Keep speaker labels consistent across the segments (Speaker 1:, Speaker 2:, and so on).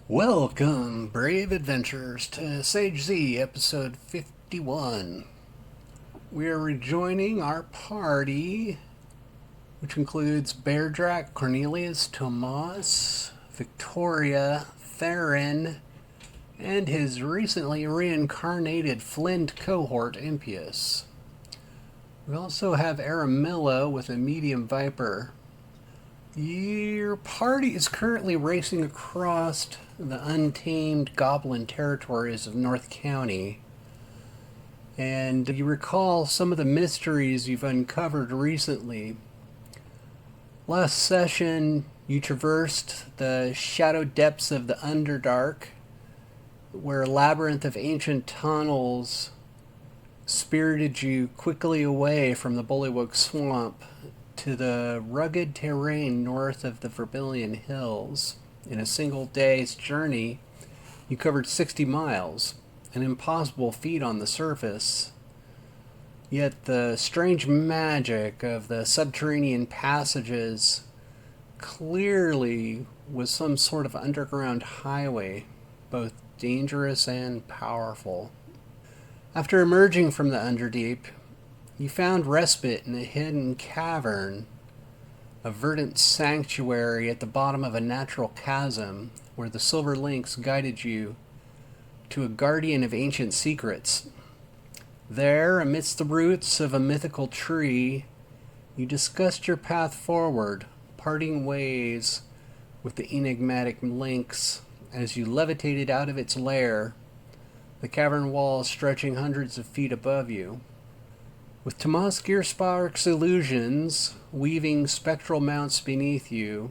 Speaker 1: Welcome, brave adventurers, to Sage Zee, episode 51. We are rejoining our party, which includes Beardrak, Cornelius, Tomas, Victoria, Theron, and his recently reincarnated Flint cohort, Impius. We also have Aramilla with a medium viper. Your party is currently racing across the untamed goblin territories of North County, and you recall some of the mysteries you've uncovered recently. Last session, you traversed the shadow depths of the Underdark, where a labyrinth of ancient tunnels spirited you quickly away from the Bullywug Swamp to the rugged terrain north of the Vermilion Hills. In a single day's journey, you covered 60 miles, an impossible feat on the surface. Yet the strange magic of the subterranean passages clearly was some sort of underground highway, both dangerous and powerful. After emerging from the Underdeep, you found respite in a hidden cavern, a verdant sanctuary at the bottom of a natural chasm where the Silver Lynx guided you to a guardian of ancient secrets. There, amidst the roots of a mythical tree, you discussed your path forward, parting ways with the enigmatic lynx as you levitated out of its lair, the cavern walls stretching hundreds of feet above you. With Tomas Gearspark's illusions weaving spectral mounts beneath you,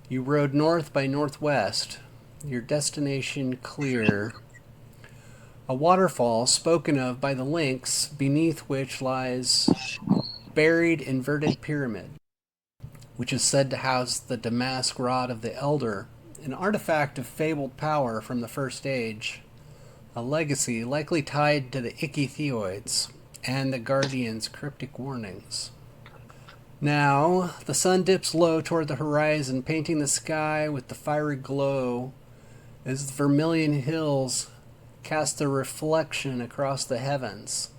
Speaker 1: you rode north by northwest, your destination clear. A waterfall spoken of by the lynx, beneath which lies buried inverted pyramid, which is said to house the damask rod of the Elder, an artifact of fabled power from the First Age, a legacy likely tied to the Ichthyoids and the Guardian's cryptic warnings. Now, the sun dips low toward the horizon, painting the sky with the fiery glow as the Vermilion Hills cast their reflection across the heavens.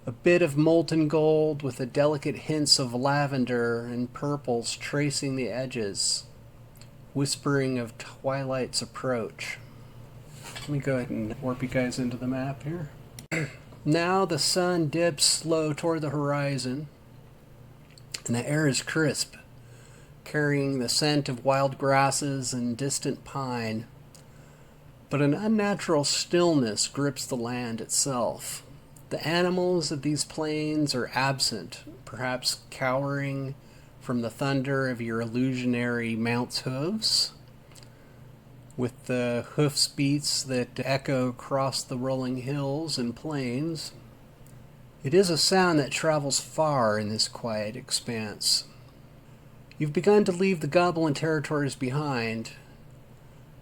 Speaker 1: A bit of molten gold with the delicate hints of lavender and purples tracing the edges, whispering of twilight's approach. Let me go ahead and warp you guys into the map here. Now the sun dips slow toward the horizon, and the air is crisp, carrying the scent of wild grasses and distant pine. But an unnatural stillness grips the land itself. The animals of these plains are absent, perhaps cowering from the thunder of your illusionary mount's hooves, with the hoofs beats that echo across the rolling hills and plains. It is a sound that travels far in this quiet expanse. You've begun to leave the goblin territories behind,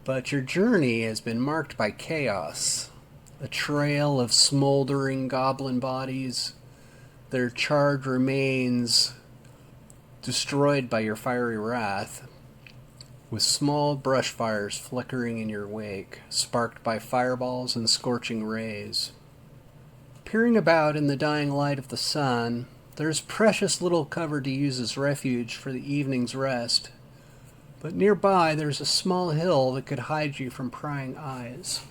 Speaker 1: but your journey has been marked by chaos. A trail of smoldering goblin bodies, their charred remains destroyed by your fiery wrath, with small brush fires flickering in your wake, sparked by fireballs and scorching rays. Peering about in the dying light of the sun, there's precious little cover to use as refuge for the evening's rest, but nearby there's a small hill that could hide you from prying eyes.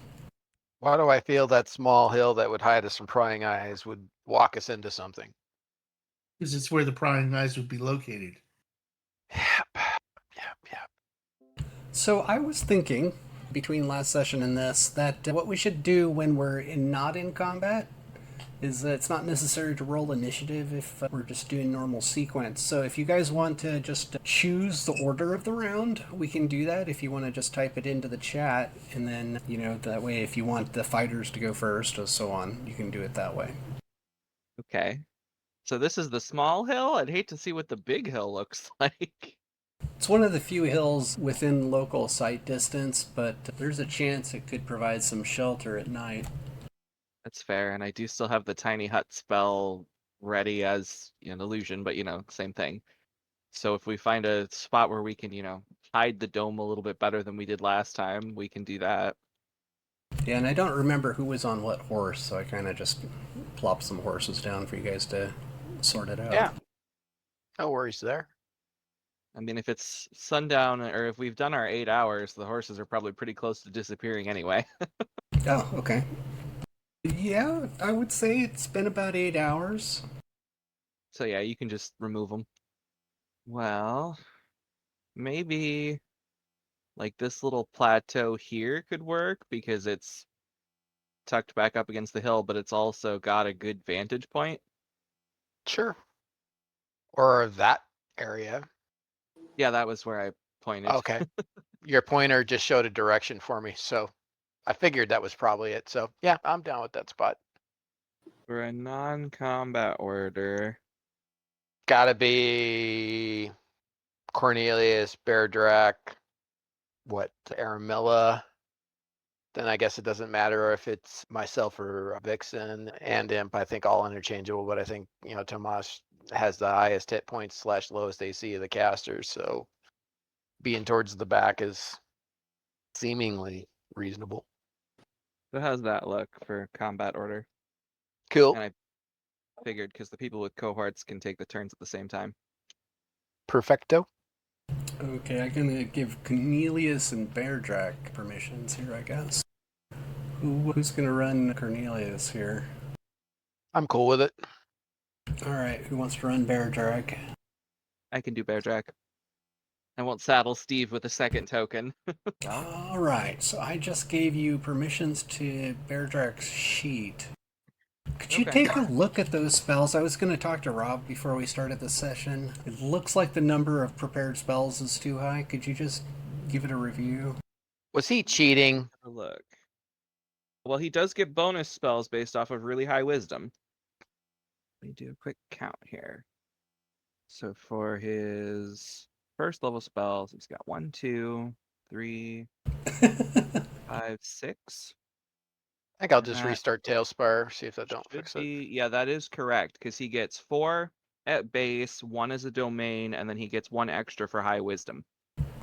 Speaker 2: Why do I feel that small hill that would hide us from prying eyes would walk us into something?
Speaker 3: Because it's where the prying eyes would be located.
Speaker 2: Yep.
Speaker 1: So I was thinking, between last session and this, that what we should do when we're not in combat is that it's not necessary to roll initiative if we're just doing normal sequence. So if you guys want to just choose the order of the round, we can do that. If you want to just type it into the chat, and then, that way if you want the fighters to go first or so on, you can do it that way.
Speaker 4: Okay. So this is the small hill? I'd hate to see what the big hill looks like.
Speaker 1: It's one of the few hills within local sight distance, but there's a chance it could provide some shelter at night.
Speaker 4: That's fair, and I do still have the tiny hut spell ready as an illusion, but same thing. So if we find a spot where we can, hide the dome a little bit better than we did last time, we can do that.
Speaker 1: Yeah, and I don't remember who was on what horse, so I kind of just plopped some horses down for you guys to sort it out.
Speaker 2: Yeah. No worries there.
Speaker 4: I mean, if it's sundown or if we've done our 8 hours, the horses are probably pretty close to disappearing anyway.
Speaker 1: Oh, okay. Yeah, I would say it's been about 8 hours.
Speaker 4: So yeah, you can just remove them. Well, maybe like this little plateau here could work because it's tucked back up against the hill, but it's also got a good vantage point.
Speaker 2: Sure. Or that area.
Speaker 4: Yeah, that was where I pointed.
Speaker 2: Okay. Your pointer just showed a direction for me, so I figured that was probably it. So yeah, I'm down with that spot.
Speaker 4: For a non-combat order.
Speaker 2: Gotta be Cornelius, Beardrak, what, Aramilla. Then I guess it doesn't matter if it's myself or Vixen and Imp. I think all interchangeable, but I think, Tomas has the highest hit points / lowest AC of the casters, so being towards the back is seemingly reasonable.
Speaker 4: So how's that look for combat order?
Speaker 2: Cool.
Speaker 4: And I figured because the people with cohorts can take the turns at the same time.
Speaker 2: Perfecto.
Speaker 1: Okay, I'm gonna give Cornelius and Beardrak permissions here, I guess. Who's gonna run Cornelius here?
Speaker 2: I'm cool with it.
Speaker 1: Alright, who wants to run Beardrak?
Speaker 4: I can do Beardrak. I won't saddle Steve with a second token.
Speaker 1: Alright, so I just gave you permissions to Beardrak's sheet. Could you
Speaker 4: Okay.
Speaker 1: take a look at those spells? I was going to talk to Rob before we started the session. It looks like the number of prepared spells is too high. Could you just give it a review?
Speaker 2: Was he cheating?
Speaker 4: Have a look. Well, he does get bonus spells based off of really high wisdom. Let me do a quick count here. So for his first level spells, he's got 1, 2, 3, 5, 6.
Speaker 2: I think I'll
Speaker 4: And
Speaker 2: just
Speaker 4: that
Speaker 2: restart Talespire, see if that don't
Speaker 4: should
Speaker 2: fix it.
Speaker 4: be, yeah, that is correct, because he gets 4 at base, 1 as a domain, and then he gets 1 extra for high wisdom.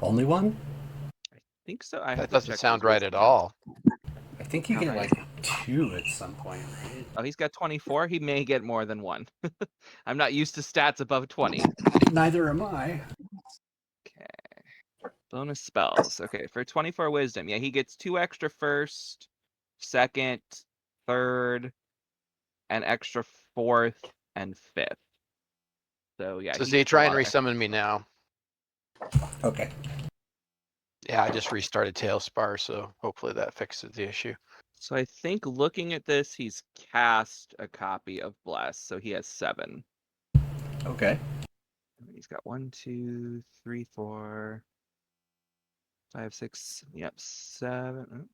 Speaker 1: Only one?
Speaker 4: I think so. I have
Speaker 2: That
Speaker 4: to
Speaker 2: doesn't
Speaker 4: check
Speaker 2: sound
Speaker 4: his
Speaker 2: right
Speaker 4: wisdom
Speaker 2: at
Speaker 4: count.
Speaker 2: all.
Speaker 1: I think you get
Speaker 4: Alright.
Speaker 1: like 2 at some point, right?
Speaker 4: Oh, he's got 24. He may get more than 1. I'm not used to stats above 20.
Speaker 1: Neither am I.
Speaker 4: Okay. Bonus spells. Okay, for 24 wisdom. Yeah, he gets 2 extra first, second, third, and extra fourth and fifth. So yeah,
Speaker 2: So
Speaker 4: he
Speaker 2: Z,
Speaker 4: gets a
Speaker 2: try and
Speaker 4: lot of extra.
Speaker 2: resummon me now.
Speaker 1: Okay.
Speaker 2: Yeah, I just restarted Talespire, so hopefully that fixes the issue.
Speaker 4: So I think looking at this, he's cast a copy of Bless, so he has 7.
Speaker 1: Okay.
Speaker 4: He's got 1, 2, 3, 4, 5, 6. Yep, 7.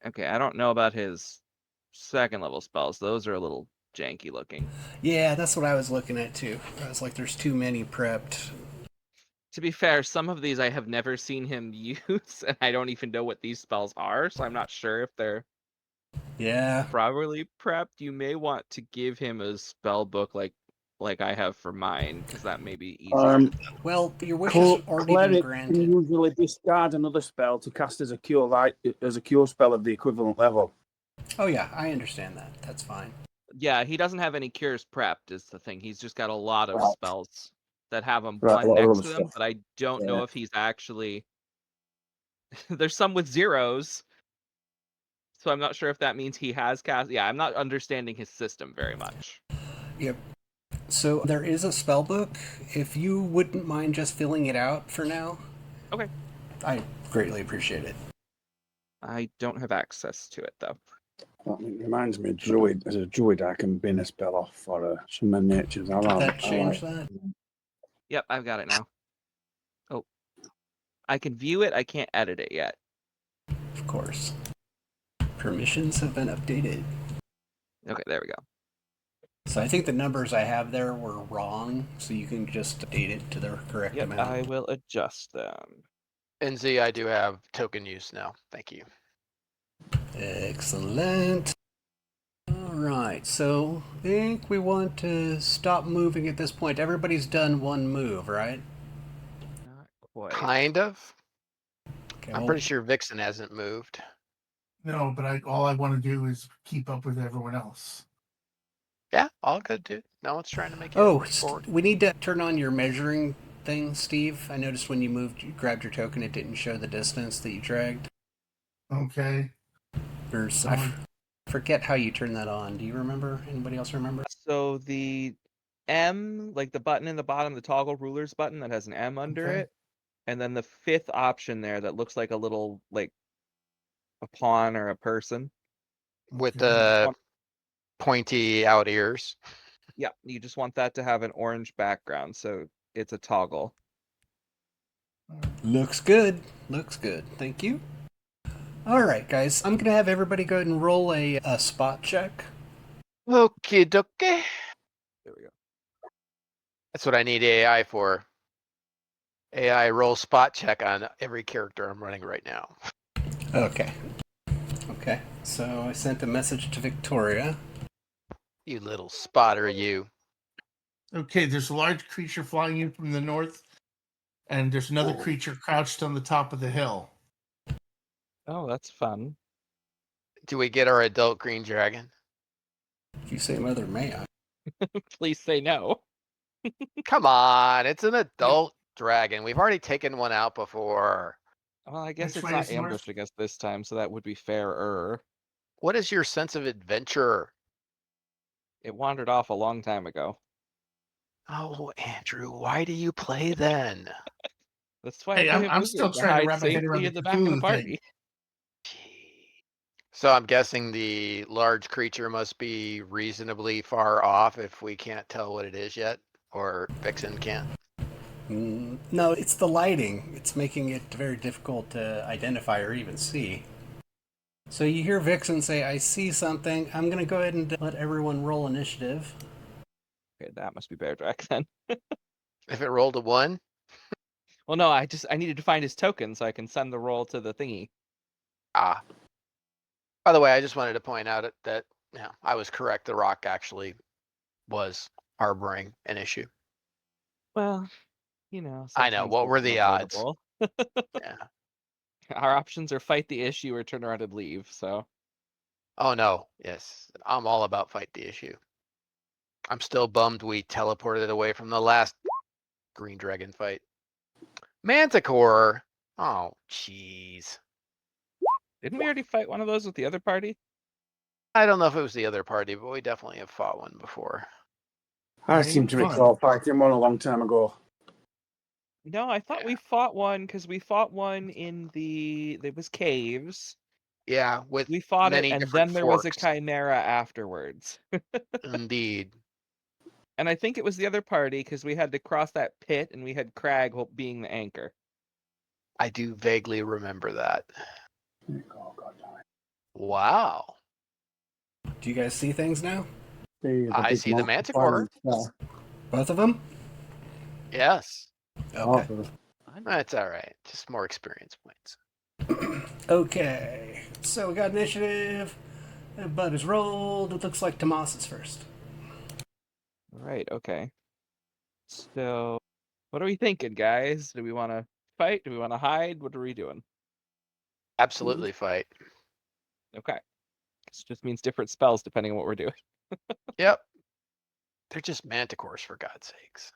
Speaker 4: Okay, I don't know about his second level spells. Those are a little janky looking.
Speaker 1: Yeah, that's what I was looking at too. I was like, there's too many prepped.
Speaker 4: To be fair, some of these I have never seen him use, and I don't even know what these spells are, so I'm not sure if they're
Speaker 1: Yeah.
Speaker 4: properly prepped. You may want to give him a spell book like I have for mine, because that may be easier.
Speaker 1: Well, your wish has already been
Speaker 5: Cleric
Speaker 1: granted.
Speaker 5: can usually discard another spell to cast as a cure spell of the equivalent level.
Speaker 1: Oh yeah, I understand that. That's fine.
Speaker 4: Yeah, he doesn't have any cures prepped is the thing. He's just got a lot of
Speaker 5: Right.
Speaker 4: spells that have them
Speaker 5: Right, a
Speaker 4: one
Speaker 5: lot of
Speaker 4: next
Speaker 5: other
Speaker 4: to them,
Speaker 5: stuff.
Speaker 4: but I don't
Speaker 5: Yeah.
Speaker 4: know if he's actually... There's some with zeros, so I'm not sure if that means he has cast... Yeah, I'm not understanding his system very much.
Speaker 1: Yep. So there is a spell book. If you wouldn't mind just filling it out for now.
Speaker 4: Okay.
Speaker 1: I greatly appreciate it.
Speaker 4: I don't have access to it, though.
Speaker 5: Well, it reminds me of Druid. As a Druid, I can bin a spell off for Summon Natures.
Speaker 1: Did that change that?
Speaker 4: Yep, I've got it now. Oh. I can view it, I can't edit it yet.
Speaker 1: Of course. Permissions have been updated.
Speaker 4: Okay, there we go.
Speaker 1: So I think the numbers I have there were wrong, so you can just update it to the correct
Speaker 4: Yep,
Speaker 1: amount.
Speaker 4: I will adjust them.
Speaker 2: And Z, I do have token use now. Thank you.
Speaker 1: Excellent. Alright, so I think we want to stop moving at this point. Everybody's done one move, right?
Speaker 4: Not quite.
Speaker 2: Kind of.
Speaker 1: Okay,
Speaker 2: I'm
Speaker 1: well,
Speaker 2: pretty sure Vixen hasn't moved.
Speaker 3: No, but all I want to do is keep up with everyone else.
Speaker 2: Yeah, all good, dude. No one's trying to make you
Speaker 1: Oh,
Speaker 2: push forward.
Speaker 1: we need to turn on your measuring thing, Steve. I noticed when you moved, you grabbed your token, it didn't show the distance that you dragged.
Speaker 3: Okay.
Speaker 1: Forget how you turn that on. Do you remember? Anybody else remember?
Speaker 4: So the M, like the button in the bottom, the toggle rulers button that has an M under
Speaker 3: Okay.
Speaker 4: it, and then the fifth option there that looks like a little, like, a pawn or a person.
Speaker 2: With
Speaker 3: Okay.
Speaker 2: the pointy out ears.
Speaker 4: Yeah, you just want that to have an orange background, so it's a toggle.
Speaker 1: Looks good. Looks good. Thank you. All right, guys. I'm going to have everybody go ahead and roll a spot check.
Speaker 2: Okie dokie.
Speaker 4: There we go.
Speaker 2: That's what I need AI for. AI roll spot check on every character I'm running right now.
Speaker 1: Okay. Okay. So I sent a message to Victoria.
Speaker 2: You little spotter, you.
Speaker 3: Okay, there's a large creature flying in from the north, and there's another
Speaker 2: Whoa.
Speaker 3: creature crouched on the top of the hill.
Speaker 4: Oh, that's fun.
Speaker 2: Do we get our adult green dragon?
Speaker 1: If you say mother, may I?
Speaker 4: Please say no.
Speaker 2: Come on, it's an adult dragon. We've already taken one out before.
Speaker 4: Well, I guess
Speaker 3: Which
Speaker 4: it's
Speaker 3: way
Speaker 4: not
Speaker 3: is north?
Speaker 4: ambushing us this time, so that would be fairer.
Speaker 2: What is your sense of adventure?
Speaker 4: It wandered off a long time ago.
Speaker 2: Oh, Andrew, why do you play then?
Speaker 4: That's why
Speaker 3: Hey,
Speaker 4: I play
Speaker 3: I'm
Speaker 4: a
Speaker 3: still
Speaker 4: wizard to
Speaker 3: trying to
Speaker 4: hide
Speaker 3: wrap my head around
Speaker 4: safely
Speaker 3: the
Speaker 4: in the back of the
Speaker 3: Cthulhu
Speaker 4: party.
Speaker 3: thing.
Speaker 2: So I'm guessing the large creature must be reasonably far off if we can't tell what it is yet, or Vixen can't.
Speaker 1: No, it's the lighting. It's making it very difficult to identify or even see. So you hear Vixen say, I see something. I'm going to go ahead and let everyone roll initiative.
Speaker 4: Okay, that must be Bear Drac then.
Speaker 2: If it rolled a 1,
Speaker 4: Well, no, I needed to find his token so I can send the roll to the thingy.
Speaker 2: ah. By the way, I just wanted to point out that I was correct. The rock actually was harboring an issue.
Speaker 4: Well, you know,
Speaker 2: I know.
Speaker 4: sometimes
Speaker 2: What
Speaker 4: it's
Speaker 2: were the odds?
Speaker 4: unavoidable.
Speaker 2: Yeah.
Speaker 4: Our options are fight the issue or turn around and leave, so.
Speaker 2: Oh no. Yes. I'm all about fight the issue. I'm still bummed we teleported away from the last green dragon fight. Manticore. Oh, jeez.
Speaker 4: Didn't we already fight one of those with the other party?
Speaker 2: I don't know if it was the other party, but we definitely have fought one before.
Speaker 5: I
Speaker 3: They
Speaker 5: seem
Speaker 3: were
Speaker 5: to
Speaker 3: fun.
Speaker 5: recall fighting one a long time ago.
Speaker 4: No, I thought we fought one because we fought one in there was caves.
Speaker 2: Yeah, with
Speaker 4: We fought it,
Speaker 2: many
Speaker 4: and
Speaker 2: different
Speaker 4: then there was a
Speaker 2: forks.
Speaker 4: chimera afterwards.
Speaker 2: Indeed.
Speaker 4: And I think it was the other party because we had to cross that pit and we had Crag being the anchor.
Speaker 2: I do vaguely remember that.
Speaker 5: Oh, God.
Speaker 2: Wow.
Speaker 1: Do you guys see things now?
Speaker 2: I see the manticore.
Speaker 1: Both of them?
Speaker 2: Yes.
Speaker 1: Okay.
Speaker 2: That's all right. Just more experience points.
Speaker 1: Okay. So we got initiative. Bud is rolled. It looks like Tomas is first.
Speaker 4: Right, okay. So, what are we thinking, guys? Do we want to fight? Do we want to hide? What are we doing?
Speaker 2: Absolutely fight.
Speaker 4: Okay. This just means different spells depending on what we're doing.
Speaker 2: Yep. They're just manticores, for God's sakes.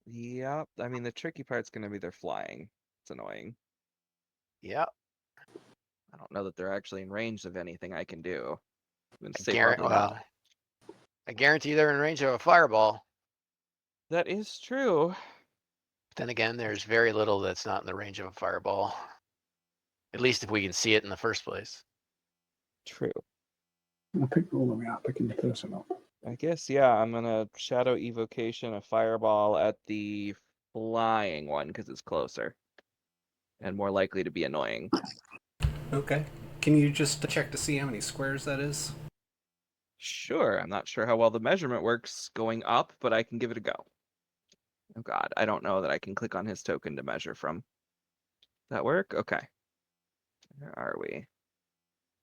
Speaker 4: Yep. I mean, the tricky part's going to be their flying. It's annoying.
Speaker 2: Yep.
Speaker 4: I don't know that they're actually in range of anything I can do.
Speaker 2: I guarantee they're in range of a fireball.
Speaker 4: That is true.
Speaker 2: But then again, there's very little that's not in the range of a fireball. At least if we can see it in the first place.
Speaker 4: True.
Speaker 5: I'll pick all the way up, picking the person up.
Speaker 4: I guess, yeah, I'm going to Shadow Evocation a fireball at the flying one because it's closer. And more likely to be annoying.
Speaker 1: Okay. Can you just check to see how many squares that is?
Speaker 4: Sure, I'm not sure how well the measurement works going up, but I can give it a go. Oh god, I don't know that I can click on his token to measure from. That work? Okay. Where are we?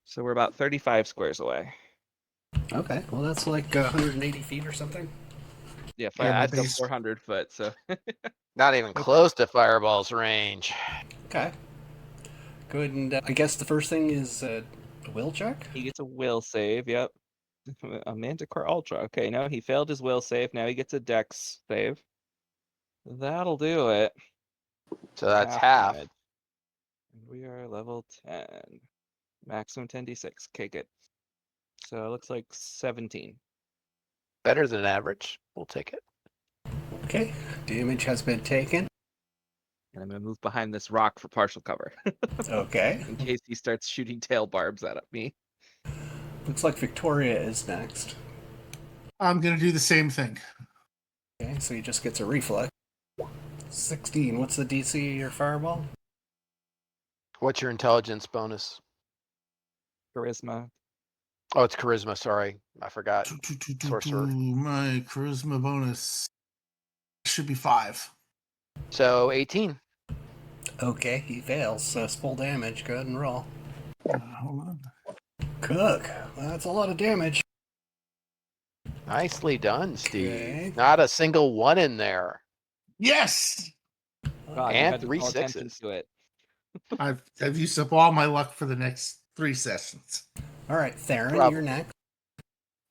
Speaker 4: So we're about 35 squares away.
Speaker 1: Okay. Well, that's like 180 feet or something.
Speaker 4: Yeah,
Speaker 3: Yeah,
Speaker 4: that's
Speaker 3: but
Speaker 4: the 400 foot, so.
Speaker 2: Not even close to fireball's range.
Speaker 1: Okay. Go ahead and I guess the first thing is a will check.
Speaker 4: He gets a will save. Yep. A Manticore Ultra. Okay, no, he failed his will save. Now he gets a Dex save. That'll do it.
Speaker 2: So that's half.
Speaker 4: damage. And we are level 10. Maximum 10d6. Okay, good. So it looks like 17.
Speaker 2: Better than average. We'll take it.
Speaker 1: Okay, damage has been taken.
Speaker 4: And I'm going to move behind this rock for partial cover.
Speaker 1: Okay.
Speaker 4: In case he starts shooting tail barbs at me.
Speaker 1: Looks like Victoria is next.
Speaker 3: I'm going to do the same thing.
Speaker 1: Okay, so he just gets a reflex. 16. What's the DC of your fireball?
Speaker 2: What's your intelligence bonus?
Speaker 4: Charisma.
Speaker 2: Oh, it's charisma. Sorry, I forgot. Sorcerer.
Speaker 3: My charisma bonus should be 5.
Speaker 2: So 18.
Speaker 1: Okay, he fails, so it's full damage. Go ahead and roll.
Speaker 3: Hold on.
Speaker 1: Cook. That's a lot of damage.
Speaker 2: Nicely done, Steve.
Speaker 1: Okay.
Speaker 2: Not a single one in there.
Speaker 3: Yes!
Speaker 4: God, you
Speaker 2: And
Speaker 4: had to
Speaker 2: 3
Speaker 4: call attention
Speaker 2: sixes.
Speaker 4: to it.
Speaker 3: I've used up all my luck for the next 3 sessions.
Speaker 1: All right, Theron,
Speaker 2: Probably.
Speaker 1: you're next.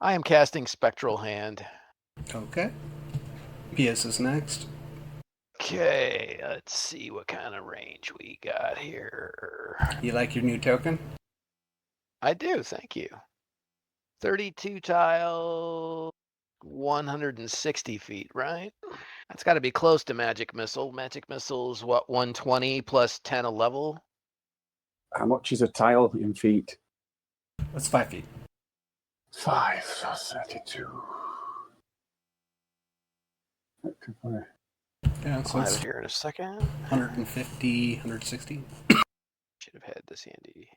Speaker 2: I am casting Spectral Hand.
Speaker 1: Okay. PS is next.
Speaker 2: Okay, let's see what kind of range we got here.
Speaker 1: You like your new token?
Speaker 2: I do, thank you. 32 tile, 160 feet, right? That's got to be close to Magic Missile. Magic Missile is what, 120 plus 10 a level?
Speaker 5: How much is a tile in feet?
Speaker 1: That's 5 feet.
Speaker 5: 5, so 32.
Speaker 1: Yeah, so
Speaker 2: I'll have
Speaker 1: it's
Speaker 2: it here in a second.
Speaker 1: 150, 160.
Speaker 2: Should have had this handy.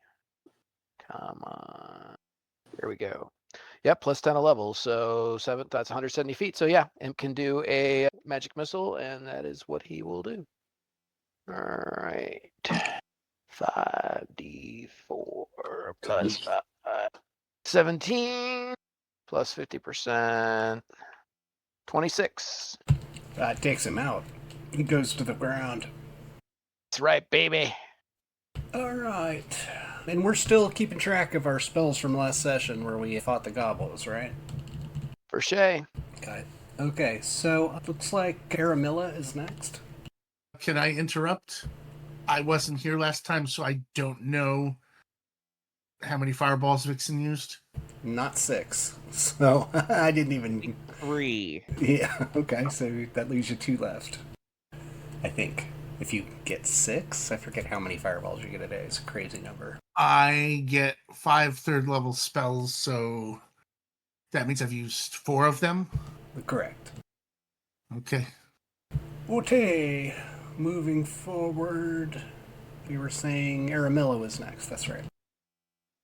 Speaker 2: Come on. Here we go. Yep, plus 10 a level. So that's 170 feet. So yeah, Imp can do a magic missile, and that is what he will do. All right. 5d4 plus 5. 17 plus 50%. 26.
Speaker 1: That takes him out. He goes to the ground.
Speaker 2: That's right, baby.
Speaker 1: All right. And we're still keeping track of our spells from last session where we fought the goblins, right?
Speaker 2: For Shay.
Speaker 1: Got it. Okay, so looks like Aramilla is next.
Speaker 3: Can I interrupt? I wasn't here last time, so I don't know how many fireballs Vixen used.
Speaker 1: Not 6. So I didn't even...
Speaker 4: 3.
Speaker 1: Yeah, okay, so that leaves you 2 left. I think. If you get 6, I forget how many fireballs you get a day. It's a crazy number.
Speaker 3: I get 5 third-level spells, so that means I've used 4 of them.
Speaker 1: Correct.
Speaker 3: Okay.
Speaker 1: Okay, moving forward. We were saying Aramilla was next. That's right.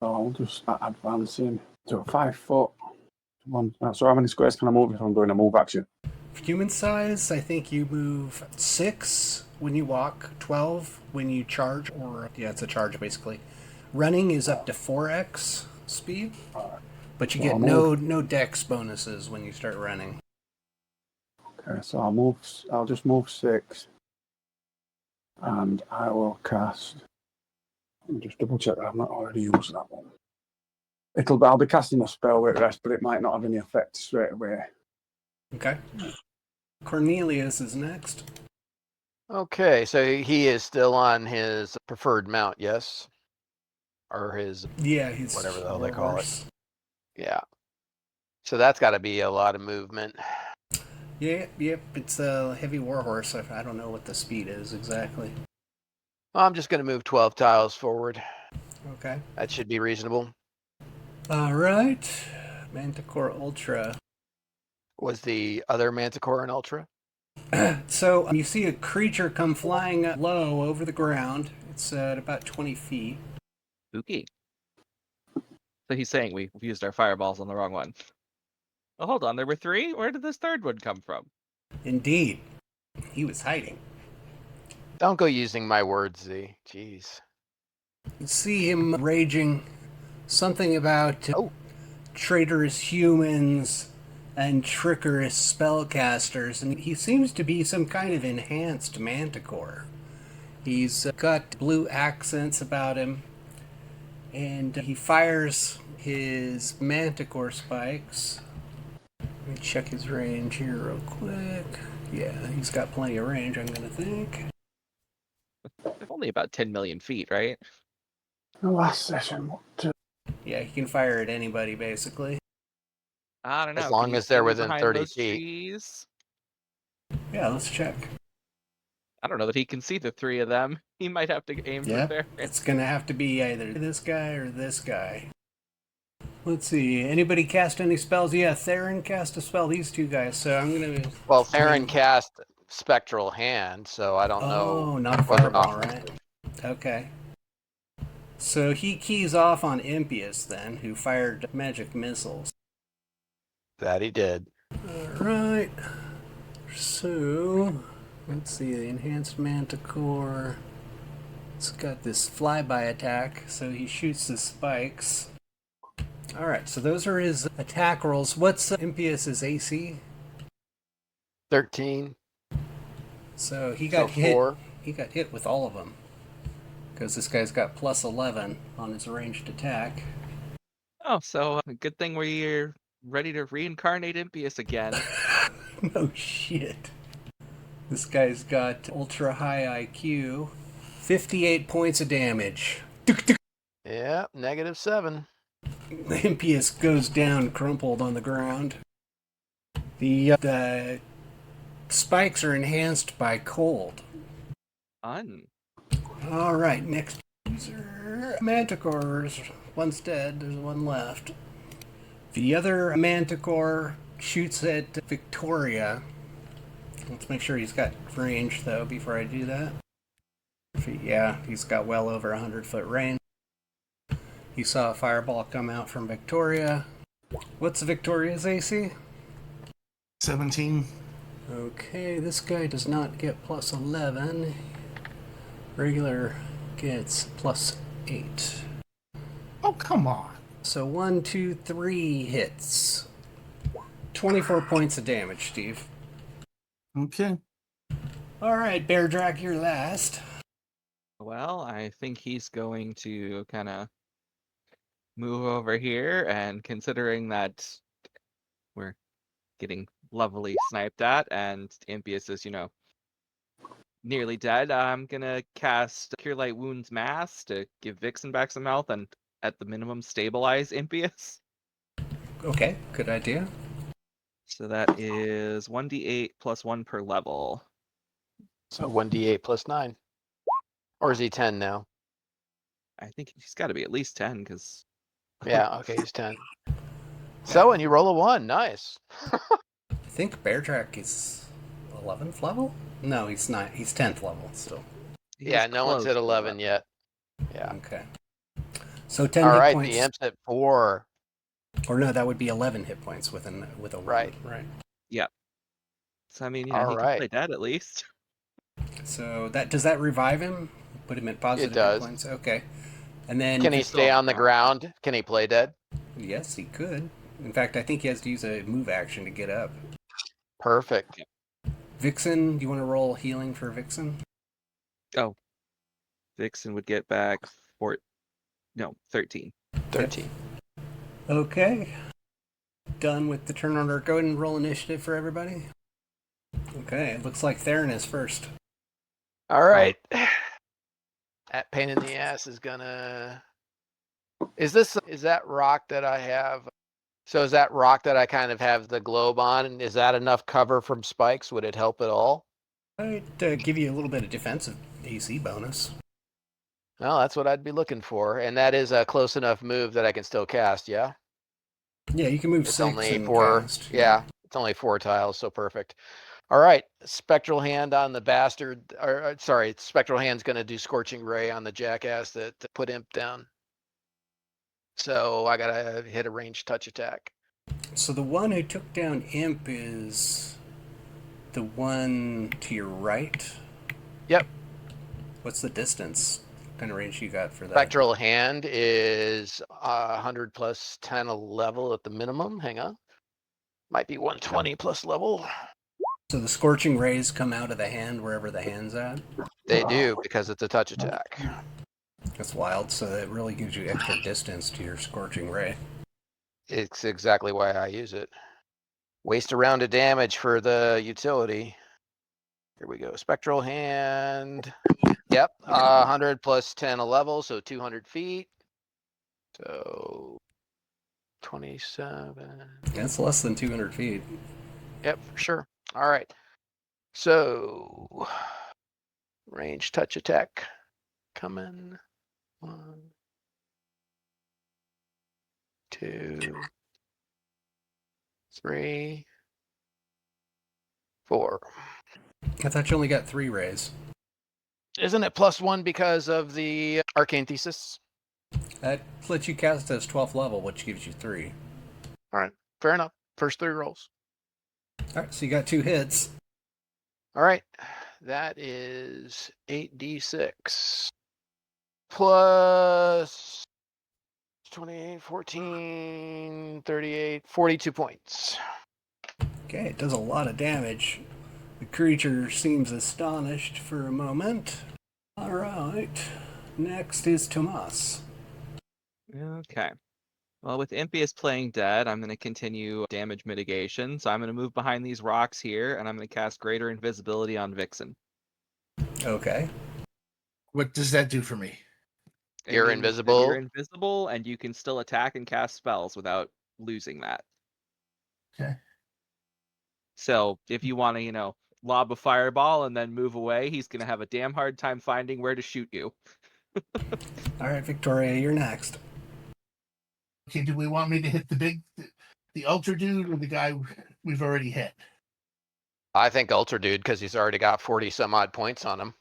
Speaker 5: So I'll just advance him to a 5 foot. So how many squares can I move if I'm doing a move action?
Speaker 1: For human size, I think you move 6 when you walk, 12 when you charge, or yeah, it's a charge basically. Running is up to 4x speed, but you get no dex bonuses when you start running.
Speaker 5: Okay, so I'll just move 6. And I will cast. Let me just double check that I've not already used that one. I'll be casting a spell with rest, but it might not have any effect straight away.
Speaker 1: Okay. Cornelius is next.
Speaker 2: Okay, so he is still on his preferred mount, yes? Or his,
Speaker 1: Yeah, he's
Speaker 2: whatever the hell they call it.
Speaker 1: horse.
Speaker 2: Yeah. So that's got to be a lot of movement.
Speaker 1: Yep, it's a heavy warhorse. I don't know what the speed is exactly.
Speaker 2: I'm just going to move 12 tiles forward.
Speaker 1: Okay.
Speaker 2: That should be reasonable.
Speaker 1: All right. Manticore Ultra.
Speaker 2: Was the other Manticore an Ultra?
Speaker 1: So you see a creature come flying low over the ground. It's at about 20 feet.
Speaker 4: Spooky. So he's saying we've used our fireballs on the wrong one. Oh, hold on, there were 3? Where did this third one come from?
Speaker 1: Indeed. He was hiding.
Speaker 2: Don't go using my words, Z. Jeez.
Speaker 1: You see him raging something about traitorous humans and trickerous spellcasters, and he seems to be some kind of enhanced manticore. He's got blue accents about him, and he fires his manticore spikes. Let me check his range here real quick. Yeah, he's got plenty of range, I'm gonna think.
Speaker 4: They're only about 10 million feet, right?
Speaker 5: The last session, what?
Speaker 1: Yeah, he can fire at anybody, basically.
Speaker 4: I don't know.
Speaker 2: As
Speaker 4: Can
Speaker 2: long
Speaker 4: you
Speaker 2: as they're
Speaker 4: see
Speaker 2: within
Speaker 4: behind
Speaker 2: 30
Speaker 4: those
Speaker 2: feet.
Speaker 4: trees?
Speaker 1: Yeah, let's check.
Speaker 4: I don't know that he can see the three of them. He might have to aim for
Speaker 1: Yep,
Speaker 4: Baron.
Speaker 1: it's gonna have to be either this guy or this guy. Let's see, anybody cast any spells? Yeah, Theron cast a spell, these two guys, so I'm gonna...
Speaker 2: Well, Theron cast Spectral Hand, so I don't know.
Speaker 1: Oh, not a
Speaker 2: whether or
Speaker 1: fireball,
Speaker 2: not-
Speaker 1: right? Okay. So he keys off on Impious then, who fired magic missiles.
Speaker 2: That he did.
Speaker 1: Alright. So, let's see, the enhanced manticore. It's got this flyby attack, so he shoots the spikes. Alright, so those are his attack rolls. What's Impious's AC?
Speaker 2: 13.
Speaker 1: So he
Speaker 2: So
Speaker 1: got hit.
Speaker 2: 4.
Speaker 1: He got hit with all of them. Because this guy's got plus 11 on his ranged attack.
Speaker 4: Oh, so good thing we're ready to reincarnate Impious again.
Speaker 1: No shit. This guy's got ultra high IQ. 58 points of damage.
Speaker 2: Yeah, -7.
Speaker 1: Impious goes down crumpled on the ground. The spikes are enhanced by cold.
Speaker 4: Fun.
Speaker 1: Alright, next user. Manticores. One's dead, there's one left. The other manticore shoots at Victoria. Let's make sure he's got range though before I do that. Yeah, he's got well over 100-foot range. He saw a fireball come out from Victoria. What's Victoria's AC?
Speaker 3: 17.
Speaker 1: Okay, this guy does not get plus 11. Regular gets plus 8.
Speaker 3: Oh, come on.
Speaker 1: So 1, 2, 3 hits. 24 points of damage, Steve.
Speaker 3: Okay.
Speaker 1: Alright, Bear Drac, you're last.
Speaker 4: Well, I think he's going to kind of move over here, and considering that we're getting lovely sniped at, and Impious is, nearly dead, I'm gonna cast Cure Light Wounds Mass to give Vixen back some health and at the minimum stabilize Impious.
Speaker 1: Okay, good idea.
Speaker 4: So that is 1d8 plus 1 per level.
Speaker 2: So 1d8 plus 9. Or is he 10 now?
Speaker 4: I think he's got to be at least 10 because
Speaker 2: Yeah, okay, he's 10. So, and you roll a 1. Nice.
Speaker 1: I think Bear Drac is 11th level? No, he's not. He's 10th level still.
Speaker 2: Yeah, no one's at 11 yet. Yeah.
Speaker 1: Okay. So 10
Speaker 2: All
Speaker 1: hit
Speaker 2: right,
Speaker 1: points.
Speaker 2: the Imp's at 4.
Speaker 1: Or no, that would be 11 hit points with a 1.
Speaker 2: Right.
Speaker 1: Right.
Speaker 4: So I mean,
Speaker 2: All
Speaker 4: he
Speaker 2: right.
Speaker 4: can play dead at least.
Speaker 1: So does that revive him? Put him at positive
Speaker 2: It does.
Speaker 1: hit points? Okay. And then...
Speaker 2: Can he stay on the ground? Can he play dead?
Speaker 1: Yes, he could. In fact, I think he has to use a move action to get up.
Speaker 2: Perfect.
Speaker 1: Vixen, do you want to roll healing for Vixen?
Speaker 4: Oh, Vixen would get back 13.
Speaker 2: 13.
Speaker 1: Okay. Done with the turn order. Go ahead and roll initiative for everybody. Okay, it looks like Theron is first.
Speaker 2: All right. That pain in the ass is gonna... Is that rock that I have? So is that rock that I kind of have the globe on? And is that enough cover from spikes? Would it help at all?
Speaker 1: I'd give you a little bit of defensive AC bonus.
Speaker 2: Well, that's what I'd be looking for. And that is a close enough move that I can still cast, yeah?
Speaker 1: Yeah, you can move
Speaker 2: It's
Speaker 1: 6
Speaker 2: only
Speaker 1: and
Speaker 2: 4.
Speaker 1: cast.
Speaker 2: Yeah, it's only 4 tiles, so perfect. All right, Spectral Hand on the bastard. Or sorry, Spectral Hand's going to do Scorching Ray on the jackass that put Imp down. So I got to hit a ranged touch attack.
Speaker 1: So the one who took down Imp is the one to your right?
Speaker 2: Yep.
Speaker 1: What's the distance? What kind of range you got for that?
Speaker 2: Spectral Hand is 100 plus 10 a level at the minimum. Hang on. Might be 120 plus level.
Speaker 1: So the scorching rays come out of the hand wherever the hand's at.
Speaker 2: They do, because it's a touch attack.
Speaker 1: That's wild. So it really gives you extra distance to your scorching ray.
Speaker 2: It's exactly why I use it. Waste a round of damage for the utility. Here we go. Spectral hand. Yep. 100 plus 10 a level, so 200 feet. So 27.
Speaker 1: That's less than 200 feet.
Speaker 2: Yep, for sure. All right. So range touch attack coming. 1, 2, 3, 4.
Speaker 1: I thought you only got 3 rays.
Speaker 2: Isn't it +1 because of the arcane thesis?
Speaker 1: That lets you cast as 12th level, which gives you 3.
Speaker 2: All right, fair enough. First 3 rolls.
Speaker 1: All right, so you got 2 hits.
Speaker 2: All right, that is 8d6 plus 28, 14, 38, 42 points.
Speaker 1: Okay, it does a lot of damage. The creature seems astonished for a moment. All right, next is Tomas.
Speaker 4: Okay. Well, with Impious playing dead, I'm going to continue damage mitigation. So I'm going to move behind these rocks here, and I'm going to cast Greater Invisibility on Vixen.
Speaker 1: Okay.
Speaker 3: What does that do for me?
Speaker 4: It
Speaker 2: You're
Speaker 4: means that
Speaker 2: invisible.
Speaker 4: You're invisible, and you can still attack and cast spells without losing that.
Speaker 3: Okay.
Speaker 4: So if you want to, lob a fireball and then move away, he's going to have a damn hard time finding where to shoot you.
Speaker 1: All right, Victoria, you're next.
Speaker 3: Okay, do we want me to hit the ultra dude or the guy we've already hit?
Speaker 2: I think Ultra Dude, because he's already got 40 some odd points on him.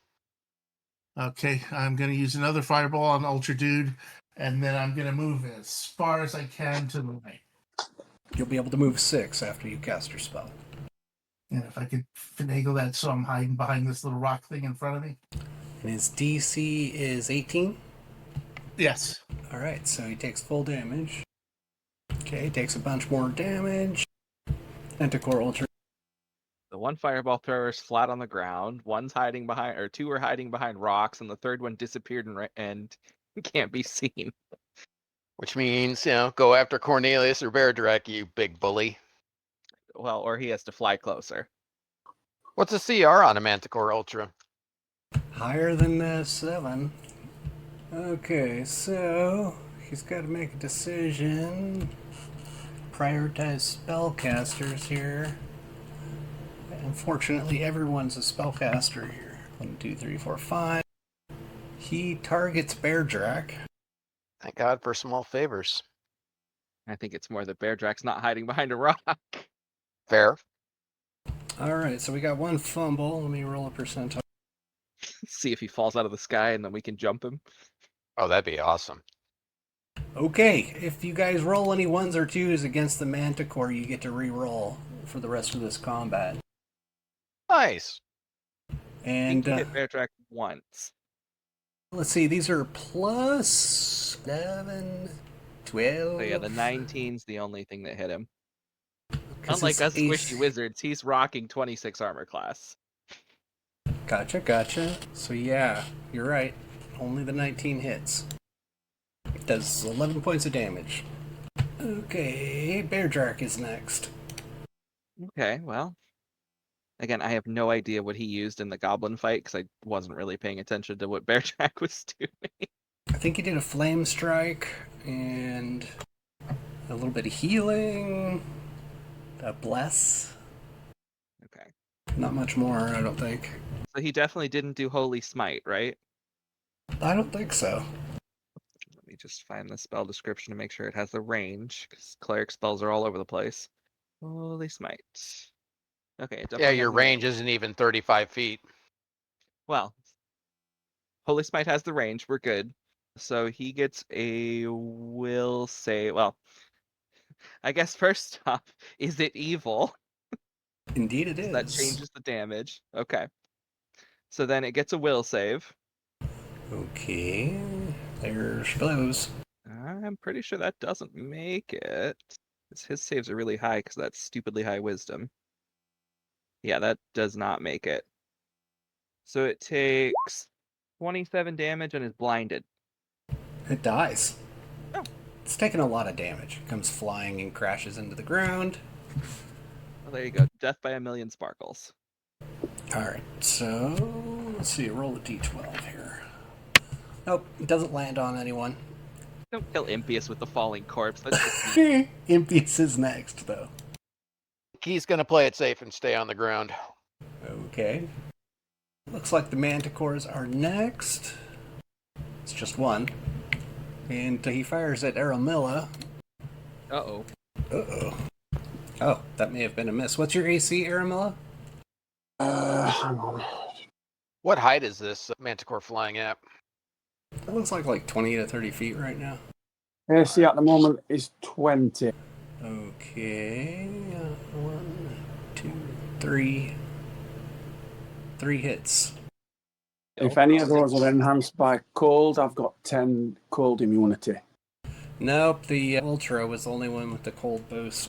Speaker 3: Okay, I'm going to use another fireball on ultra dude, and then I'm going to move as far as I can to the right.
Speaker 1: You'll be able to move 6 after you cast your spell.
Speaker 3: And if I could finagle that so I'm hiding behind this little rock thing in front of me.
Speaker 1: And his DC is 18.
Speaker 3: Yes.
Speaker 1: All right, so he takes full damage. Okay, takes a bunch more damage. Entacore Ultra.
Speaker 4: The one fireball thrower is flat on the ground. One's hiding behind, or 2 are hiding behind rocks, and the third one disappeared and can't be seen.
Speaker 2: Which means, go after Cornelius or Beardrek, you big bully.
Speaker 4: Well, or he has to fly closer.
Speaker 2: What's the CR on a Manticore Ultra?
Speaker 1: Higher than 7. Okay, so he's got to make a decision. Prioritize spellcasters here. Unfortunately, everyone's a spellcaster here. 1, 2, 3, 4, 5. He targets Beardrek.
Speaker 2: Thank God for small favors.
Speaker 4: I think it's more that Beardrak's not hiding behind a rock.
Speaker 2: Fair.
Speaker 1: All right, so we got 1 fumble. Let me roll a percentile.
Speaker 4: See if he falls out of the sky, and then we can jump him.
Speaker 2: Oh, that'd be awesome.
Speaker 1: Okay, if you guys roll any 1s or 2s against the Manticore, you get to re-roll for the rest of this combat.
Speaker 2: Nice.
Speaker 1: And
Speaker 4: You hit Beardrak once.
Speaker 1: let's see, these are plus 11, 12.
Speaker 4: So yeah, the 19's the only thing that hit him.
Speaker 1: 'Cause
Speaker 4: Unlike
Speaker 1: his
Speaker 4: us
Speaker 1: AC
Speaker 4: squishy wizards, he's rocking 26 armor class.
Speaker 1: Gotcha. So yeah, you're right. Only the 19 hits. Does 11 points of damage. Okay, Beardrek is next.
Speaker 4: Okay, well. Again, I have no idea what he used in the Goblin fight, because I wasn't really paying attention to what Beardrak was doing.
Speaker 1: I think he did a flame strike and a little bit of healing. A bless.
Speaker 4: Okay.
Speaker 1: Not much more, I don't think.
Speaker 4: So he definitely didn't do Holy Smite, right?
Speaker 1: I don't think so.
Speaker 4: Let me just find the spell description to make sure it has the range, because cleric spells are all over the place. Holy Smite. Okay, it definitely
Speaker 2: Yeah,
Speaker 4: has
Speaker 2: your
Speaker 4: the
Speaker 2: range isn't even 35 feet.
Speaker 4: Well, Holy Smite has the range. We're good. So he gets a will save. Well, I guess first off, is it evil?
Speaker 1: Indeed it
Speaker 4: So
Speaker 1: is.
Speaker 4: that changes the damage. Okay. So then it gets a will save.
Speaker 1: Okay, there she goes.
Speaker 4: I'm pretty sure that doesn't make it. His saves are really high because that's stupidly high wisdom. Yeah, that does not make it. So it takes 27 damage and is blinded.
Speaker 1: It dies.
Speaker 4: Oh.
Speaker 1: It's taking a lot of damage. It comes flying and crashes into the ground.
Speaker 4: Well, there you go. Death by a million sparkles.
Speaker 1: Alright, so let's see, roll a d12 here. Nope, it doesn't land on anyone.
Speaker 4: Don't kill Impious with the falling corpse. That's just mean.
Speaker 1: Impious is next, though.
Speaker 2: He's going to play it safe and stay on the ground.
Speaker 1: Okay. Looks like the manticores are next. It's just one. And he fires at Aramilla.
Speaker 4: Uh-oh.
Speaker 1: Uh-oh. Oh, that may have been a miss. What's your AC, Aramilla?
Speaker 5: Hang on.
Speaker 2: What height is this manticore flying at?
Speaker 1: It looks like 20 to 30 feet right now.
Speaker 5: AC at the moment is 20.
Speaker 1: Okay. 1, 2, 3. 3 hits.
Speaker 5: If any of those are enhanced by cold, I've got 10 cold immunity.
Speaker 1: Nope, the Ultra was the only one with the cold boost.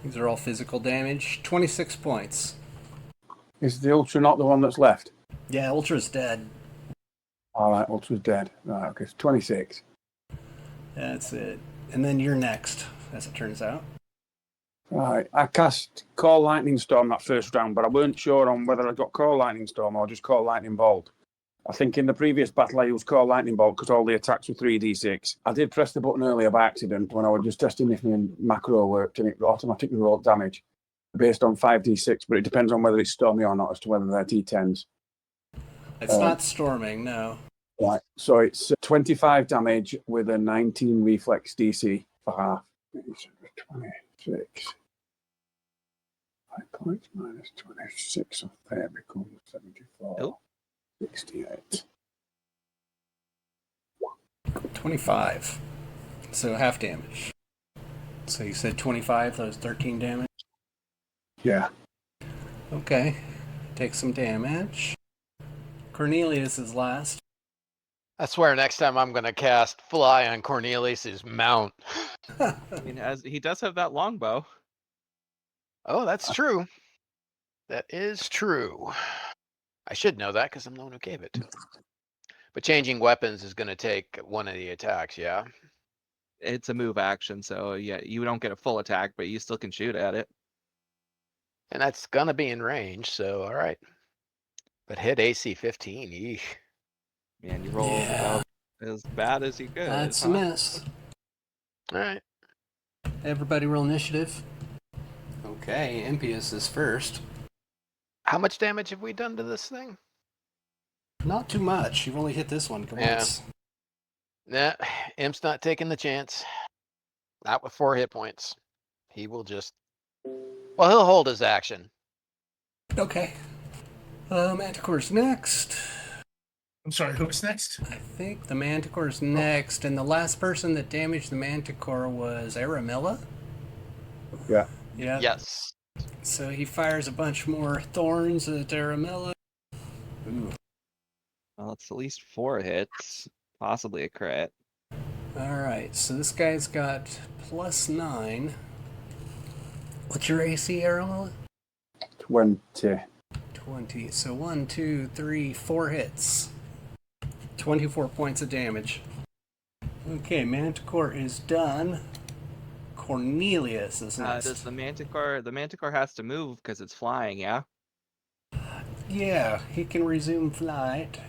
Speaker 1: These are all physical damage. 26 points.
Speaker 5: Is the Ultra not the one that's left?
Speaker 1: Yeah, Ultra's dead.
Speaker 5: Alright, Ultra's dead. Right, okay, it's 26.
Speaker 1: That's it. And then you're next, as it turns out.
Speaker 5: Right, I cast Call Lightning Storm that first round, but I weren't sure on whether I got Call Lightning Storm or just Call Lightning Bolt. I think in the previous battle I used Call Lightning Bolt because all the attacks were 3d6. I did press the button earlier by accident when I was just testing if my macro worked, and it automatically rolled damage based on 5d6, but it depends on whether it's stormy or not as to whether they're d10s.
Speaker 1: It's not storming, no.
Speaker 5: Right, so it's 25 damage with a 19 reflex DC for half. It's 26. 5 points minus 26 of there becomes 74.
Speaker 4: Oh.
Speaker 5: 68.
Speaker 1: 25. So half damage. So you said 25, that was 13 damage?
Speaker 5: Yeah.
Speaker 1: Okay. Take some damage. Cornelius is last.
Speaker 2: I swear next time I'm going to cast Fly on Cornelius's mount.
Speaker 4: I mean, as he does have that longbow.
Speaker 2: Oh, that's true. That is true. I should know that because I'm the one who gave it. But changing weapons is going to take one of the attacks, yeah?
Speaker 4: It's a move action, so yeah, you don't get a full attack, but you still can shoot at it.
Speaker 2: And that's going to be in range, so all right. But hit AC 15, eesh.
Speaker 4: Man, you rolled about as bad as you could.
Speaker 1: That's a miss.
Speaker 2: All right.
Speaker 1: Everybody roll initiative. Okay, Impious is first.
Speaker 2: How much damage have we done to this thing?
Speaker 1: Not too much. You've only hit this one once.
Speaker 2: Nah, Imp's not taking the chance. Not with 4 hit points. He will just... Well, he'll hold his action.
Speaker 1: Okay. Manticore's next.
Speaker 3: I'm sorry, who's next?
Speaker 1: I think the Manticore's next, and the last person that damaged the Manticore was Aramilla?
Speaker 5: Yeah.
Speaker 1: Yeah.
Speaker 2: Yes.
Speaker 1: So he fires a bunch more thorns at Aramilla. Ooh.
Speaker 4: Well, it's at least 4 hits, possibly a crit.
Speaker 1: Alright, so this guy's got +9. What's your AC, Aramilla?
Speaker 5: 20.
Speaker 1: 20. So 1, 2, 3, 4 hits. 24 points of damage. Okay, Manticore is done. Cornelius is next.
Speaker 4: Does the Manticore has to move because it's flying, yeah?
Speaker 1: Yeah, he can resume flight.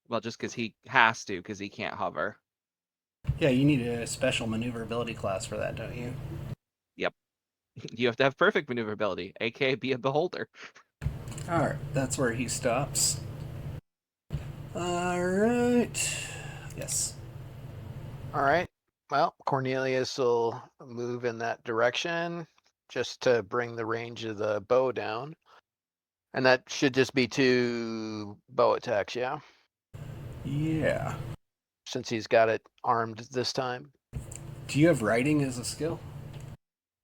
Speaker 4: Well, just because he has to, because he can't hover.
Speaker 1: Yeah, you need a special maneuverability class for that, don't you?
Speaker 4: Yep. You have to have perfect maneuverability, aka be a beholder.
Speaker 1: Alright, that's where he stops. Alright. Yes.
Speaker 2: All right. Well, Cornelius will move in that direction just to bring the range of the bow down. And that should just be 2 bow attacks, yeah?
Speaker 1: Yeah.
Speaker 2: Since he's got it armed this time.
Speaker 1: Do you have writing as a skill?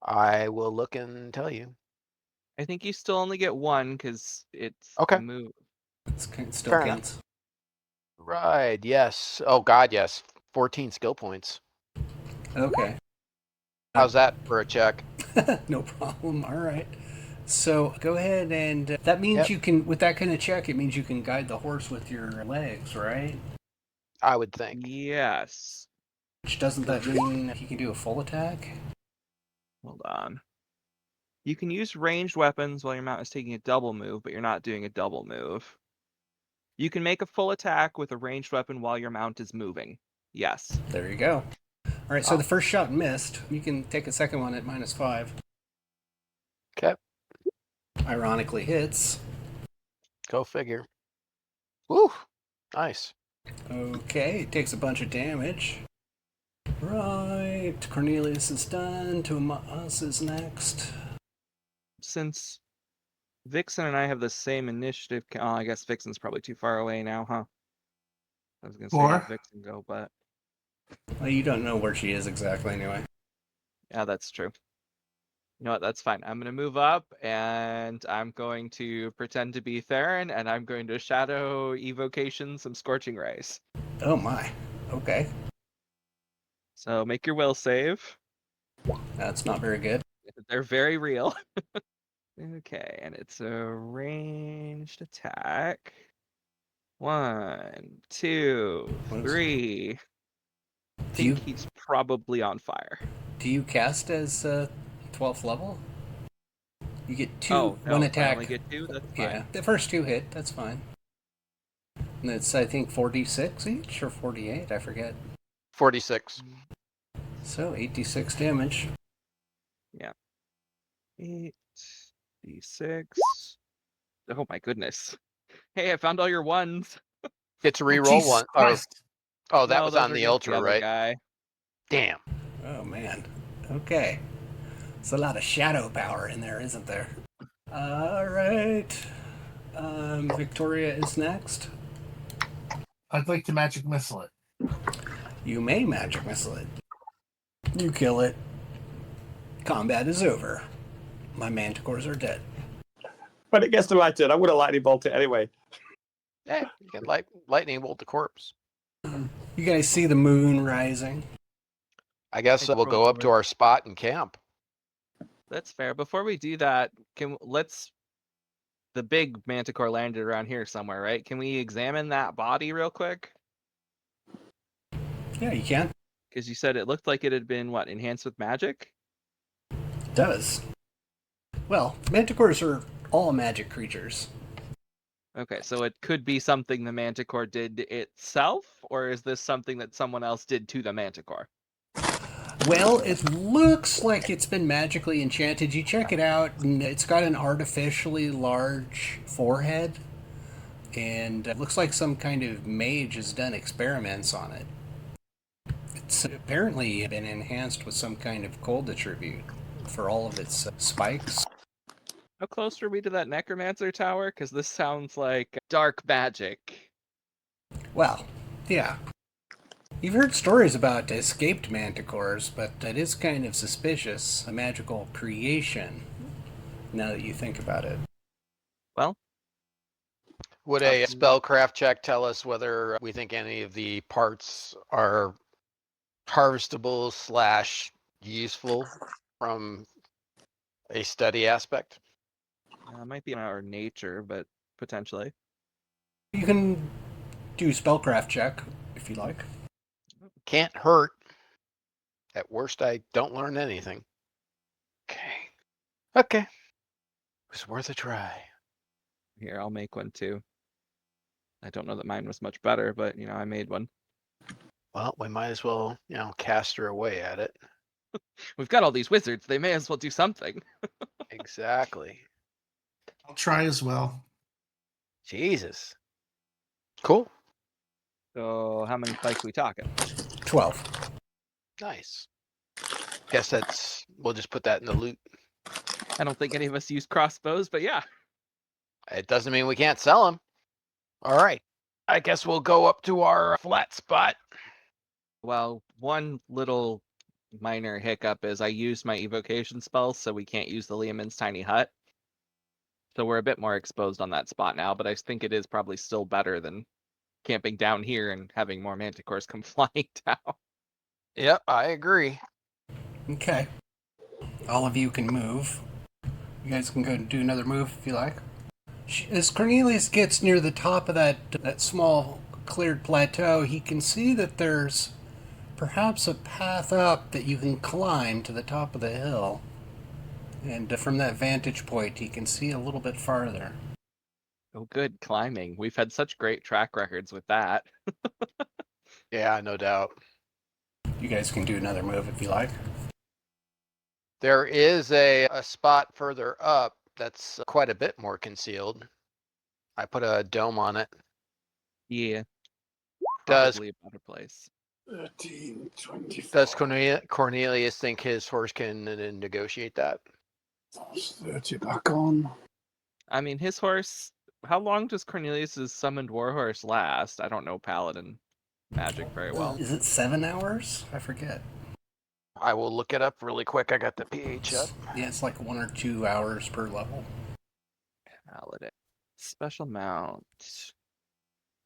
Speaker 2: I will look and tell you.
Speaker 4: I think you still only get 1 because it's
Speaker 2: Okay.
Speaker 4: a move.
Speaker 1: It still
Speaker 2: Fair
Speaker 1: counts.
Speaker 2: Right, yes. Oh, God, yes. 14 skill points.
Speaker 1: Okay.
Speaker 2: How's that for a check?
Speaker 1: No problem. Alright. So go ahead and that means
Speaker 2: Yep.
Speaker 1: you can, with that kind of check, it means you can guide the horse with your legs, right?
Speaker 2: I would think.
Speaker 4: Yes.
Speaker 1: Which doesn't that mean he can do a full attack?
Speaker 4: Hold on. You can use ranged weapons while your mount is taking a double move, but you're not doing a double move. You can make a full attack with a ranged weapon while your mount is moving. Yes.
Speaker 1: There you go. All right, so
Speaker 2: Oh.
Speaker 1: the first shot missed. You can take a second one at -5.
Speaker 2: Okay,
Speaker 1: Ironically hits.
Speaker 2: go figure. Woo, nice.
Speaker 1: Okay, it takes a bunch of damage. Right, Cornelius is done. Tomas is next.
Speaker 4: Since Vixen and I have the same initiative, I guess Vixen's probably too far away now, huh? I was gonna say have Vixen go, but
Speaker 1: Well, you don't know where she is exactly anyway.
Speaker 4: yeah, that's true. You know what? That's fine. I'm gonna move up, and I'm going to pretend to be Theron, and I'm going to shadow evocation some scorching rays.
Speaker 1: Oh my. Okay.
Speaker 4: So make your will save.
Speaker 1: That's not very good.
Speaker 4: They're very real. Okay, and it's a ranged attack. 1, 2, 3. I think he's probably on fire.
Speaker 1: Do you cast as 12th level? You get two,
Speaker 4: Oh, no,
Speaker 1: one attack.
Speaker 4: I only get 2? That's fine.
Speaker 1: Yeah, the first 2 hit, that's fine. And it's, I think, 46 each or 48, I forget.
Speaker 2: 46.
Speaker 1: So 86 damage.
Speaker 4: Yeah. 8d6. Oh my goodness. Hey, I found all your ones.
Speaker 2: Get to reroll one. Oh, that
Speaker 4: No,
Speaker 2: was
Speaker 4: those
Speaker 2: on
Speaker 4: are
Speaker 2: the
Speaker 4: against
Speaker 2: ultra,
Speaker 4: other
Speaker 2: right?
Speaker 4: Guy.
Speaker 2: Damn.
Speaker 1: Oh man. Okay. It's a lot of shadow power in there, isn't there? Alright. Victoria is next.
Speaker 3: I'd like to magic missile it.
Speaker 1: You may magic missile it. You kill it. Combat is over. My manticores are dead.
Speaker 6: When it gets to my turn, I'm going to lightning bolt it anyway.
Speaker 2: Yeah, you can lightning bolt the corpse.
Speaker 1: You guys see the moon rising?
Speaker 2: I guess
Speaker 4: Hey,
Speaker 2: we'll go up to our spot and camp.
Speaker 4: That's fair. Before we do that, the big manticore landed around here somewhere, right? Can we examine that body real quick?
Speaker 1: Yeah, you can.
Speaker 4: Because you said it looked like it had been, enhanced with magic?
Speaker 1: It does. Well, manticores are all magic creatures.
Speaker 4: Okay, so it could be something the manticore did itself, or is this something that someone else did to the manticore?
Speaker 1: Well, it looks like it's been magically enchanted. You check it out, and it's got an artificially large forehead, and it looks like some kind of mage has done experiments on it. It's apparently been enhanced with some kind of cold attribute for all of its spikes.
Speaker 4: How close are we to that necromancer tower? Because this sounds like dark magic.
Speaker 1: Well, yeah. You've heard stories about escaped manticores, but it is kind of suspicious, a magical creation, now that you think about it.
Speaker 4: Well,
Speaker 2: Would a spellcraft check tell us whether we think any of the parts are harvestable / useful from a study aspect?
Speaker 4: it might be in our nature, but potentially.
Speaker 1: You can do a spellcraft check, if you like.
Speaker 2: Can't hurt. At worst, I don't learn anything. Okay. It was worth a try.
Speaker 4: Here, I'll make one too. I don't know that mine was much better, but I made one.
Speaker 2: Well, we might as well, cast her away at it.
Speaker 4: We've got all these wizards. They may as well do something.
Speaker 2: Exactly.
Speaker 3: I'll try as well.
Speaker 2: Jesus. Cool.
Speaker 4: So how many spikes we talking?
Speaker 1: 12.
Speaker 2: Nice. Guess we'll just put that in the loot.
Speaker 4: I don't think any of us use crossbows, but yeah.
Speaker 2: It doesn't mean we can't sell them. All right. I guess we'll go up to our flat spot.
Speaker 4: Well, one little minor hiccup is I used my evocation spells, so we can't use the Leomund's tiny hut. So we're a bit more exposed on that spot now, but I think it is probably still better than camping down here and having more manticores come flying down.
Speaker 2: Yep, I agree.
Speaker 1: Okay. All of you can move. You guys can go and do another move if you like. As Cornelius gets near the top of that small cleared plateau, he can see that there's perhaps a path up that you can climb to the top of the hill. And from that vantage point, he can see a little bit farther.
Speaker 4: Oh, good climbing. We've had such great track records with that.
Speaker 2: Yeah, no doubt.
Speaker 1: You guys can do another move if you like.
Speaker 2: There is a spot further up that's quite a bit more concealed. I put a dome on it.
Speaker 4: Yeah.
Speaker 2: Does
Speaker 4: Probably a better place.
Speaker 5: 13, 24.
Speaker 2: does Cornelius think his horse can negotiate that?
Speaker 5: That's 30 back on.
Speaker 4: I mean, his horse. How long does Cornelius's summoned warhorse last? I don't know Paladin magic very well.
Speaker 1: Is it 7 hours? I forget.
Speaker 2: I will look it up really quick. I got the PH up.
Speaker 1: Yeah, it's like 1 or 2 hours per level.
Speaker 4: Paladin. Special mount.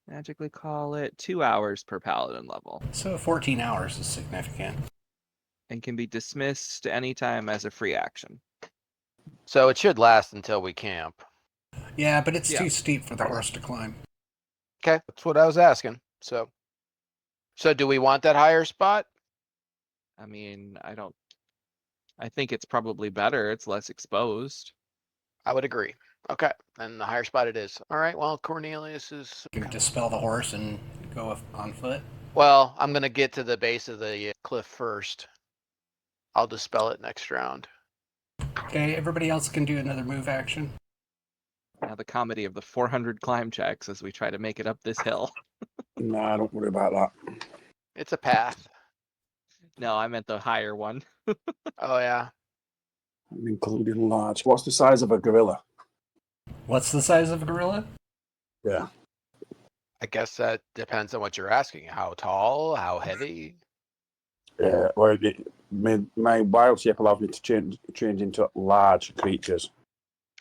Speaker 4: Magically call it 2 hours per paladin level.
Speaker 1: So 14 hours is significant.
Speaker 4: And can be dismissed anytime as a free action.
Speaker 2: So it should last until we camp.
Speaker 1: Yeah, but it's
Speaker 4: Yeah.
Speaker 1: too steep for the horse to climb.
Speaker 2: Okay, that's what I was asking. So do we want that higher spot?
Speaker 4: I mean, I think it's probably better. It's less exposed.
Speaker 2: I would agree. Okay, then the higher spot it is. All right, well, Cornelius is...
Speaker 1: You can dispel the horse and go on foot.
Speaker 2: Well, I'm going to get to the base of the cliff first. I'll dispel it next round.
Speaker 1: Okay, everybody else can do another move action.
Speaker 4: Now the comedy of the 400 climb checks as we try to make it up this hill.
Speaker 5: Nah, don't worry about that.
Speaker 2: It's a path.
Speaker 4: No, I meant the higher one.
Speaker 2: Oh, yeah.
Speaker 5: I'm including large. What's the size of a gorilla?
Speaker 1: What's the size of a gorilla?
Speaker 5: Yeah.
Speaker 2: I guess that depends on what you're asking. How tall? How heavy?
Speaker 5: Yeah. Well, my wild shape allows me to change into large creatures.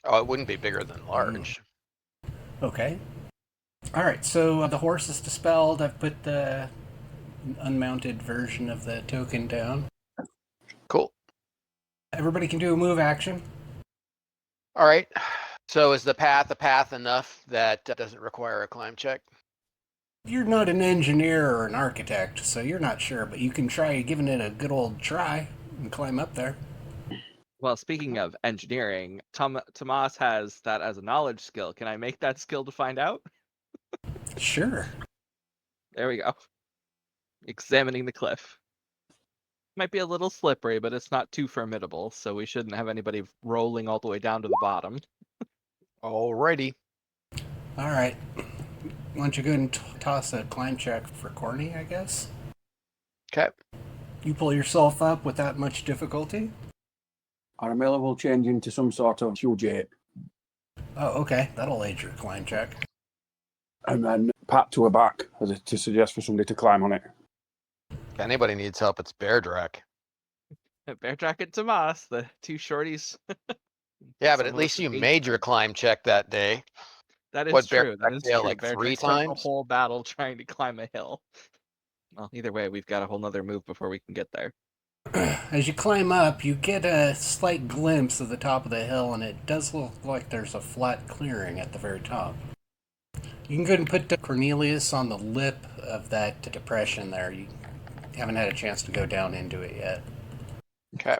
Speaker 2: Oh, it wouldn't be bigger than large.
Speaker 1: Okay. All right, so the horse is dispelled. I've put the unmounted version of the token down.
Speaker 2: Cool.
Speaker 1: Everybody can do a move action.
Speaker 2: All right. So is the path a path enough that doesn't require a climb check?
Speaker 1: You're not an engineer or an architect, so you're not sure, but you can try giving it a good old try and climb up there.
Speaker 4: Well, speaking of engineering, Tomas has that as a knowledge skill. Can I make that skill to find out?
Speaker 1: Sure.
Speaker 4: There we go. Examining the cliff. Might be a little slippery, but it's not too formidable, so we shouldn't have anybody rolling all the way down to the bottom.
Speaker 2: Alrighty.
Speaker 1: All right. Why don't you go and toss a climb check for Corny, I guess?
Speaker 2: Okay.
Speaker 1: You pull yourself up without much difficulty?
Speaker 5: Aramilla will change into some sort of huge ape.
Speaker 1: Oh, okay. That'll aid your climb check.
Speaker 5: And then pat to her back to suggest for somebody to climb on it.
Speaker 2: If anybody needs help, it's Bear Drac.
Speaker 4: Bear Drac and Tomas, the two shorties.
Speaker 2: Yeah, but
Speaker 4: Some
Speaker 2: at
Speaker 4: of
Speaker 2: least
Speaker 4: us
Speaker 2: you
Speaker 4: are eight.
Speaker 2: made your climb check that day.
Speaker 4: That is
Speaker 2: What, Bear
Speaker 4: true. That
Speaker 2: Drac
Speaker 4: is
Speaker 2: failed,
Speaker 4: true.
Speaker 2: like,
Speaker 4: Bear
Speaker 2: 3
Speaker 4: Drac spent the
Speaker 2: times?
Speaker 4: whole battle trying to climb a hill. Well, either way, we've got a whole nother move before we can get there.
Speaker 1: As you climb up, you get a slight glimpse of the top of the hill, and it does look like there's a flat clearing at the very top. You can go ahead and put Cornelius on the lip of that depression there. You haven't had a chance to go down into it yet.
Speaker 2: Okay.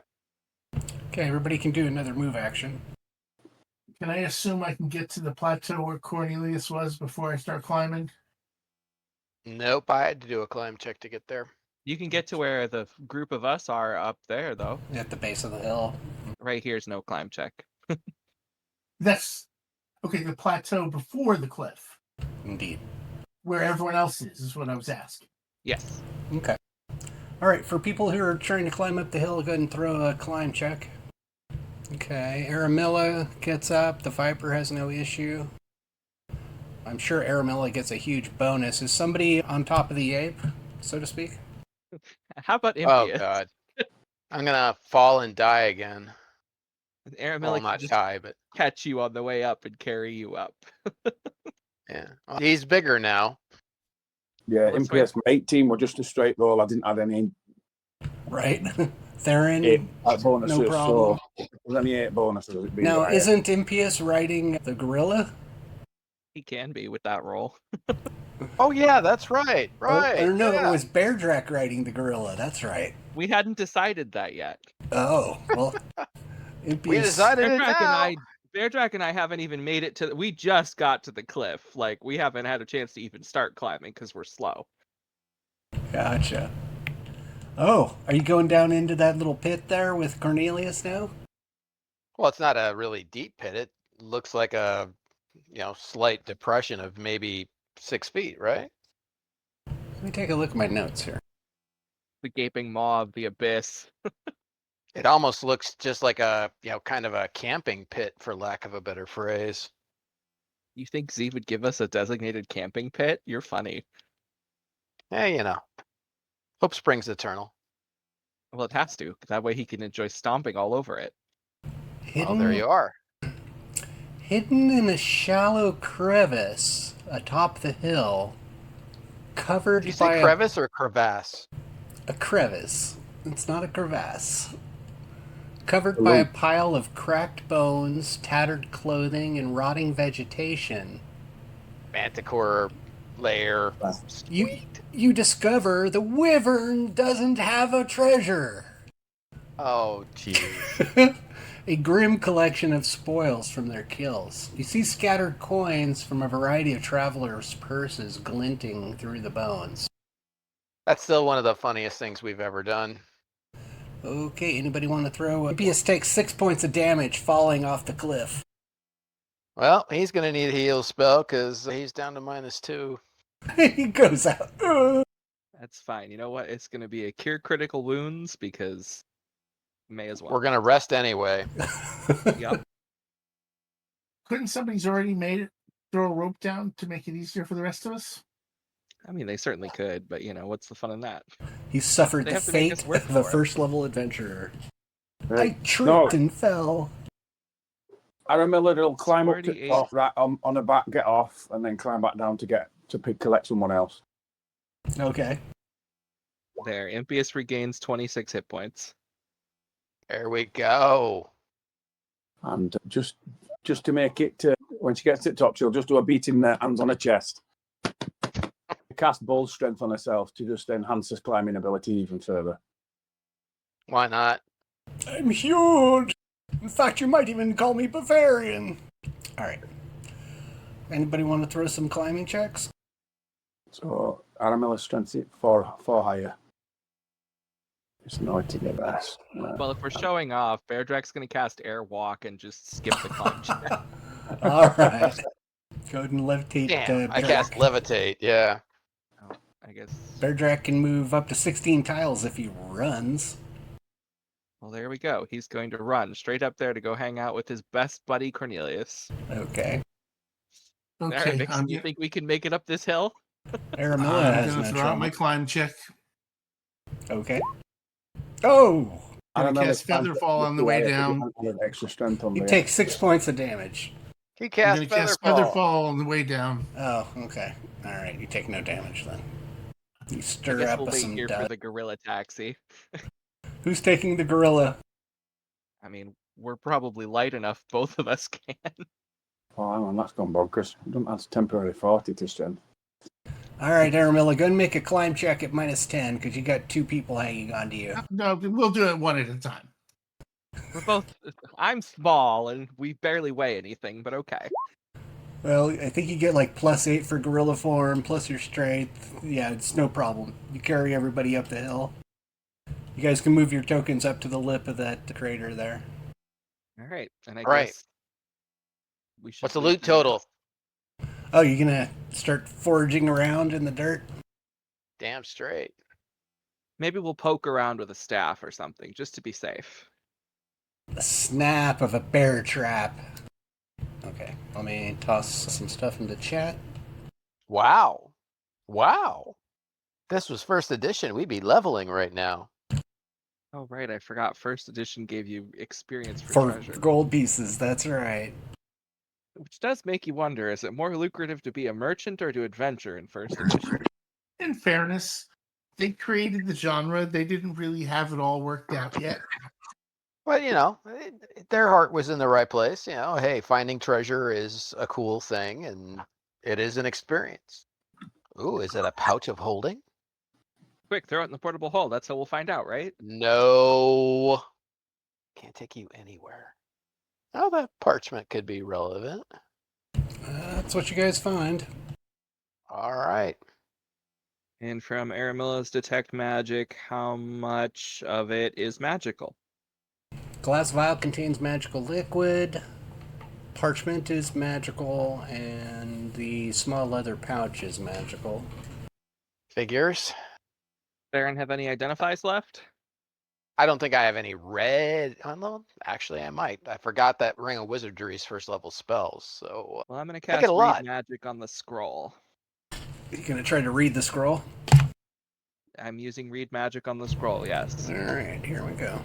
Speaker 1: Okay, everybody can do another move action.
Speaker 3: Can I assume I can get to the plateau where Cornelius was before I start climbing?
Speaker 2: Nope, I had to do a climb check to get there.
Speaker 4: You can get to where the group of us are up there, though.
Speaker 1: At the base of the hill.
Speaker 4: Right here's no climb check.
Speaker 3: That's okay. The plateau before the cliff,
Speaker 1: Indeed.
Speaker 3: where everyone else is what I was asking.
Speaker 4: Yes.
Speaker 1: Okay. All right, for people who are trying to climb up the hill, go ahead and throw a climb check. Okay, Aramilla gets up. The Viper has no issue. I'm sure Aramilla gets a huge bonus. Is somebody on top of the ape, so to speak?
Speaker 4: How about
Speaker 2: Oh,
Speaker 4: Impious?
Speaker 2: God. I'm going to fall and die again.
Speaker 4: Aramilla
Speaker 2: Well,
Speaker 4: can
Speaker 2: not
Speaker 4: just
Speaker 2: die, but
Speaker 4: catch you on the way up and carry you up.
Speaker 2: yeah. Well, he's bigger now.
Speaker 5: Yeah,
Speaker 4: Let's
Speaker 5: MPS 18 were just a straight roll. I didn't add any.
Speaker 1: Right. Theron,
Speaker 5: 8 bonuses.
Speaker 1: no problem.
Speaker 5: So there's only 8 bonuses. It'd be
Speaker 1: Now,
Speaker 5: higher.
Speaker 1: isn't Impious riding the gorilla?
Speaker 4: He can be with that roll.
Speaker 2: Oh yeah, that's right.
Speaker 1: Or
Speaker 2: Right.
Speaker 1: no,
Speaker 2: yeah.
Speaker 1: it was Beardrak riding the gorilla. That's right.
Speaker 4: We hadn't decided that yet.
Speaker 1: Oh, well.
Speaker 2: We
Speaker 1: Impious.
Speaker 2: decided it now.
Speaker 4: Beardrak and I haven't even made it to. We just got to the cliff. Like, we haven't had a chance to even start climbing because we're slow.
Speaker 1: Gotcha. Oh, are you going down into that little pit there with Cornelius now?
Speaker 2: Well, it's not a really deep pit. It looks like a, slight depression of maybe 6 feet, right?
Speaker 1: Let me take a look at my notes here.
Speaker 4: The gaping maw of the abyss.
Speaker 2: It almost looks just like a, kind of a camping pit, for lack of a better phrase.
Speaker 4: You think Z would give us a designated camping pit? You're funny.
Speaker 2: Hey, hope springs eternal.
Speaker 4: Well, it has to. That way he can enjoy stomping all over it.
Speaker 2: Well, there you are.
Speaker 1: Hidden in a shallow crevice atop the hill, covered
Speaker 2: Did you
Speaker 1: by
Speaker 2: say crevice or crevasse?
Speaker 1: a crevice. It's not a crevasse. Covered by a pile of cracked bones, tattered clothing, and rotting vegetation.
Speaker 2: Manticore lair. Sweet.
Speaker 1: You discover the wyvern doesn't have a treasure.
Speaker 2: Oh, jeez.
Speaker 1: A grim collection of spoils from their kills. You see scattered coins from a variety of travelers' purses glinting through the bones.
Speaker 2: That's still one of the funniest things we've ever done.
Speaker 1: Okay, anybody want to throw? Impious takes 6 points of damage falling off the cliff.
Speaker 2: Well, he's going to need a heal spell because he's down to -2.
Speaker 1: He goes out.
Speaker 4: That's fine. You know what? It's going to be a cure critical wounds because may as well.
Speaker 2: We're going to rest anyway.
Speaker 4: Yep.
Speaker 3: Couldn't somebody's already made it throw a rope down to make it easier for the rest of us?
Speaker 4: I mean, they certainly could, but what's the fun in that?
Speaker 1: He suffered
Speaker 4: They
Speaker 1: the
Speaker 4: have to make us
Speaker 1: fate
Speaker 4: work
Speaker 1: of a
Speaker 4: for it.
Speaker 1: first-level adventurer. I
Speaker 5: Right.
Speaker 1: tripped and fell.
Speaker 5: Aramilla will climb up to
Speaker 4: 48.
Speaker 5: top, right on the back, get off, and then climb back down to collect someone else.
Speaker 1: Okay.
Speaker 4: There, Impious regains 26 hit points.
Speaker 2: There we go.
Speaker 5: And just to make it, when she gets to the top, she'll just do a beat in the hands on her chest. Cast Bull Strength on herself to just enhance her climbing ability even further.
Speaker 2: Why not?
Speaker 1: I'm huge. In fact, you might even call me Bavarian. All right. Anybody want to throw some climbing checks?
Speaker 5: So Aramilla's strength is 4 higher. It's not to get that.
Speaker 4: Well, if we're showing off, Beardrak's going to cast Airwalk and just skip the climb check.
Speaker 1: All right. Go ahead and levitate.
Speaker 2: Damn, I
Speaker 1: Beardrak.
Speaker 2: cast levitate, yeah.
Speaker 4: Oh, I guess.
Speaker 1: Beardrak can move up to 16 tiles if he runs.
Speaker 4: Well, there we go. He's going to run straight up there to go hang out with his best buddy
Speaker 1: Okay.
Speaker 4: Cornelius.
Speaker 3: Okay,
Speaker 4: All right, Vixen,
Speaker 3: I'm,
Speaker 4: you think we can make it up this hill?
Speaker 1: Aramilla
Speaker 3: I'm
Speaker 1: has
Speaker 3: going
Speaker 1: no
Speaker 3: to throw out
Speaker 1: trouble.
Speaker 3: my climb check.
Speaker 1: Okay. Oh!
Speaker 3: Gonna cast
Speaker 5: Aramilla's
Speaker 3: Featherfall on the way down.
Speaker 5: Extra strength on
Speaker 1: You
Speaker 5: the
Speaker 1: take 6 points of damage.
Speaker 2: He
Speaker 3: I'm
Speaker 2: cast
Speaker 3: going to cast
Speaker 2: Featherfall.
Speaker 3: Featherfall on the way down.
Speaker 1: Oh, okay. All right. You take no damage then. You
Speaker 4: I
Speaker 1: stir
Speaker 4: guess
Speaker 1: up
Speaker 4: we'll wait
Speaker 1: some
Speaker 4: here for
Speaker 1: dust.
Speaker 4: the gorilla taxi.
Speaker 1: Who's taking the gorilla?
Speaker 4: I mean, we're probably light enough, both of us can.
Speaker 5: Oh, hang on, that's gone bonkers. That's temporary 40 to strength.
Speaker 1: All right, Aramilla, go and make a climb check at -10 because you got 2 people hanging on to you.
Speaker 3: No, we'll do it one at a time.
Speaker 4: We're both. I'm small and we barely weigh anything, but okay.
Speaker 1: Well, I think you get like +8 for gorilla form, plus your strength. Yeah, it's no problem. You carry everybody up the hill. You guys can move your tokens up to the lip of that crater there.
Speaker 4: All right, and I
Speaker 2: Right.
Speaker 4: guess we should.
Speaker 2: What's the
Speaker 4: leave
Speaker 2: loot total?
Speaker 1: Oh, you're gonna start foraging around in the dirt?
Speaker 2: Damn straight.
Speaker 4: Maybe we'll poke around with a staff or something, just to be safe.
Speaker 1: The snap of a bear trap. Okay, let me toss some stuff into chat.
Speaker 2: Wow. Wow. This was first edition. We'd be leveling right now.
Speaker 4: Oh right, I forgot. First edition gave you experience for
Speaker 1: For
Speaker 4: treasure,
Speaker 1: gold pieces, that's right.
Speaker 4: which does make you wonder: is it more lucrative to be a merchant or to adventure in first edition?
Speaker 3: In fairness, They created the genre. They didn't really have it all worked out yet.
Speaker 2: But, their heart was in the right place. Hey, finding treasure is a cool thing, and it is an experience. Ooh, is it a pouch of holding?
Speaker 4: Quick, throw it in the portable hole. That's how we'll find out, right?
Speaker 2: No. Can't take you anywhere. Oh, that parchment could be relevant.
Speaker 1: That's what you guys find.
Speaker 2: All right.
Speaker 4: And from Aramilla's Detect Magic, how much of it is magical?
Speaker 1: Glass vial contains magical liquid. Parchment is magical, and the small leather pouch is magical.
Speaker 2: Figures.
Speaker 4: Baron have any identifies left?
Speaker 2: I don't think I have any red. Oh, no, actually, I might. I forgot that Ring of Wizardry is first level spells, so
Speaker 4: Well, I'm going to
Speaker 2: I get
Speaker 4: cast
Speaker 2: a
Speaker 4: Read
Speaker 2: lot.
Speaker 4: Magic on the scroll.
Speaker 1: You gonna try to read the scroll?
Speaker 4: I'm using Read Magic on the scroll, yes.
Speaker 1: All right, here we go.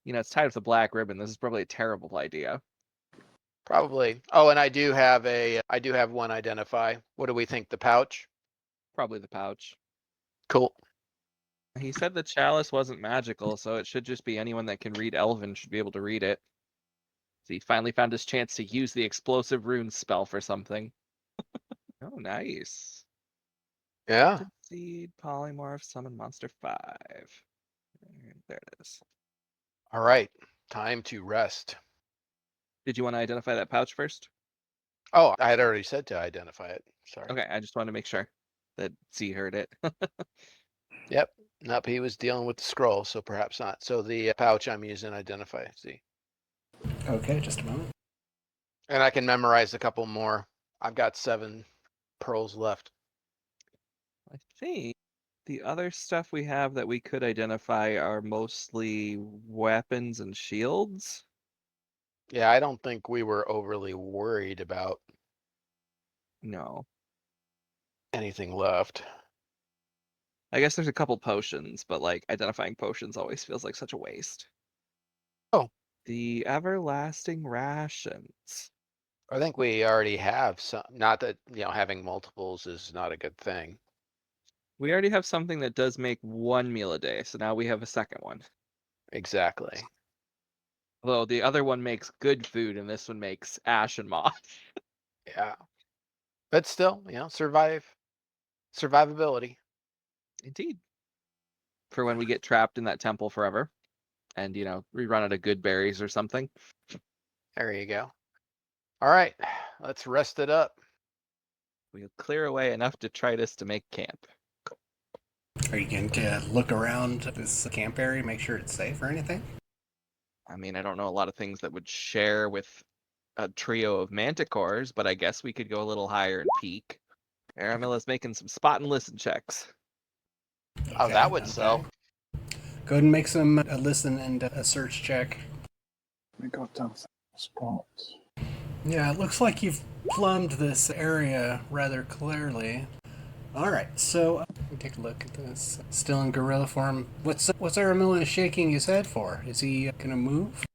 Speaker 4: It's tied with a black ribbon. This is probably a terrible idea.
Speaker 2: Probably. Oh, and I do have one identify. What do we think? The pouch?
Speaker 4: Probably the pouch.
Speaker 2: Cool.
Speaker 4: He said the chalice wasn't magical, so it should just be anyone that can read Elven should be able to read it. So he finally found his chance to use the explosive runes spell for something. Oh, nice.
Speaker 2: Yeah.
Speaker 4: Seed, polymorph, summon monster 5. There it is.
Speaker 2: All right. Time to rest.
Speaker 4: Did you want to identify that pouch first?
Speaker 2: Oh, I had already said to identify it. Sorry.
Speaker 4: Okay, I just wanted to make sure that Z heard it.
Speaker 2: Yep. Nope, he was dealing with the scroll, so perhaps not. So the pouch I'm using identify Z.
Speaker 1: Okay, just a moment.
Speaker 2: And I can memorize a couple more. I've got 7 pearls left.
Speaker 4: I think the other stuff we have that we could identify are mostly weapons and shields.
Speaker 2: Yeah, I don't think we were overly worried about
Speaker 4: No.
Speaker 2: anything left.
Speaker 4: I guess there's a couple potions, but identifying potions always feels like such a waste.
Speaker 2: Oh.
Speaker 4: The everlasting rations.
Speaker 2: I think we already have some. Not that, having multiples is not a good thing.
Speaker 4: We already have something that does make 1 meal a day, so now we have a second one.
Speaker 2: Exactly.
Speaker 4: Although the other one makes good food, and this one makes ash and moss.
Speaker 2: Yeah. But still, survivability.
Speaker 4: Indeed. For when we get trapped in that temple forever, and we run out of good berries or something.
Speaker 2: There you go. All right, let's rest it up.
Speaker 4: We'll clear away enough detritus to make camp.
Speaker 1: Are you going to look around this camp area, make sure it's safe or anything?
Speaker 4: I mean, I don't know a lot of things that would share with a trio of manticores, but I guess we could go a little higher and peek. Aramilla's making some spot and listen checks.
Speaker 2: Oh, that would sell.
Speaker 1: Go ahead and make some a listen and a search check.
Speaker 5: We got down spots.
Speaker 1: Yeah, it looks like you've plumbed this area rather clearly. All right, so let me take a look at this. Still in gorilla form. What's Aramilla shaking his head for? Is he gonna move?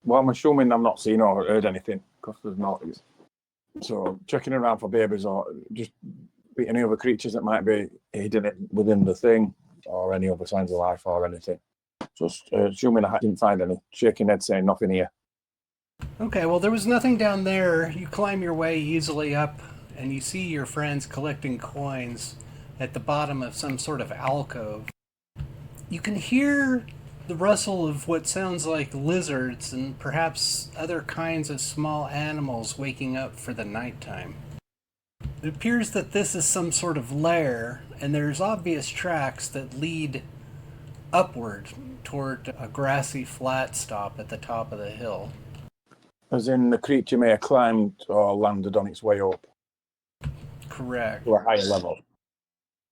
Speaker 5: Well, I'm assuming I'm not seeing or heard anything because there's noise. So checking around for babies or just any other creatures that might be hidden within the thing or any other signs of life or anything. Just assuming I didn't find any. Shaking head saying nothing here.
Speaker 1: Okay, well, there was nothing down there. You climb your way easily up, and you see your friends collecting coins at the bottom of some sort of alcove. You can hear the rustle of what sounds like lizards and perhaps other kinds of small animals waking up for the nighttime. It appears that this is some sort of lair, and there's obvious tracks that lead upward toward a grassy flat stop at the top of the hill.
Speaker 5: As in the creature may have climbed or landed on its way up
Speaker 1: Correct.
Speaker 5: to a higher level.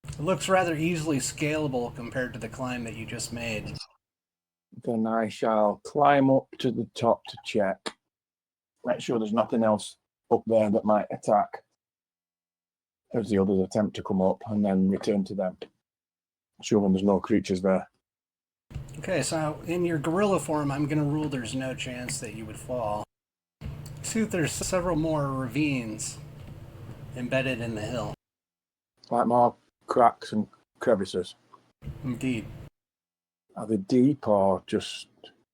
Speaker 1: It looks rather easily scalable compared to the climb that you just made.
Speaker 5: Then I shall climb up to the top to check. Make sure there's nothing else up there that might attack. As the others attempt to come up and then return to them. Assuming there's no creatures there.
Speaker 1: Okay, so in your gorilla form, I'm going to rule there's no chance that you would fall. See that there's several more ravines embedded in the hill.
Speaker 5: Like more cracks and crevices?
Speaker 1: Indeed.
Speaker 5: Are they deep or just...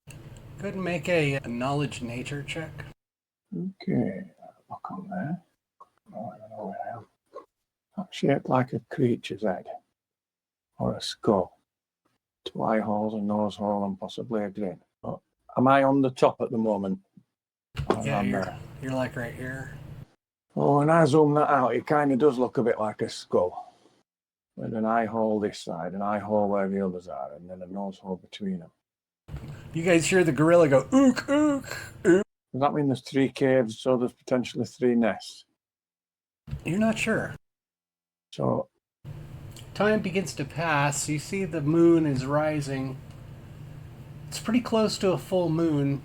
Speaker 1: Go ahead and make a knowledge nature check.
Speaker 5: Okay, look on there. Oh, I don't know where I am. That's shaped like a creature's head. Or a skull. 2 eye holes, a nose hole, and possibly a grin. Oh, am I on the top at the moment? Or
Speaker 1: Yeah,
Speaker 5: am I-
Speaker 1: you're like right here.
Speaker 5: Oh, when I zoom that out, it kind of does look a bit like a skull. With an eye hole this side, an eye hole where the others are, and then a nose hole between them.
Speaker 1: You guys hear the gorilla go, ook, ook, ook.
Speaker 5: Does that mean there's 3 caves, so there's potentially 3 nests?
Speaker 1: You're not sure.
Speaker 5: So,
Speaker 1: Time begins to pass. You see the moon is rising. It's pretty close to a full moon.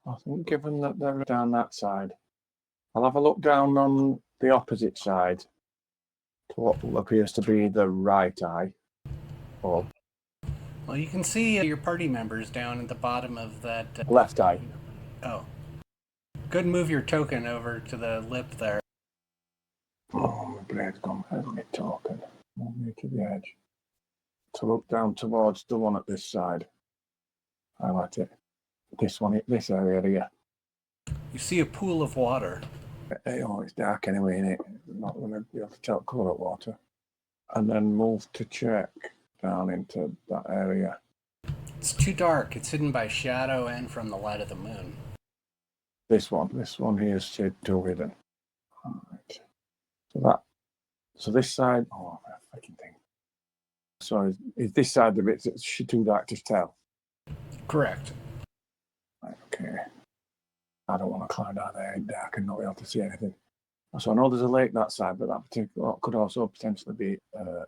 Speaker 5: I think given that they're down that side, I'll have a look down on the opposite side to what appears to be the right eye. Or
Speaker 1: Well, you can see your party members down at the bottom of that.
Speaker 5: left eye.
Speaker 1: Oh. Go ahead and move your token over to the lip there.
Speaker 5: Oh, my blade's gone. Where's my token? Move me to the edge. To look down towards the one at this side. Highlight it. This one, this area here.
Speaker 1: You see a pool of water.
Speaker 5: Oh, it's dark anyway, innit? Not going to be able to tell colour of water. And then move to check down into that area.
Speaker 1: It's too dark. It's hidden by shadow and from the light of the moon.
Speaker 5: This one here is too hidden. Alright. So this side, oh, that fucking thing. So is this side the bit that's too dark to tell?
Speaker 1: Correct.
Speaker 5: Right, okay. I don't want to climb down there in dark and not be able to see anything. So I know there's a lake that side, but that particular could also potentially be a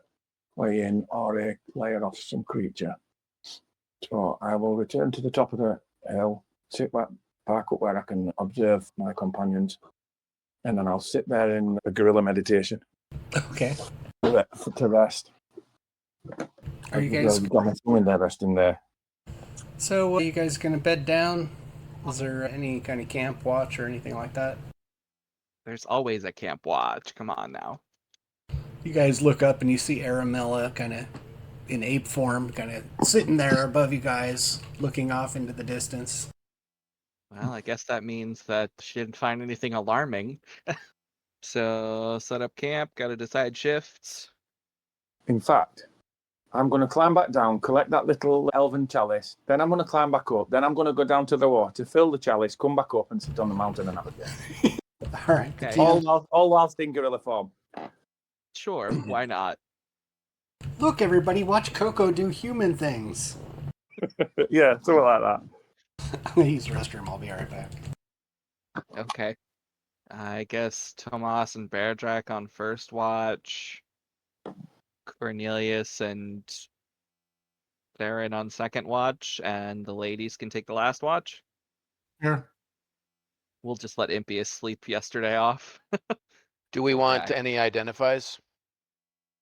Speaker 5: way in or a layer of some creature. So I will return to the top of the hill, sit back, park up where I can observe my companions, and then I'll sit there in a gorilla meditation
Speaker 1: Okay.
Speaker 5: to rest.
Speaker 1: Are you guys...
Speaker 5: Got my thumb in there, resting there.
Speaker 1: So, are you guys going to bed down? Is there any kind of camp watch or anything like that?
Speaker 4: There's always a camp watch. Come on now.
Speaker 1: You guys look up and you see Aramilla kind of in ape form, kind of sitting there above you guys, looking off into the distance.
Speaker 4: Well, I guess that means that she didn't find anything alarming. So set up camp, gotta decide shifts.
Speaker 5: In fact, I'm going to climb back down, collect that little elven chalice, then I'm going to climb back up, then I'm going to go down to the water, fill the chalice, come back up and sit on the mountain and have a day.
Speaker 1: All right.
Speaker 4: Okay.
Speaker 5: All whilst in gorilla form.
Speaker 4: Sure, why not?
Speaker 1: Look, everybody, watch Coco do human things.
Speaker 5: Yeah, something like that.
Speaker 1: I'm going to use the restroom. I'll be right back.
Speaker 4: Okay. I guess Tomas and Beardrak on first watch. Cornelius and Theron on second watch, and the ladies can take the last watch.
Speaker 3: Here.
Speaker 4: We'll just let Impious sleep yesterday off.
Speaker 2: Do we want
Speaker 4: Okay.
Speaker 2: any identifies?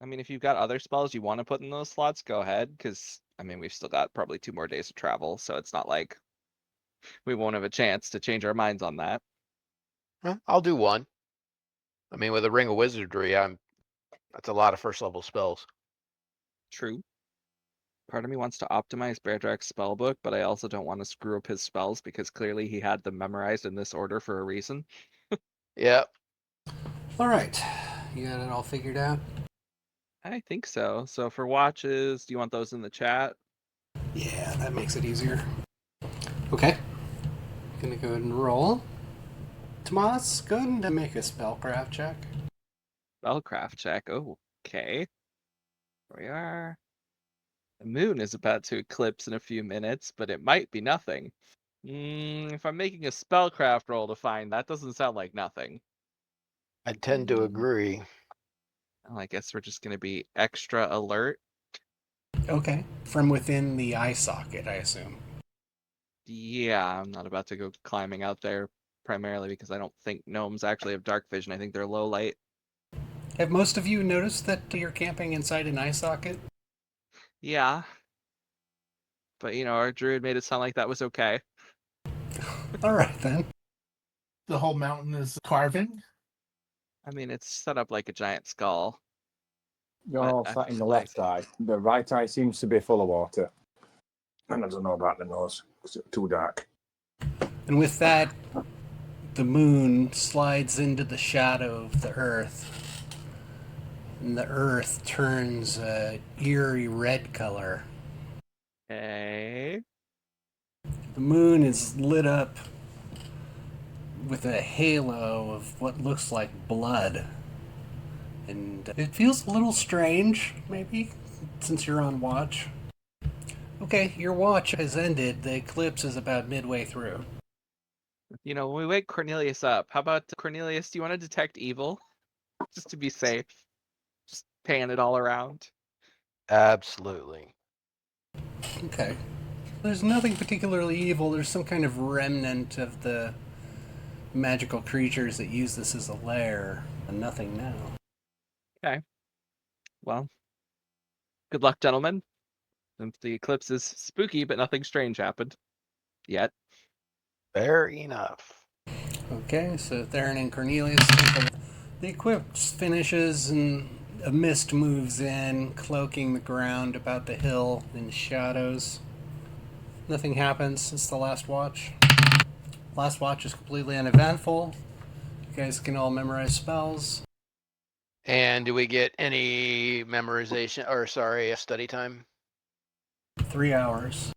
Speaker 4: I mean, if you've got other spells you want to put in those slots, go ahead, because, I mean, we've still got probably 2 more days to travel, so it's not like we won't have a chance to change our minds on that.
Speaker 2: I'll do one. I mean, with a Ring of Wizardry, that's a lot of first level spells.
Speaker 4: True. Part of me wants to optimize Beardrak's spellbook, but I also don't want to screw up his spells because clearly he had them memorized in this order for a reason.
Speaker 2: Yep.
Speaker 1: All right. You got it all figured out?
Speaker 4: I think so. So for watches, do you want those in the chat?
Speaker 1: Yeah, that makes it easier. Okay. Gonna go ahead and roll. Tomas, go ahead and make a spellcraft check.
Speaker 4: Spellcraft check. Oh, okay. Here we are. The moon is about to eclipse in a few minutes, but it might be nothing. If I'm making a spellcraft roll to find, that doesn't sound like nothing.
Speaker 2: I tend to agree.
Speaker 4: Well, I guess we're just going to be extra alert.
Speaker 1: Okay. From within the eye socket, I assume.
Speaker 4: Yeah, I'm not about to go climbing out there, primarily because I don't think gnomes actually have dark vision. I think they're low light.
Speaker 1: Have most of you noticed that you're camping inside an eye socket?
Speaker 4: Yeah. But, you know, our druid made it sound like that was okay.
Speaker 1: All right, then.
Speaker 3: The whole mountain is carving.
Speaker 4: I mean, it's set up like a giant skull.
Speaker 6: You're
Speaker 4: But
Speaker 6: all
Speaker 4: I
Speaker 6: sat in the
Speaker 4: feel
Speaker 6: left
Speaker 4: like-
Speaker 6: eye. The right eye seems to be full of water. And I don't know about the nose. It's too dark.
Speaker 1: And with that, the moon slides into the shadow of the earth. And the earth turns a eerie red color.
Speaker 4: Okay.
Speaker 1: The moon is lit up with a halo of what looks like blood. And it feels a little strange, maybe, since you're on watch. Okay, your watch has ended. The eclipse is about midway through.
Speaker 4: You know, when we wake Cornelius up, how about Cornelius, do you want to detect evil? Just to be safe. Just pan it all around.
Speaker 2: Absolutely.
Speaker 1: Okay. There's nothing particularly evil. There's some kind of remnant of the magical creatures that use this as a lair, and nothing now.
Speaker 4: Okay. Well, good luck, gentlemen. Since the eclipse is spooky, but nothing strange happened. Yet.
Speaker 2: Fair enough.
Speaker 1: Okay, so Theron and Cornelius, the eclipse finishes and a mist moves in, cloaking the ground about the hill in shadows. Nothing happens. It's the last watch. Last watch is completely uneventful. You guys can all memorize spells.
Speaker 2: And do we get any memorization, or sorry, study time?
Speaker 1: 3 hours.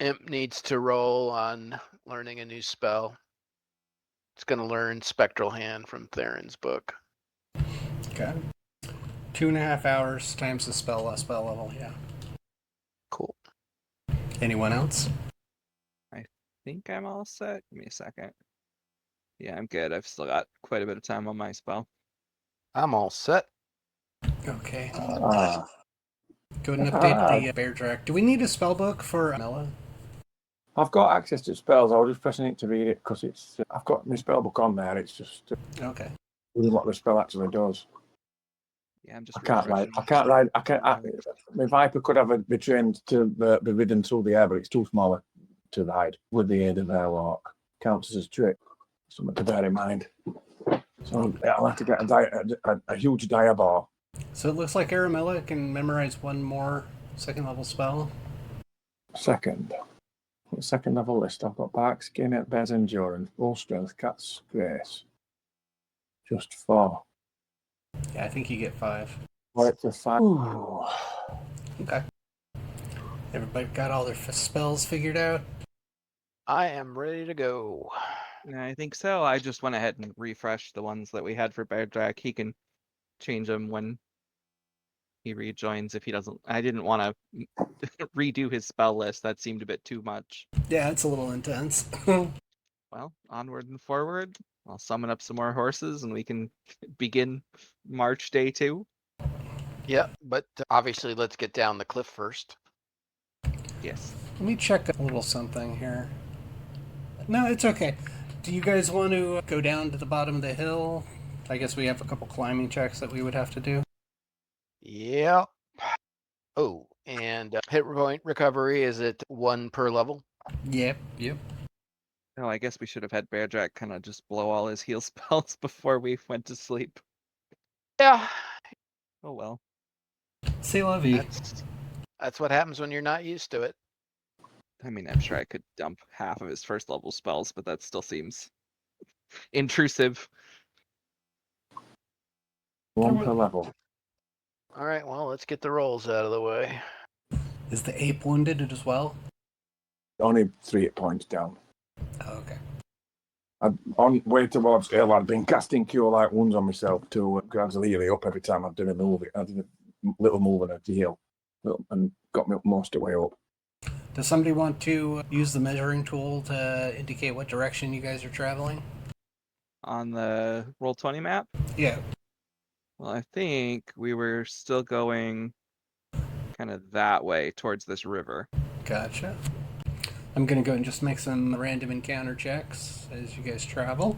Speaker 2: Imp needs to roll on learning a new spell. It's going to learn Spectral Hand from Theron's book.
Speaker 1: Okay. 2.5 hours times the spell level, yeah.
Speaker 2: Cool.
Speaker 1: Anyone else?
Speaker 4: I think I'm all set. Give me a second. Yeah, I'm good. I've still got quite a bit of time on my spell.
Speaker 2: I'm all set.
Speaker 1: Okay.
Speaker 5: Ah,
Speaker 1: Go ahead and update the bear track. Do we need a spell book for Mela?
Speaker 6: I've got access to spells. I was just pressing it to read it because it's. I've got my spell book on there. It's just
Speaker 1: Okay.
Speaker 6: reading what the spell actually does.
Speaker 4: Yeah, I'm just
Speaker 6: I can't ride.
Speaker 4: refreshing.
Speaker 6: I can't ride. I can't. My Viper could have be trained to be ridden through the air, but it's too small to ride with the aid of airwalk. Counts as a trick. Something to bear in mind. So yeah, I'll have to get a huge diaball.
Speaker 1: So it looks like Aramella can memorize one more second level spell.
Speaker 6: Second level list. I've got Bark, Skin, Bear's Endurance, Bull Strength, Cat's Grace. Just 4.
Speaker 1: Yeah, I think you get 5.
Speaker 6: Well, it's a 5. Ooh.
Speaker 1: Okay. Everybody got all their spells figured out?
Speaker 2: I am ready to go.
Speaker 4: I think so. I just went ahead and refreshed the ones that we had for Bear Drac. He can change them when he rejoins if he doesn't. I didn't want to redo his spell list. That seemed a bit too much.
Speaker 1: Yeah, it's a little intense.
Speaker 4: Well, onward and forward. I'll summon up some more horses and we can begin March Day 2.
Speaker 2: Yep, but obviously let's get down the cliff first.
Speaker 4: Yes.
Speaker 1: Let me check a little something here. No, it's okay. Do you guys want to go down to the bottom of the hill? I guess we have a couple climbing checks that we would have to do.
Speaker 2: Yep. Oh, and hit point recovery, is it 1 per level?
Speaker 1: Yep.
Speaker 4: No, I guess we should have had Bear Drac kind of just blow all his heal spells before we went to sleep.
Speaker 2: Yeah.
Speaker 4: Oh well.
Speaker 1: C'est la vie.
Speaker 2: That's what happens when you're not used to it.
Speaker 4: I mean, I'm sure I could dump half of his first level spells, but that still seems intrusive.
Speaker 6: 1 per level.
Speaker 2: All right, well, let's get the rolls out of the way.
Speaker 1: Is the ape wounded as well?
Speaker 6: Only 3 hit points down.
Speaker 1: Oh, okay.
Speaker 6: On way towards hill, I'd been casting Cure Light Wounds on myself to gradually heal it up every time I did a move. I did a little move and a heal, and got me up most of the way up.
Speaker 1: Does somebody want to use the measuring tool to indicate what direction you guys are traveling?
Speaker 4: On the Roll20 map?
Speaker 1: Yeah.
Speaker 4: Well, I think we were still going kind of that way towards this river.
Speaker 1: Gotcha. I'm going to go and just make some random encounter checks as you guys travel.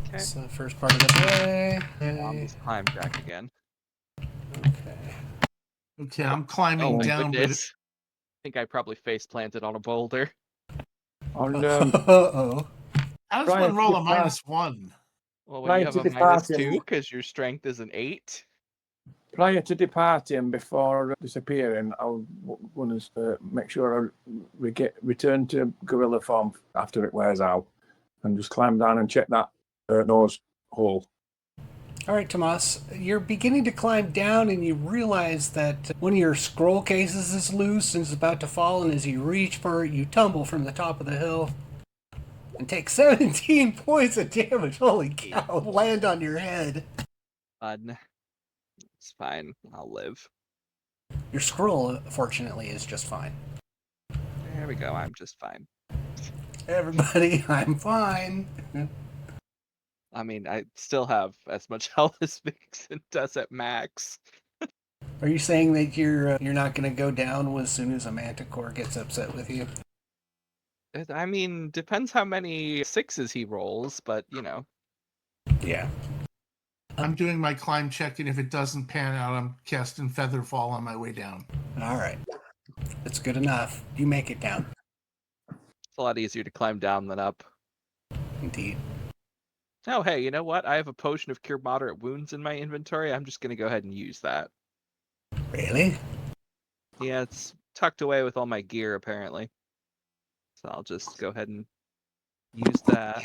Speaker 4: Okay.
Speaker 1: So first part of the day.
Speaker 4: On this climb track again.
Speaker 1: Okay.
Speaker 3: Okay, I'm climbing
Speaker 4: Oh my
Speaker 3: down.
Speaker 4: goodness. I think I probably face planted on a boulder.
Speaker 6: On
Speaker 1: Uh-oh.
Speaker 3: How does
Speaker 6: Brian,
Speaker 3: one roll a
Speaker 6: keep
Speaker 3: -1?
Speaker 4: Well, when you have a
Speaker 6: Scientific party.
Speaker 4: -2 because your strength is an 8.
Speaker 6: Prior to departing, before disappearing, I'll want to make sure we return to gorilla form after it wears out, and just climb down and check that nose hole.
Speaker 1: All right, Tomas, you're beginning to climb down and you realize that one of your scroll cases is loose and is about to fall, and as you reach for it, you tumble from the top of the hill and take 17 points of damage. Holy cow, land on your head.
Speaker 4: It's fine. I'll live.
Speaker 1: Your scroll, fortunately, is just fine.
Speaker 4: There we go. I'm just fine.
Speaker 1: Everybody, I'm fine.
Speaker 4: I mean, I still have as much health as Vixen does at max.
Speaker 1: Are you saying that you're not going to go down as soon as a manticore gets upset with you?
Speaker 4: I mean, depends how many 6s he rolls, but you know.
Speaker 1: Yeah.
Speaker 3: I'm doing my climb check, and if it doesn't pan out, I'm casting Featherfall on my way down.
Speaker 1: All right. That's good enough. You make it down.
Speaker 4: It's a lot easier to climb down than up.
Speaker 1: Indeed.
Speaker 4: Oh, hey, you know what? I have a potion of cure moderate wounds in my inventory. I'm just going to go ahead and use that.
Speaker 1: Really?
Speaker 4: Yeah, it's tucked away with all my gear, apparently. So I'll just go ahead and use that.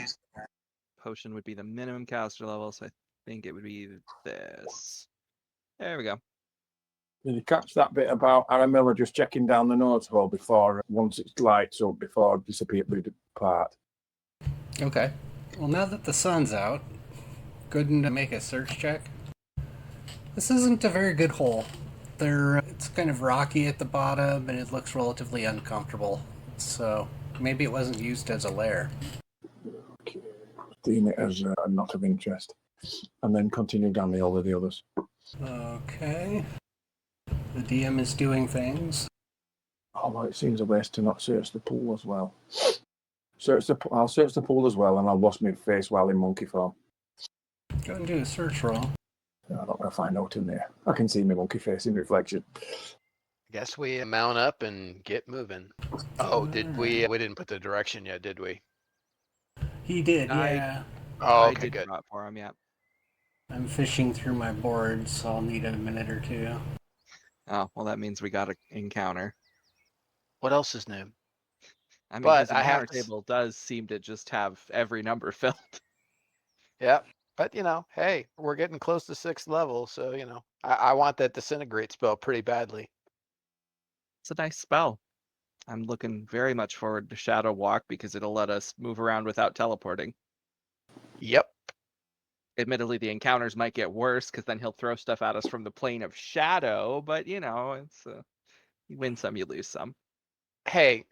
Speaker 4: Potion would be the minimum caster level, so I think it would be this. There we go.
Speaker 6: Did you catch that bit about Aramilla just checking down the nose hole before, once it's lights up, before disappear depart?
Speaker 1: Okay. Well, now that the sun's out, go ahead and make a search check. This isn't a very good hole. It's kind of rocky at the bottom, and it looks relatively uncomfortable. So maybe it wasn't used as a lair.
Speaker 6: Okay. Deem it as not of interest. And then continue down the hole with the others.
Speaker 1: Okay. The DM is doing things.
Speaker 6: Although it seems a waste to not search the pool as well. I'll search the pool as well, and I'll wash my face while in monkey form.
Speaker 1: Go and do a search roll.
Speaker 6: I'm not going to find out in there. I can see my monkey face in reflection.
Speaker 2: Guess we mount up and get moving. Oh, did we? We didn't put the direction yet, did we?
Speaker 1: He did, yeah.
Speaker 2: Oh,
Speaker 4: I
Speaker 2: okay,
Speaker 4: did
Speaker 2: good.
Speaker 4: draw it for him, yeah.
Speaker 1: I'm fishing through my boards, so I'll need a minute or two.
Speaker 4: Oh, well, that means we got an encounter.
Speaker 2: What else is new?
Speaker 4: I mean,
Speaker 2: But
Speaker 4: his
Speaker 2: I have
Speaker 4: encounter table does seem to just have every number filled.
Speaker 2: Yeah, but hey, we're getting close to 6th level, so I want that disintegrate spell pretty badly.
Speaker 4: It's a nice spell. I'm looking very much forward to Shadow Walk because it'll let us move around without teleporting.
Speaker 2: Yep.
Speaker 4: Admittedly, the encounters might get worse because then he'll throw stuff at us from the plane of shadow, but it's you win some, you lose some.
Speaker 2: Hey,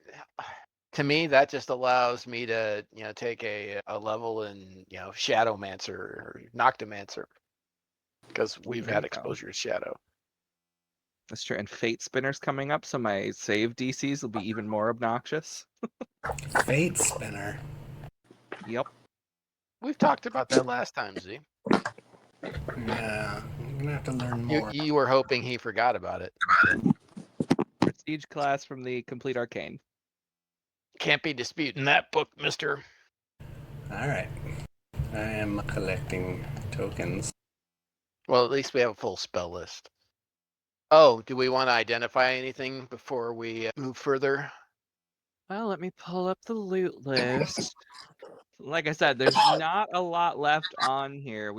Speaker 2: to me, that just allows me to, take a level in, Shadowmancer or Noctomancer, because we've
Speaker 4: There
Speaker 2: had
Speaker 4: you go.
Speaker 2: exposure to Shadow.
Speaker 4: That's true. And Fate Spinner's coming up, so my save DCs will be even more obnoxious.
Speaker 1: Fate Spinner.
Speaker 4: Yep.
Speaker 2: We've talked about that last time, Z.
Speaker 1: Yeah, I'm gonna have to learn more.
Speaker 2: You were hoping he forgot about it.
Speaker 4: Prestige class from the Complete Arcane.
Speaker 2: Can't be disputing that book, mister.
Speaker 1: Alright. I am collecting tokens.
Speaker 2: Well, at least we have a full spell list. Oh, do we want to identify anything before we move further?
Speaker 4: Well, let me pull up the loot list. Like I said, there's not a lot left on here.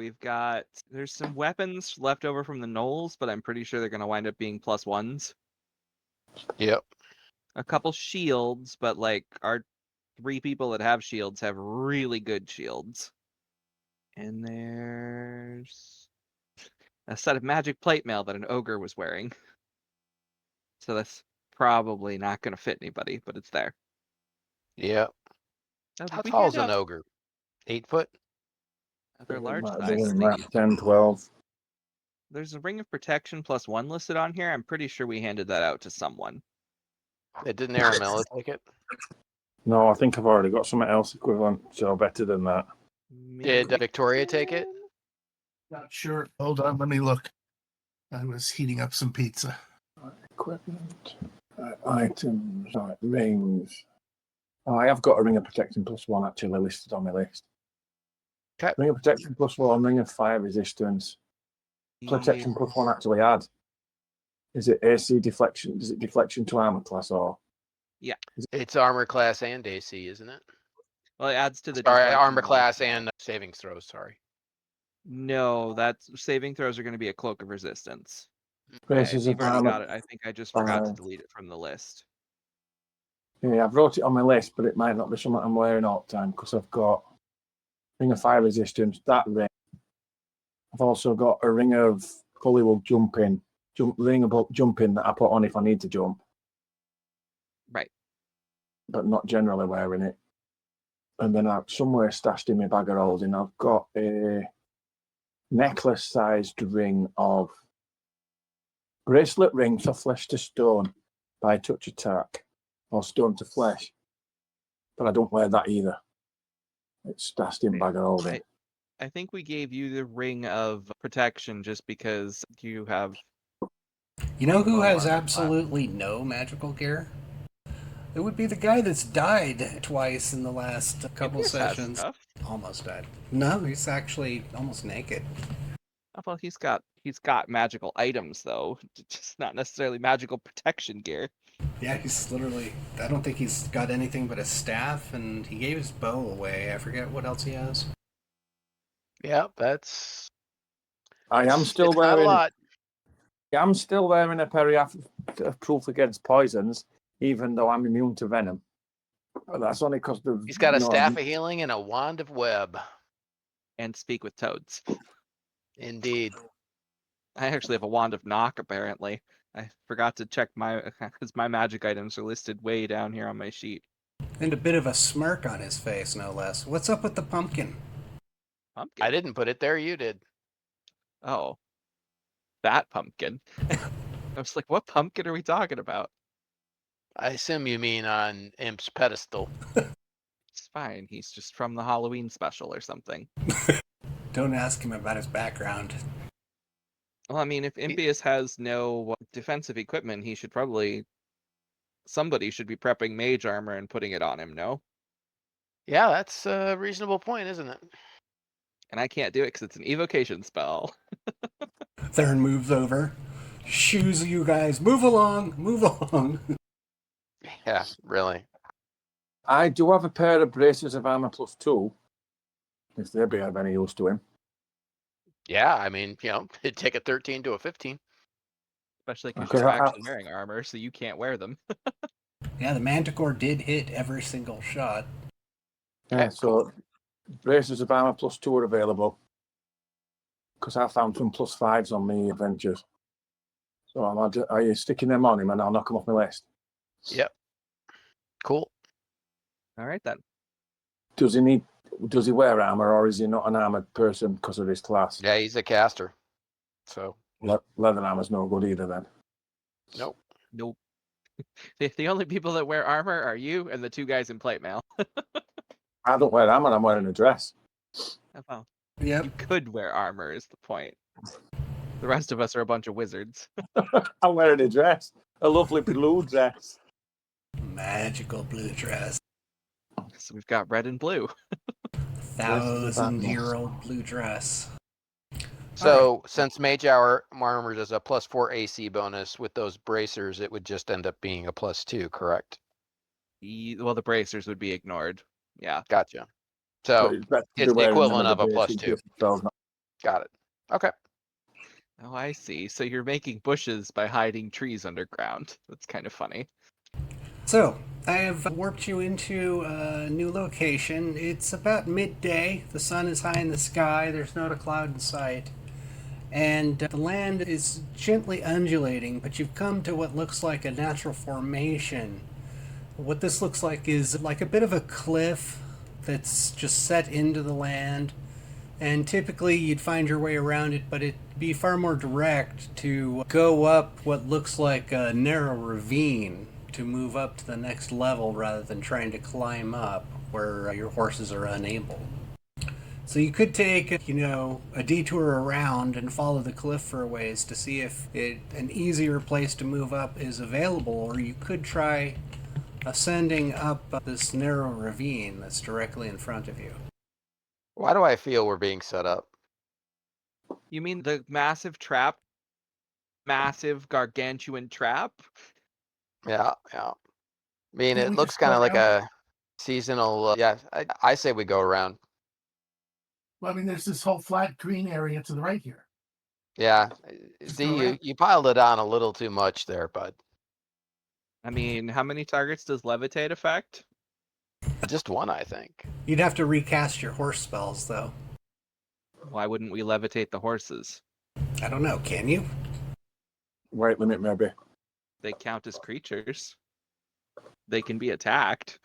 Speaker 4: There's some weapons left over from the gnolls, but I'm pretty sure they're going to wind up being +1s.
Speaker 2: Yep.
Speaker 4: A couple shields, but our 3 people that have shields have really good shields. And there's a set of magic plate mail that an ogre was wearing. So that's probably not going to fit anybody, but it's there.
Speaker 2: Yep.
Speaker 4: Oh,
Speaker 2: How
Speaker 4: we
Speaker 2: tall
Speaker 4: hand
Speaker 2: is an
Speaker 4: out
Speaker 2: ogre? 8 foot?
Speaker 4: They're large
Speaker 6: Might
Speaker 4: size.
Speaker 6: be about 10, 12.
Speaker 4: There's a ring of protection +1 listed on here. I'm pretty sure we handed that out to someone.
Speaker 2: Didn't Aramella take it?
Speaker 6: No, I think I've already got something else equivalent, so better than that.
Speaker 2: Did Victoria take it?
Speaker 3: Not sure. Hold on, let me look. I was heating up some pizza.
Speaker 6: Equipment. Items. Right, rings. Oh, I have got a ring of protection +1 actually listed on my list.
Speaker 2: Okay.
Speaker 6: Ring of protection +1, ring of fire resistance. protection plus 1 actually add? Is it AC deflection? Is it deflection to armor class or?
Speaker 2: It's armor class and AC, isn't it?
Speaker 4: Well, it adds to the
Speaker 2: Sorry,
Speaker 4: deflection
Speaker 2: armor
Speaker 4: bonus.
Speaker 2: class and savings throws, sorry.
Speaker 4: No, that's saving throws are going to be a cloak of resistance.
Speaker 6: Braces
Speaker 4: If
Speaker 6: of
Speaker 4: you've already
Speaker 6: armor.
Speaker 4: got it, I think I just forgot to
Speaker 6: Fine.
Speaker 4: delete it from the list.
Speaker 6: Yeah, I've wrote it on my list, but it might not be something I'm wearing all the time because I've got ring of fire resistance, that ring. I've also got a ring of Hollywood jumping that I put on if I need to jump.
Speaker 4: Right.
Speaker 6: But not generally wearing it. And then I've somewhere stashed in my bag of holding, I've got a necklace-sized ring of bracelet ring for flesh to stone by touch attack or stone to flesh. But I don't wear that either. It's stashed in bag of holding.
Speaker 4: I think we gave you the ring of protection just because you have.
Speaker 1: You know who
Speaker 4: low
Speaker 1: has
Speaker 4: armor
Speaker 1: absolutely no magical gear? It would be the guy that's died twice in the last couple
Speaker 4: Impious has
Speaker 1: sessions.
Speaker 4: stuff.
Speaker 1: Almost died. No, he's actually almost naked.
Speaker 4: Oh, well, he's got magical items though, just not necessarily magical protection gear.
Speaker 1: Yeah, he's literally... I don't think he's got anything but a staff, and he gave his bow away. I forget what else he has.
Speaker 2: Yeah, that's...
Speaker 6: I am still
Speaker 2: it's not a
Speaker 6: wearing.
Speaker 2: lot.
Speaker 6: I'm still wearing a periaph proof against poisons, even though I'm immune to venom. But that's only because
Speaker 2: He's got a staff of healing and a wand of web.
Speaker 4: And speak with toads.
Speaker 2: Indeed.
Speaker 4: I actually have a wand of knock, apparently. I forgot to check because my magic items are listed way down here on my sheet.
Speaker 1: And a bit of a smirk on his face, no less. What's up with the pumpkin?
Speaker 4: Pumpkin?
Speaker 2: I didn't put it there, you did.
Speaker 4: Oh. That pumpkin. I was like, what pumpkin are we talking about?
Speaker 2: I assume you mean on Imp's pedestal.
Speaker 4: It's fine. He's just from the Halloween special or something.
Speaker 1: Don't ask him about his background.
Speaker 4: Well, I mean, if Impious has no defensive equipment, he should probably... Somebody should be prepping mage armor and putting it on him, no?
Speaker 2: Yeah, that's a reasonable point, isn't it?
Speaker 4: And I can't do it because it's an evocation spell.
Speaker 1: Theron moves over. Shoes, you guys. Move along. Move along.
Speaker 2: Yeah, really.
Speaker 6: I do have a pair of braces of armor plus 2, if they'd be of any use to him.
Speaker 2: Yeah, I mean, it'd take a 13 to a 15.
Speaker 4: Especially because
Speaker 6: Okay,
Speaker 4: you're actually wearing armor, so you can't wear them.
Speaker 1: Yeah, the Manticore did hit every single shot.
Speaker 6: Yeah,
Speaker 2: Okay,
Speaker 6: so braces of armor plus 2 are available. Because I found some plus 5s on me adventures. So are you sticking them on him and I'll knock them off my list?
Speaker 2: Yep. Cool.
Speaker 4: All right, then.
Speaker 6: Does he wear armor or is he not an armored person because of his class?
Speaker 2: Yeah, he's a caster. So.
Speaker 6: Leather armor's no good either then.
Speaker 2: Nope.
Speaker 4: Nope. The only people that wear armor are you and the two guys in plate mail.
Speaker 6: I don't wear armor, I'm wearing a dress.
Speaker 4: Oh, well,
Speaker 1: Yep.
Speaker 4: you could wear armor is the point. The rest of us are a bunch of wizards.
Speaker 6: I'm wearing a dress. A lovely blue dress.
Speaker 1: Magical blue dress.
Speaker 4: So we've got red and blue.
Speaker 1: 1,000-year-old blue dress.
Speaker 2: So since Mage Armor does a +4 AC bonus with those bracers, it would just end up being a +2, correct?
Speaker 4: Well, the bracers would be ignored. Yeah.
Speaker 2: Gotcha. So it's the equivalent of a +2. Got it. Okay.
Speaker 4: Oh, I see. So you're making bushes by hiding trees underground. That's kind of funny.
Speaker 1: So, I have warped you into a new location. It's about midday. The sun is high in the sky. There's not a cloud in sight. And the land is gently undulating, but you've come to what looks like a natural formation. What this looks like is like a bit of a cliff that's just set into the land. And typically you'd find your way around it, but it'd be far more direct to go up what looks like a narrow ravine to move up to the next level rather than trying to climb up where your horses are unable. So you could take, a detour around and follow the cliff for a ways to see if an easier place to move up is available, or you could try ascending up this narrow ravine that's directly in front of you.
Speaker 2: Why do I feel we're being set up?
Speaker 4: You mean the massive trap? Massive gargantuan trap?
Speaker 2: Yeah. I mean,
Speaker 3: Can't
Speaker 2: it
Speaker 3: we
Speaker 2: looks
Speaker 3: just go
Speaker 2: kind of like
Speaker 3: around?
Speaker 2: a seasonal. Yeah, I say we go around.
Speaker 3: Well, I mean, there's this whole flat green area to the right here.
Speaker 2: Yeah.
Speaker 3: Just
Speaker 2: Z,
Speaker 3: go around.
Speaker 2: you piled it on a little too much there, bud.
Speaker 4: I mean, how many targets does levitate affect?
Speaker 2: Just one, I think.
Speaker 1: You'd have to recast your horse spells, though.
Speaker 4: Why wouldn't we levitate the horses?
Speaker 1: I don't know. Can you?
Speaker 6: Weight limit, maybe.
Speaker 4: They count as creatures. They can be attacked.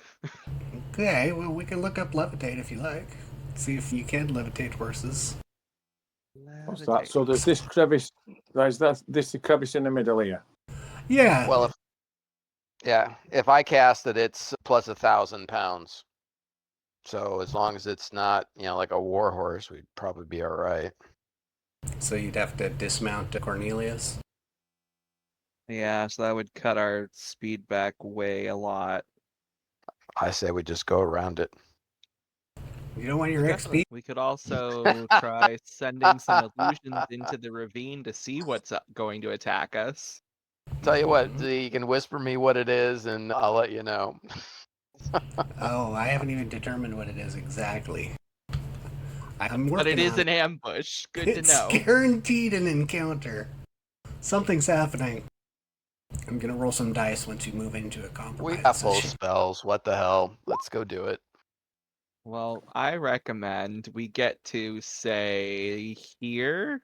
Speaker 1: Okay, well, we can look up levitate if you like. See if you can levitate horses.
Speaker 6: What's that? So there's this crevice. This crevice in the middle here.
Speaker 1: Yeah.
Speaker 2: Well, if I cast it, it's plus 1,000 pounds. So as long as it's not, like a war horse, we'd probably be all right.
Speaker 1: So you'd have to dismount Cornelius.
Speaker 4: Yeah, so that would cut our speed back way a lot.
Speaker 2: I say we just go around it.
Speaker 1: You don't want your XP?
Speaker 4: We could also try sending some illusions into the ravine to see what's going to attack us.
Speaker 2: Tell you what, you can whisper me what it is, and I'll let you know.
Speaker 1: Oh, I haven't even determined what it is exactly. I'm working
Speaker 4: But it is
Speaker 1: on
Speaker 4: an ambush. Good to
Speaker 1: It's
Speaker 4: know.
Speaker 1: guaranteed an encounter. Something's happening. I'm gonna roll some dice once you move into a compromise.
Speaker 2: We got full
Speaker 1: session.
Speaker 2: spells. What the hell? Let's go do it.
Speaker 4: Well, I recommend we get to, say, here,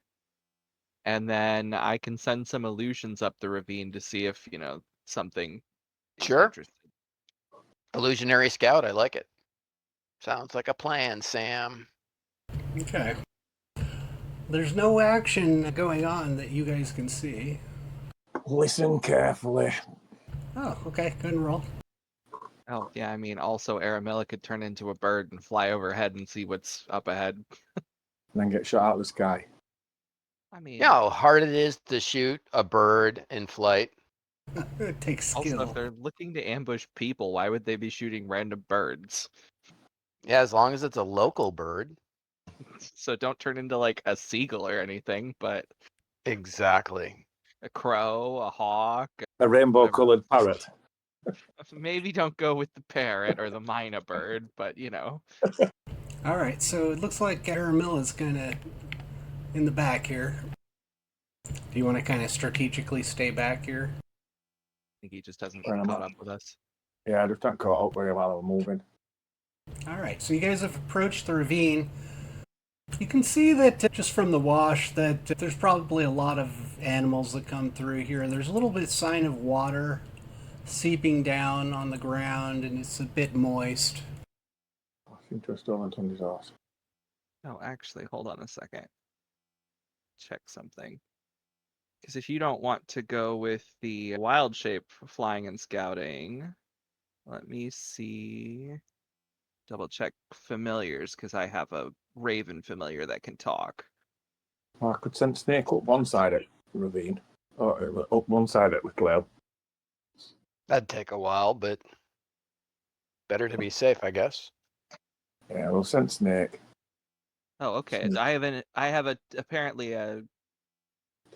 Speaker 4: and then I can send some illusions up the ravine to see if, something is
Speaker 2: Sure.
Speaker 4: interesting.
Speaker 2: Illusionary Scout, I like it. Sounds like a plan, Sam.
Speaker 1: Okay. There's no action going on that you guys can see.
Speaker 6: Listen carefully.
Speaker 1: Oh, okay. Go ahead and roll.
Speaker 4: Oh, yeah, I mean, also Aramilla could turn into a bird and fly overhead and see what's up ahead.
Speaker 6: And then get shot out of the sky.
Speaker 4: I mean,
Speaker 2: You know how hard it is to shoot a bird in flight?
Speaker 1: It takes
Speaker 4: also,
Speaker 1: skill.
Speaker 4: if they're looking to ambush people, why would they be shooting random birds?
Speaker 2: Yeah, as long as it's a local bird.
Speaker 4: So don't turn into, like, a seagull or anything, but
Speaker 2: Exactly.
Speaker 4: a crow, a hawk.
Speaker 6: A rainbow-coloured parrot.
Speaker 4: Maybe don't go with the parrot or the myna bird, but
Speaker 1: All right, so it looks like Aramilla's kind of in the back here. Do you want to kind of strategically stay back here?
Speaker 4: I think he just doesn't get caught up with us.
Speaker 6: Yeah, I just don't caught up with him while I'm moving.
Speaker 1: All right, so you guys have approached the ravine. You can see that just from the wash that there's probably a lot of animals that come through here. There's a little bit sign of water seeping down on the ground, and it's a bit moist.
Speaker 6: I seem to have stolen somebody's horse.
Speaker 4: Oh, actually, hold on a second. Check something. Because if you don't want to go with the wild shape flying and scouting, let me see. Double check familiars, because I have a raven familiar that can talk.
Speaker 6: Well, I could send Snake up one side of the ravine. Or up one side of the cloud.
Speaker 2: That'd take a while, but better to be safe, I guess.
Speaker 6: Yeah, we'll send Snake.
Speaker 4: Oh, okay. I have apparently a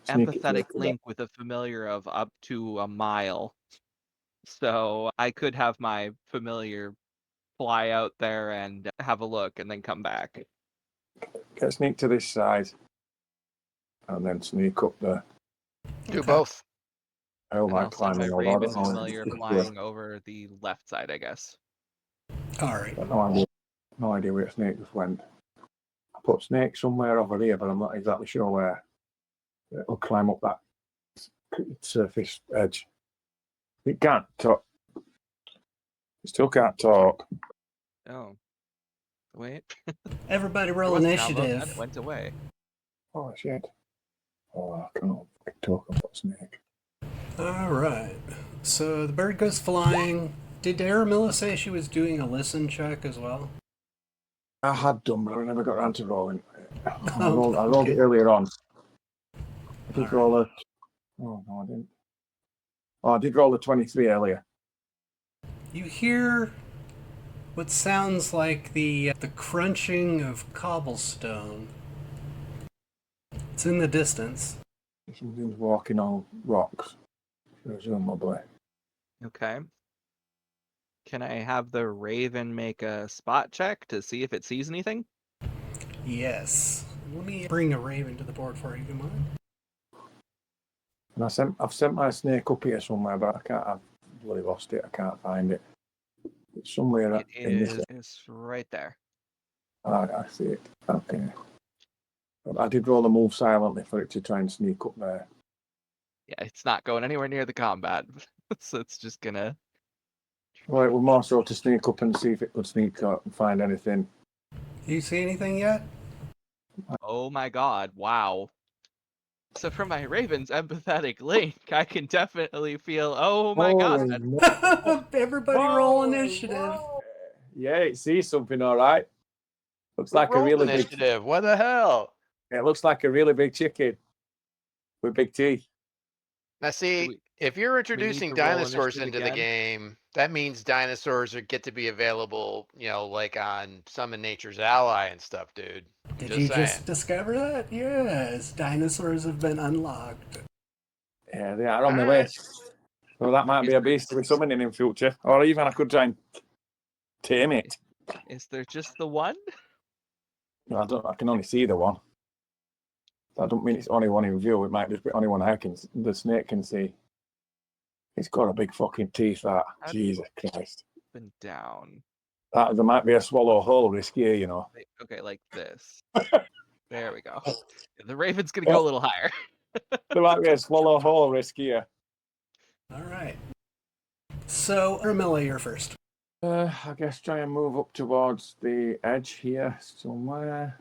Speaker 6: Sneak it
Speaker 4: empathetic
Speaker 6: through.
Speaker 4: link with a familiar of up to a mile. So I could have my familiar fly out there and have a look and then come back.
Speaker 6: Get Sneak to this side. And then sneak up there.
Speaker 2: Do both.
Speaker 6: I don't
Speaker 4: And
Speaker 6: like
Speaker 4: I'll send my
Speaker 6: climbing all
Speaker 4: raven
Speaker 6: that.
Speaker 4: familiar flying over the left side, I guess.
Speaker 1: All right.
Speaker 6: No idea where Snake just went. I put Snake somewhere over here, but I'm not exactly sure where. It'll climb up that surface edge. It can't talk. It still can't talk.
Speaker 4: Oh. Wait.
Speaker 1: Everybody
Speaker 4: There
Speaker 1: roll
Speaker 4: was an album,
Speaker 1: initiative.
Speaker 4: That went away.
Speaker 6: Oh, shit. Oh, I can't talk about Snake.
Speaker 1: All right. So the bird goes flying. Did Aramilla say she was doing a listen check as well?
Speaker 6: I had done, but I never got around to rolling. I
Speaker 1: Oh,
Speaker 6: rolled
Speaker 1: okay.
Speaker 6: it earlier on. I did
Speaker 1: All
Speaker 6: roll a... Oh, no, I didn't. Oh, I did roll a 23 earlier.
Speaker 1: You hear what sounds like the crunching of cobblestone. It's in the distance.
Speaker 6: Something's walking on rocks, presumably.
Speaker 4: Okay. Can I have the raven make a spot check to see if it sees anything?
Speaker 1: Yes. Let me bring a raven to the board for you, come on.
Speaker 6: And I've sent my snake up here somewhere, but I've bloody lost it. I can't find it. It's somewhere
Speaker 4: It
Speaker 6: in this.
Speaker 4: is right there.
Speaker 6: I see it. Okay. But I did roll a move silently for it to try and sneak up there.
Speaker 4: Yeah, it's not going anywhere near the combat, so it's just gonna.
Speaker 6: Well, it was more so to sneak up and see if it could sneak up and find anything.
Speaker 1: Do you see anything yet?
Speaker 4: Oh my god! Wow. So from my Raven's empathetic link, I can definitely feel. Oh my god!
Speaker 1: Everybody roll initiative.
Speaker 6: Yeah, it sees something, all right. Looks
Speaker 2: Who
Speaker 6: like a
Speaker 2: rolled
Speaker 6: really big.
Speaker 2: initiative. What the hell?
Speaker 6: It looks like a really big chicken with big teeth.
Speaker 2: Now see,
Speaker 4: we-
Speaker 2: if you're introducing
Speaker 4: to roll
Speaker 2: dinosaurs
Speaker 4: initiative
Speaker 2: into the
Speaker 4: again?
Speaker 2: game, that means dinosaurs get to be available, like on Summon Nature's Ally and stuff, dude.
Speaker 1: Did
Speaker 2: Just
Speaker 1: you
Speaker 2: saying.
Speaker 1: just discover that? Yes, dinosaurs have been unlocked.
Speaker 6: Yeah, they are on the
Speaker 2: All right.
Speaker 6: list. So that might be a beast to be summoning in future, or even I could try and tame it.
Speaker 4: Is there just the one?
Speaker 6: No, I can only see the one. I don't mean it's only one in view. It might just be only one the snake can see. It's got a big fucking teeth. That Jesus Christ.
Speaker 4: Been down.
Speaker 6: There might be a swallow hole risk here, you know.
Speaker 4: Okay, like this. There we go. The Raven's gonna go a little higher.
Speaker 6: There might be a swallow hole risk here.
Speaker 1: All right. So, Ramilla, you're first.
Speaker 6: I guess try and move up towards the edge here somewhere.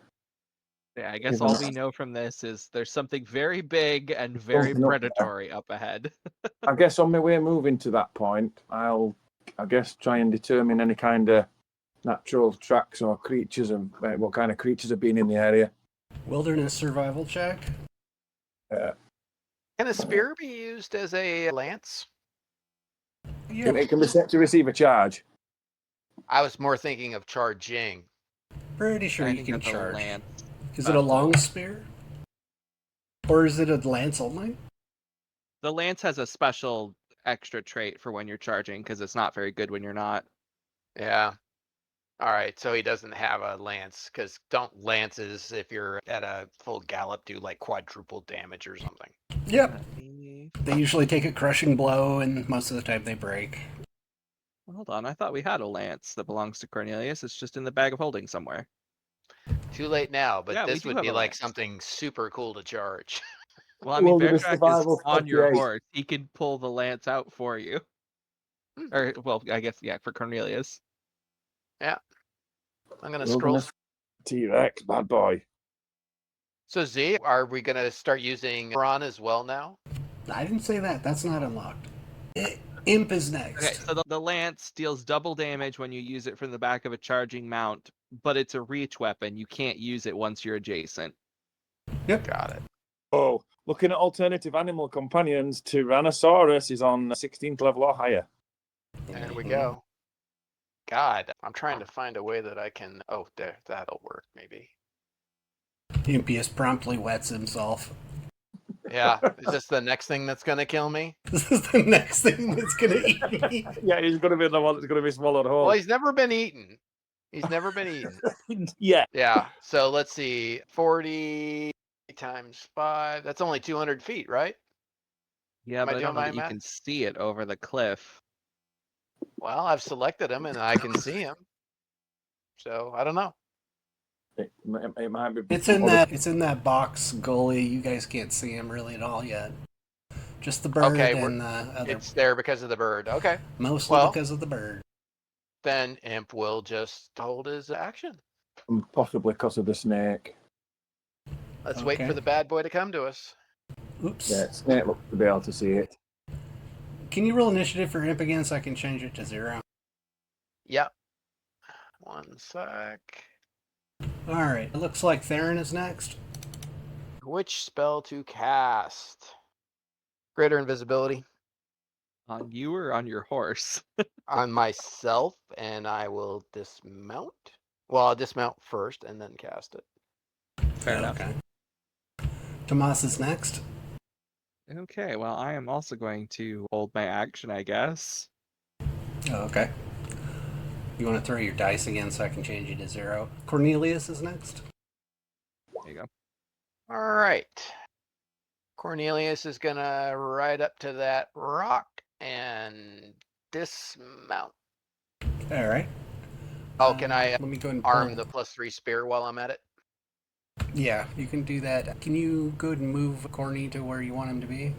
Speaker 4: Yeah, I guess all we know from this is there's something very big and very
Speaker 6: Something up there.
Speaker 4: predatory up ahead.
Speaker 6: I guess on my way moving to that point, I guess try and determine any kind of natural tracks or creatures and what kind of creatures have been in the area.
Speaker 1: Wilderness survival check.
Speaker 2: Can a spear be used as a lance?
Speaker 1: Yeah,
Speaker 6: It can be set to receive a charge.
Speaker 2: I was more thinking of charging.
Speaker 1: pretty sure
Speaker 4: I
Speaker 1: you
Speaker 4: think
Speaker 1: can
Speaker 4: that's a
Speaker 1: charge.
Speaker 4: lance.
Speaker 1: Is it a long spear? Or is it a lance only?
Speaker 4: The lance has a special extra trait for when you're charging because it's not very good when you're not.
Speaker 2: Yeah. All right, so he doesn't have a lance, because don't lances, if you're at a full gallop, do like quadruple damage or something?
Speaker 1: Yep.
Speaker 4: Let me-
Speaker 1: They usually take a crushing blow, and most of the time they break.
Speaker 4: Hold on, I thought we had a lance that belongs to Cornelius. It's just in the bag of holding somewhere.
Speaker 2: Too late now, but
Speaker 4: Yeah, we
Speaker 2: this
Speaker 4: do
Speaker 2: would
Speaker 4: have
Speaker 2: be
Speaker 4: a
Speaker 2: like
Speaker 4: lance.
Speaker 2: something super cool to charge.
Speaker 4: Well, I mean,
Speaker 6: Wilderness
Speaker 4: Beartrack is
Speaker 6: survival
Speaker 4: on your
Speaker 6: 48.
Speaker 4: horse. He can pull the lance out for you. Or, well, I guess, yeah, for Cornelius.
Speaker 2: I'm gonna scroll.
Speaker 6: Wilderness T-Rex, bad boy.
Speaker 2: So Z, are we gonna start using Ron as well now?
Speaker 1: I didn't say that. That's not unlocked. Imp is next.
Speaker 4: Okay, so the lance deals double damage when you use it from the back of a charging mount, but it's a reach weapon. You can't use it once you're adjacent.
Speaker 1: Yep.
Speaker 2: Got it.
Speaker 6: Oh, looking at alternative animal companions, Tyrannosaurus is on 16th level or higher.
Speaker 2: There we go. God, I'm trying to find a way that I can. Oh, there, that'll work maybe.
Speaker 1: Impius promptly wets himself.
Speaker 2: Yeah, is this the next thing that's gonna kill me?
Speaker 1: This is the next thing that's gonna eat me.
Speaker 6: Yeah, he's going to be the one that's going to be swallowed whole.
Speaker 2: Well, he's never been eaten. He's never been eaten.
Speaker 6: Yeah.
Speaker 2: Yeah. So let's see, 40 times 5. That's only 200 feet, right?
Speaker 4: Yeah,
Speaker 2: Am I
Speaker 4: but I
Speaker 2: doing
Speaker 4: don't know
Speaker 2: my
Speaker 4: that you
Speaker 2: math?
Speaker 4: can see it over the cliff.
Speaker 2: Well, I've selected him and I can see him. So I don't know.
Speaker 6: It might be.
Speaker 1: It's in that box, goalie. You guys can't see him really at all yet. Just the bird
Speaker 2: Okay,
Speaker 1: and the other.
Speaker 2: It's there because of the bird. Okay.
Speaker 1: Mostly
Speaker 2: well-
Speaker 1: because of the bird.
Speaker 2: Then Imp will just hold his action.
Speaker 6: Possibly because of the snake.
Speaker 2: Let's wait
Speaker 1: Okay.
Speaker 2: for the bad boy to come to us.
Speaker 1: Oops.
Speaker 6: Yeah, snake looks to be able to see it.
Speaker 1: Can you roll initiative for Imp again so I can change it to 0?
Speaker 2: Yep. One sec.
Speaker 1: Alright, it looks like Theron is next.
Speaker 2: Which spell to cast? Greater invisibility
Speaker 4: On you or on your horse?
Speaker 2: on myself, and I will dismount. Well, I'll dismount first and then cast it.
Speaker 4: Fair enough.
Speaker 1: Okay. Tomas is next.
Speaker 4: Okay, well, I am also going to hold my action, I guess.
Speaker 1: Oh, okay. You want to throw your dice again so I can change you to 0. Cornelius is next.
Speaker 4: There you go.
Speaker 2: All right. Cornelius is gonna ride up to that rock and dismount.
Speaker 1: All right.
Speaker 2: Oh, can I
Speaker 1: Let me go and
Speaker 2: arm
Speaker 1: pull.
Speaker 2: the +3 spear while I'm at it?
Speaker 1: Yeah, you can do that. Can you go and move Corny to where you want him to be?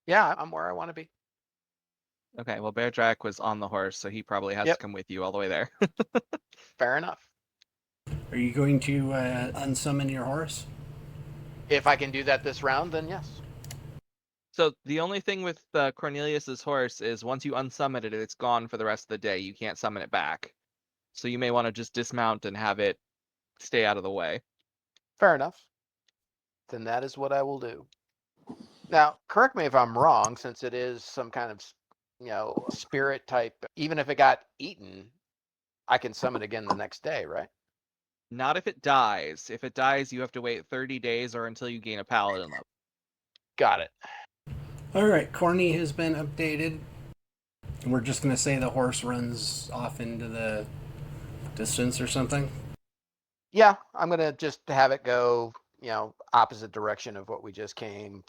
Speaker 2: Yeah, I'm where I want to be.
Speaker 4: Okay, well, Bear Drac was on the horse, so he probably has
Speaker 2: Yep.
Speaker 4: to come with you all the way there.
Speaker 2: Fair enough.
Speaker 1: Are you going to unsummon your horse?
Speaker 2: If I can do that this round, then yes.
Speaker 4: So the only thing with Cornelius's horse is once you unsummon it, it's gone for the rest of the day. You can't summon it back. So you may want to just dismount and have it stay out of the way.
Speaker 2: Fair enough. Then that is what I will do. Now, correct me if I'm wrong, since it is some kind of, spirit type. Even if it got eaten, I can summon again the next day, right?
Speaker 4: Not if it dies. If it dies, you have to wait 30 days or until you gain a paladin level.
Speaker 2: Got it.
Speaker 1: All right, Corny has been updated. We're just going to say the horse runs off into the distance or something.
Speaker 2: Yeah, I'm gonna just have it go, opposite direction of what we just came.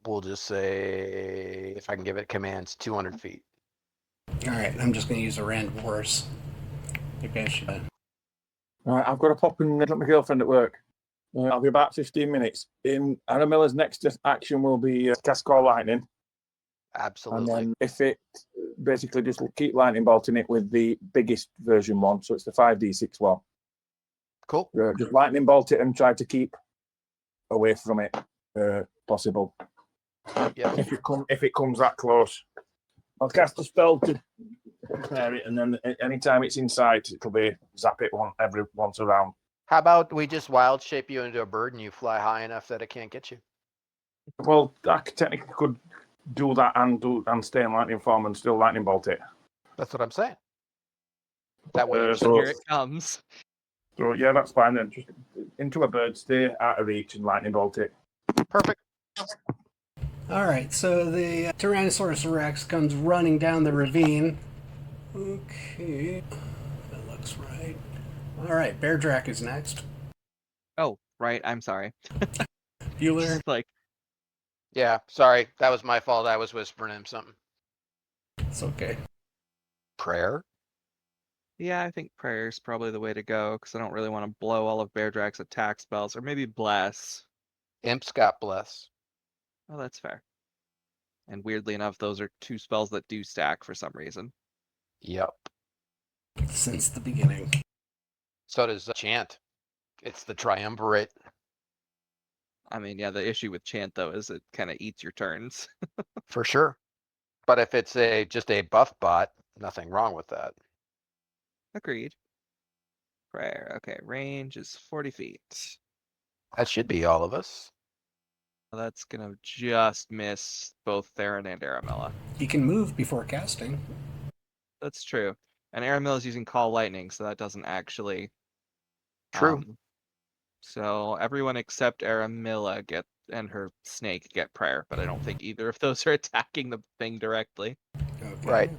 Speaker 2: We'll just say, if I can give it commands, 200 feet.
Speaker 1: All right, I'm just going to use a random horse. Okay, I should.
Speaker 6: All right, I've got to pop and let my girlfriend at work. I'll be about 15 minutes. In Aramilla's next action will be cast Call Lightning.
Speaker 2: Absolutely.
Speaker 6: And then if it basically just keep lightning bolting it with the biggest version one, so it's the 5d6 one.
Speaker 2: Cool.
Speaker 6: Just lightning bolt it and try to keep away from it, possible.
Speaker 2: Yeah.
Speaker 6: If it comes that close, I'll cast a spell to prepare it, and then anytime it's in sight, it'll be zap it every once around.
Speaker 2: How about we just wild shape you into a bird and you fly high enough that it can't get you?
Speaker 6: Well, I technically could do that and stay in lightning form and still lightning bolt it.
Speaker 2: That's what I'm saying. That way.
Speaker 6: So-
Speaker 4: Here it comes.
Speaker 6: So yeah, that's fine then. Just into a bird, stay out of reach, and lightning bolt it.
Speaker 2: Perfect.
Speaker 1: All right, so the Tyrannosaurus Rex comes running down the ravine. Okay, that looks right. All right, Bear Drac is next.
Speaker 4: Oh, right. I'm sorry.
Speaker 1: Bueller.
Speaker 4: Just like,
Speaker 2: Yeah, sorry. That was my fault. I was whispering him something.
Speaker 1: It's okay.
Speaker 2: Prayer?
Speaker 4: yeah, I think prayer's probably the way to go because I don't really want to blow all of Bear Drac's attack spells, or maybe bless.
Speaker 2: Imps got bless.
Speaker 4: Oh, that's fair. And weirdly enough, those are 2 spells that do stack for some reason.
Speaker 2: Yep.
Speaker 1: Since the beginning.
Speaker 2: So does Chant. It's the triumvirate.
Speaker 4: I mean, yeah, the issue with Chant, though, is it kind of eats your turns.
Speaker 2: For sure. But if it's just a buff bot, nothing wrong with that.
Speaker 4: Agreed. Prayer. Okay, range is 40 feet.
Speaker 2: That should be all of us.
Speaker 4: Well, that's going to just miss both Theron and Aramilla.
Speaker 1: He can move before casting.
Speaker 4: That's true. And Aramilla's using Call Lightning, so that doesn't actually...
Speaker 2: True.
Speaker 4: So everyone except Aramilla and her snake get prayer, but I don't think either of those are attacking the thing directly.
Speaker 1: Okay.
Speaker 2: Right.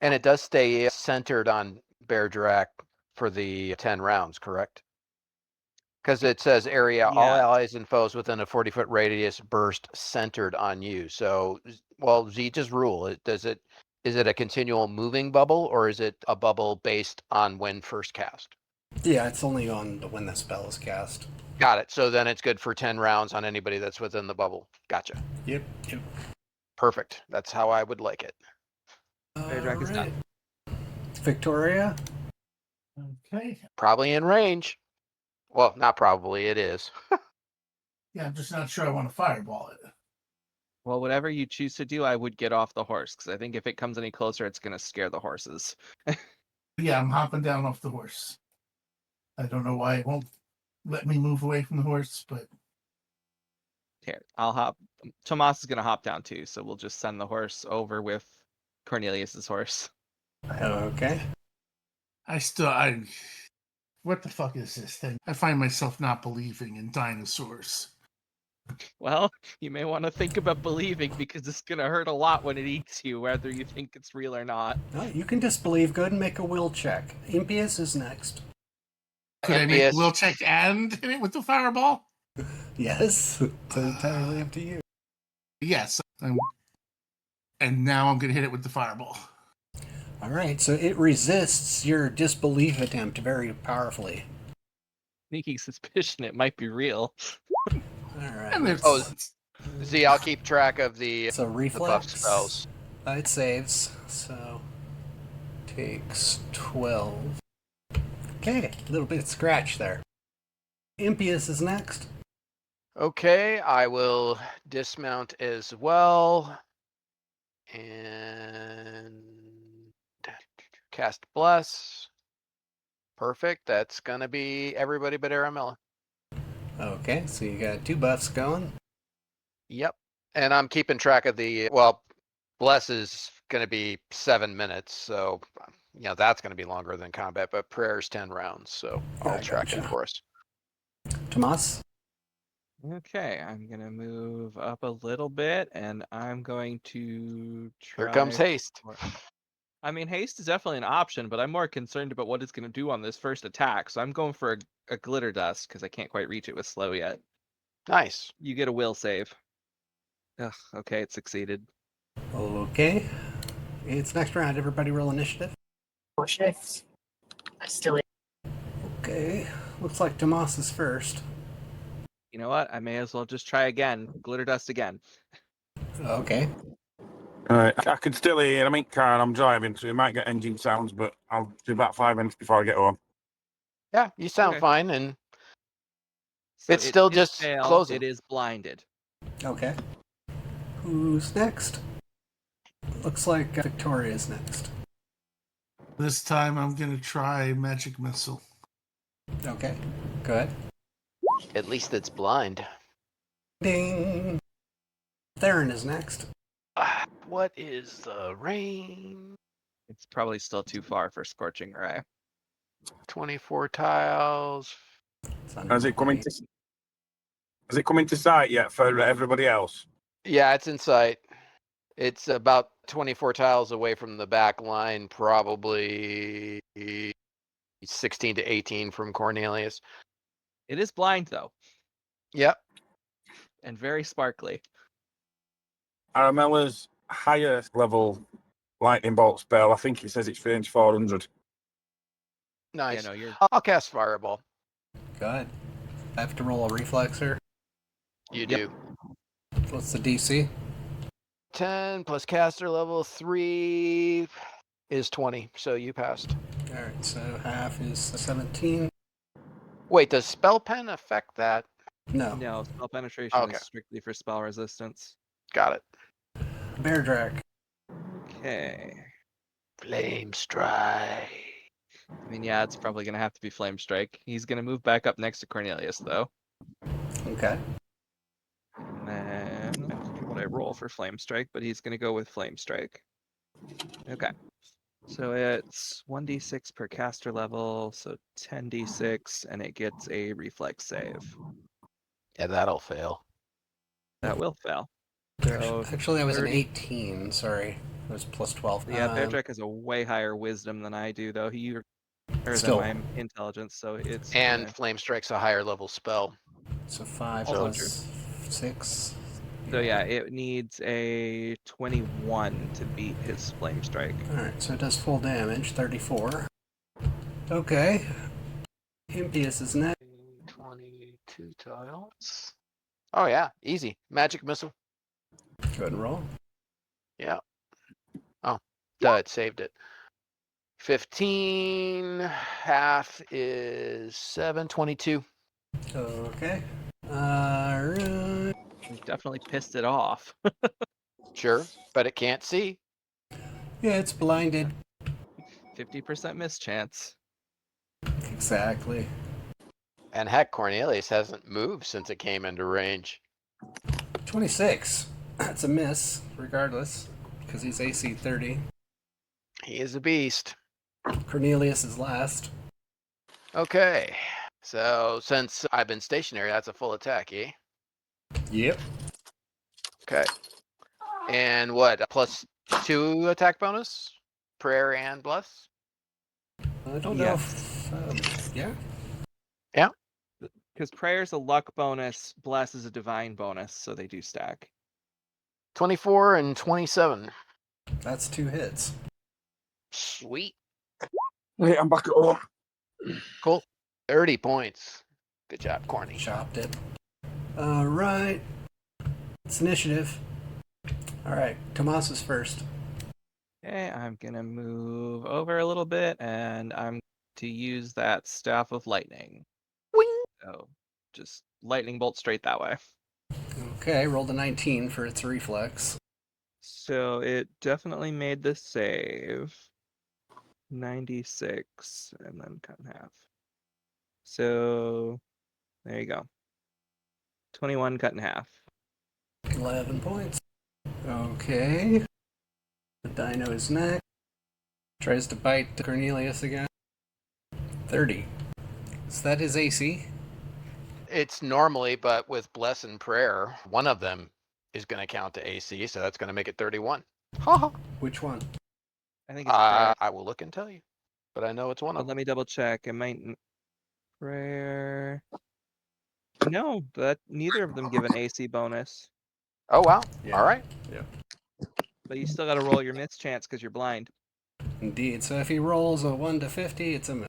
Speaker 2: And it does stay centered on Bear Drac for the 10 rounds, correct? Because it says area, all
Speaker 4: Yeah.
Speaker 2: allies and foes within a 40-foot radius burst centered on you. So, well, Z, just rule. Is it a continual moving bubble, or is it a bubble based on when first cast?
Speaker 1: Yeah, it's only on when the spell is cast.
Speaker 2: Got it. So then it's good for 10 rounds on anybody that's within the bubble. Gotcha.
Speaker 1: Yep.
Speaker 2: Perfect. That's how I would like it.
Speaker 4: Bear Drac is done.
Speaker 1: Victoria?
Speaker 3: Okay.
Speaker 2: Probably in range. Well, not probably. It is.
Speaker 3: Yeah, I'm just not sure I want to fireball it.
Speaker 4: Well, whatever you choose to do, I would get off the horse, because I think if it comes any closer, it's going to scare the horses.
Speaker 3: Yeah, I'm hopping down off the horse. I don't know why it won't let me move away from the horse, but
Speaker 4: Here, I'll hop. Tomas is going to hop down too, so we'll just send the horse over with Cornelius's horse.
Speaker 1: Okay.
Speaker 3: what the fuck is this thing? I find myself not believing in dinosaurs.
Speaker 4: Well, you may want to think about believing because it's going to hurt a lot when it eats you, whether you think it's real or not.
Speaker 1: No, you can disbelieve. Go ahead and make a will check. Impious is next.
Speaker 3: Could I make
Speaker 2: Impious.
Speaker 3: will check and hit it with the fireball?
Speaker 1: Yes, it's entirely up to you.
Speaker 3: Yes. And now I'm going to hit it with the fireball.
Speaker 1: All right, so it resists your disbelief attempt very powerfully.
Speaker 4: Sneaking suspicion it might be real.
Speaker 1: All right.
Speaker 3: And there's
Speaker 2: Oh, Z, I'll keep track of the
Speaker 1: So
Speaker 2: buff
Speaker 1: reflex.
Speaker 2: spells.
Speaker 1: It saves, so takes 12. Okay, a little bit of scratch there. Impious is next.
Speaker 2: Okay, I will dismount as well. And cast Bless. Perfect. That's going to be everybody but Aramella.
Speaker 1: Okay, so you got 2 buffs going.
Speaker 2: Yep. And I'm keeping track of well, Bless is going to be 7 minutes. So, that's going to be longer than combat, but Prayer's 10 rounds. So I'll track
Speaker 1: Gotcha.
Speaker 2: that for us.
Speaker 1: Tomas?
Speaker 4: Okay, I'm going to move up a little bit, and I'm going to try...
Speaker 2: Here comes haste.
Speaker 4: I mean, haste is definitely an option, but I'm more concerned about what it's going to do on this first attack. So I'm going for a glitter dust because I can't quite reach it with slow yet.
Speaker 2: Nice.
Speaker 4: You get a will save. Ugh, okay, it succeeded.
Speaker 1: Okay. It's next round. Everybody roll initiative.
Speaker 7: Oh shit. I still.
Speaker 1: Okay. Looks like Tomas is first.
Speaker 4: You know what? I may as well just try again. Glitter dust again.
Speaker 1: Okay.
Speaker 8: Alright, I can still hear. I'm in car and I'm driving, so you might get engine sounds, but I'll do about 5 minutes before I get home.
Speaker 2: Yeah, you sound
Speaker 4: Okay.
Speaker 2: fine. And
Speaker 4: So
Speaker 2: it's still
Speaker 4: did
Speaker 2: just
Speaker 4: fail.
Speaker 2: closing.
Speaker 4: It is blinded.
Speaker 1: Okay. Who's next? Looks like Victoria's next.
Speaker 3: This time I'm going to try magic missile.
Speaker 1: Okay. Go ahead.
Speaker 2: At least it's blind.
Speaker 1: Ding. Theron is next.
Speaker 2: What is the range?
Speaker 4: It's probably still too far for Scorching Ray.
Speaker 2: 24 tiles.
Speaker 1: It's under
Speaker 8: Has it come
Speaker 1: 20.
Speaker 8: into sight yet for everybody else?
Speaker 2: Yeah, it's in sight. It's about 24 tiles away from the back line, probably 16 to 18 from Cornelius.
Speaker 4: It is blind, though,
Speaker 2: Yep.
Speaker 4: and very sparkly.
Speaker 8: Aramella's higher level lightning bolt spell, I think it says it's range 400.
Speaker 2: Nice.
Speaker 4: Yeah, no, you're...
Speaker 2: I'll cast Fireball.
Speaker 1: Go ahead. I have to roll a reflexer.
Speaker 2: You
Speaker 4: Yep.
Speaker 2: do.
Speaker 1: What's the DC?
Speaker 2: 10 plus caster level 3 is 20, so you passed.
Speaker 1: All right, so half is 17.
Speaker 2: Wait, does Spell Pen affect that?
Speaker 1: No.
Speaker 4: No, spell penetration
Speaker 2: Okay.
Speaker 4: is strictly for spell resistance.
Speaker 2: Got it.
Speaker 1: Bear Drac.
Speaker 4: Okay.
Speaker 2: Flame Strike.
Speaker 4: I mean, yeah, it's probably going to have to be Flame Strike. He's going to move back up next to Cornelius, though.
Speaker 1: Okay.
Speaker 4: And then, I don't know what I roll for Flame Strike, but he's going to go with Flame Strike. Okay. So it's 1d6 per caster level, so 10d6, and it gets a reflex save.
Speaker 2: Yeah, that'll fail.
Speaker 4: That will fail. So
Speaker 1: Actually, that was an
Speaker 4: 30.
Speaker 1: 18. Sorry. It was plus 12.
Speaker 4: Yeah, Bear Drac has a way higher wisdom than I do, though. Or
Speaker 1: Still.
Speaker 4: than my intelligence, so it's...
Speaker 2: And Flame Strike's a higher level spell.
Speaker 1: So 5
Speaker 2: So-
Speaker 1: plus 6.
Speaker 4: So yeah, it needs a 21 to beat his Flame Strike.
Speaker 1: Alright, so it does full damage, 34. Okay. Impious is next.
Speaker 2: 22 tiles. Oh yeah, easy. Magic Missile.
Speaker 1: Go ahead and roll.
Speaker 2: Yeah. Oh, duh, it saved it. 15, half is 7, 22.
Speaker 1: Okay. Alright.
Speaker 4: You definitely pissed it off.
Speaker 2: Sure, but it can't see.
Speaker 1: Yeah, it's blinded.
Speaker 4: 50% miss chance.
Speaker 1: Exactly.
Speaker 2: And heck, Cornelius hasn't moved since it came into range.
Speaker 1: 26. That's a miss, regardless, because he's AC 30.
Speaker 2: He is a beast.
Speaker 1: Cornelius is last.
Speaker 2: Okay, so since I've been stationary, that's a full attack, eh?
Speaker 1: Yep.
Speaker 2: Okay. And what? A +2 attack bonus? Prayer and bless?
Speaker 1: I don't know if... yeah?
Speaker 4: Because prayer's a luck bonus, bless is a divine bonus, so they do stack.
Speaker 2: 24 and 27.
Speaker 1: That's 2 hits.
Speaker 2: Sweet.
Speaker 6: Hey, I'm back at home.
Speaker 2: Cool. 30 points. Good job, Corny.
Speaker 1: Chopped it. Alright. It's initiative. Alright, Tomas is first.
Speaker 4: Okay, I'm gonna move over a little bit, and I'm to use that staff of lightning.
Speaker 2: Wing.
Speaker 4: So, just lightning bolt straight that way.
Speaker 1: Okay, rolled a 19 for its reflex.
Speaker 4: So it definitely made the save. 96, and then cut in half. So there you go. 21 cut in half.
Speaker 1: 11 points. Okay. The dino is next. Tries to bite Cornelius again. 30. Is that his AC?
Speaker 2: It's normally, but with bless and prayer, one of them is going to count to AC, so that's going to make it 31. Haha.
Speaker 1: Which one?
Speaker 4: I think it's prayer.
Speaker 2: I will look and tell you, but I know it's one
Speaker 4: But
Speaker 2: of them.
Speaker 4: let me double check. It might prayer. No, but neither of them give an AC bonus.
Speaker 2: Oh, wow.
Speaker 1: Yeah.
Speaker 2: All right.
Speaker 4: But you still got to roll your miss chance because you're blind.
Speaker 1: Indeed. So if he rolls a 1 to 50, it's a miss.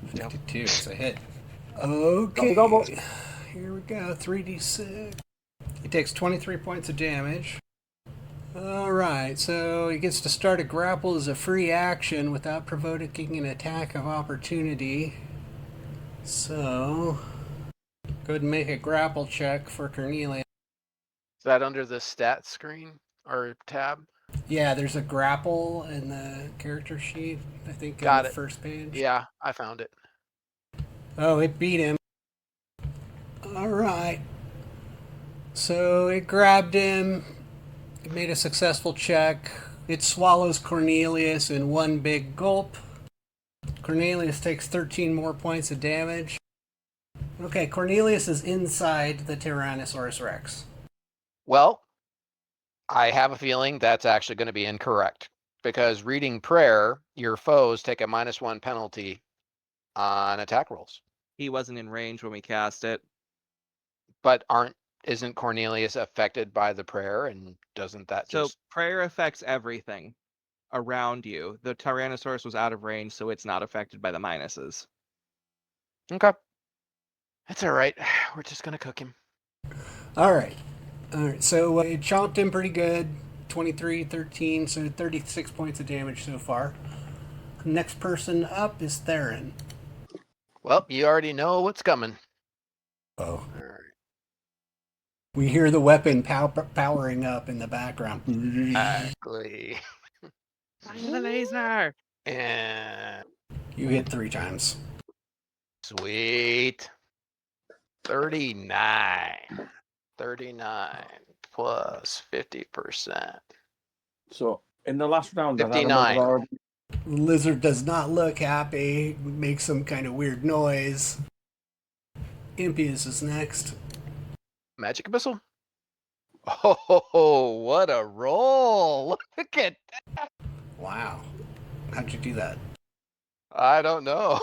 Speaker 1: 52, it's a hit. Okay.
Speaker 6: Double.
Speaker 1: Here we go. 3d6. He takes 23 points of damage. Alright, so he gets to start a grapple as a free action without provoking an attack of opportunity. So, go ahead and make a grapple check for Cornelia.
Speaker 2: Is that under the stat screen or tab?
Speaker 1: Yeah, there's a grapple in the character sheet, I think,
Speaker 2: Got
Speaker 1: on the
Speaker 2: it.
Speaker 1: first page.
Speaker 2: Yeah, I found it.
Speaker 1: Oh, it beat him. Alright. So it grabbed him. It made a successful check. It swallows Cornelius in one big gulp. Cornelius takes 13 more points of damage. Okay, Cornelius is inside the Tyrannosaurus Rex.
Speaker 2: Well, I have a feeling that's actually going to be incorrect because reading prayer, your foes take a -1 penalty on attack rolls.
Speaker 4: He wasn't in range when we cast it.
Speaker 2: But isn't Cornelius affected by the prayer, and doesn't that
Speaker 4: So
Speaker 2: just...
Speaker 4: prayer affects everything around you. The Tyrannosaurus was out of range, so it's not affected by the minuses.
Speaker 2: Okay. That's all right. We're just going to cook him.
Speaker 1: Alright. Alright, so it chomped him pretty good. 23, 13, so 36 points of damage so far. Next person up is Theron.
Speaker 2: Well, you already know what's coming.
Speaker 1: Oh.
Speaker 2: All right.
Speaker 1: We hear the weapon powering up in the background.
Speaker 2: Exactly.
Speaker 4: Find the laser!
Speaker 2: And
Speaker 1: You hit 3 times.
Speaker 2: sweet. 39. 39 plus 50%.
Speaker 6: So in the last round,
Speaker 2: 59.
Speaker 1: The lizard does not look happy. Makes some kind of weird noise. Impius is next.
Speaker 2: Magic missile. Oh, what a roll! Look at that.
Speaker 1: Wow. How'd you do that?
Speaker 2: I don't know.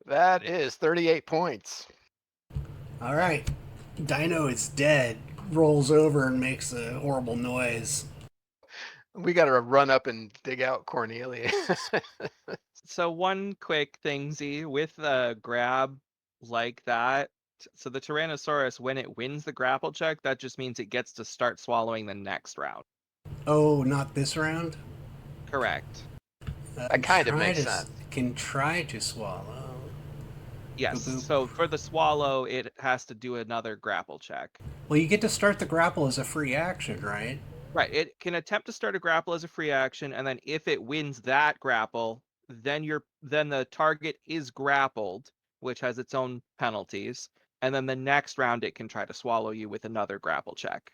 Speaker 2: That is 38 points.
Speaker 1: All right. Dino is dead. Rolls over and makes a horrible noise.
Speaker 2: We got to run up and dig out Cornelia.
Speaker 4: So one quick thing, Z, with a grab like that, so the Tyrannosaurus, when it wins the grapple check, that just means it gets to start swallowing the next round.
Speaker 1: Oh, not this round?
Speaker 4: Correct.
Speaker 2: That kind of makes sense.
Speaker 1: Can try to swallow.
Speaker 4: Yes,
Speaker 1: Boop, boop.
Speaker 4: so for the swallow, it has to do another grapple check.
Speaker 1: Well, you get to start the grapple as a free action, right?
Speaker 4: Right, it can attempt to start a grapple as a free action, and then if it wins that grapple, then the target is grappled, which has its own penalties, and then the next round it can try to swallow you with another grapple check.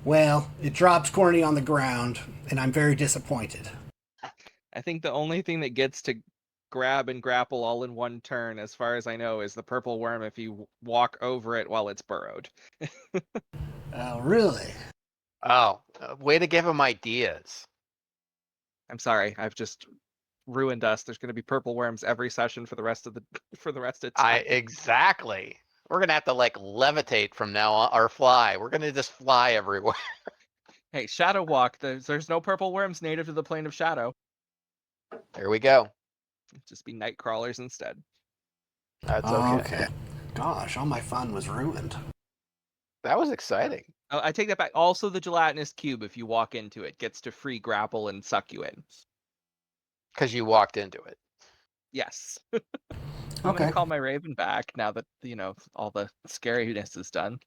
Speaker 1: Well, it drops Corny on the ground, and I'm very disappointed.
Speaker 4: I think the only thing that gets to grab and grapple all in one turn, as far as I know, is the purple worm if you walk over it while it's burrowed.
Speaker 1: Oh, really?
Speaker 2: Oh, way to give him ideas.
Speaker 4: I'm sorry, I've just ruined us. There's going to be purple worms every session for the rest of time.
Speaker 2: Exactly. We're gonna have to like levitate from now on, or fly. We're gonna just fly everywhere.
Speaker 4: Hey, Shadow Walk. There's no purple worms native to the plane of Shadow.
Speaker 2: There we go.
Speaker 4: Just be night crawlers instead.
Speaker 2: That's
Speaker 1: Oh,
Speaker 2: okay.
Speaker 1: Gosh, all my fun was ruined.
Speaker 2: That was exciting.
Speaker 4: Oh, I take that back. Also, the gelatinous cube, if you walk into it, gets to free grapple and suck you in.
Speaker 2: Because you walked into it.
Speaker 4: Yes. I'm
Speaker 1: Okay.
Speaker 4: gonna call my Raven back now that all the scariness is done.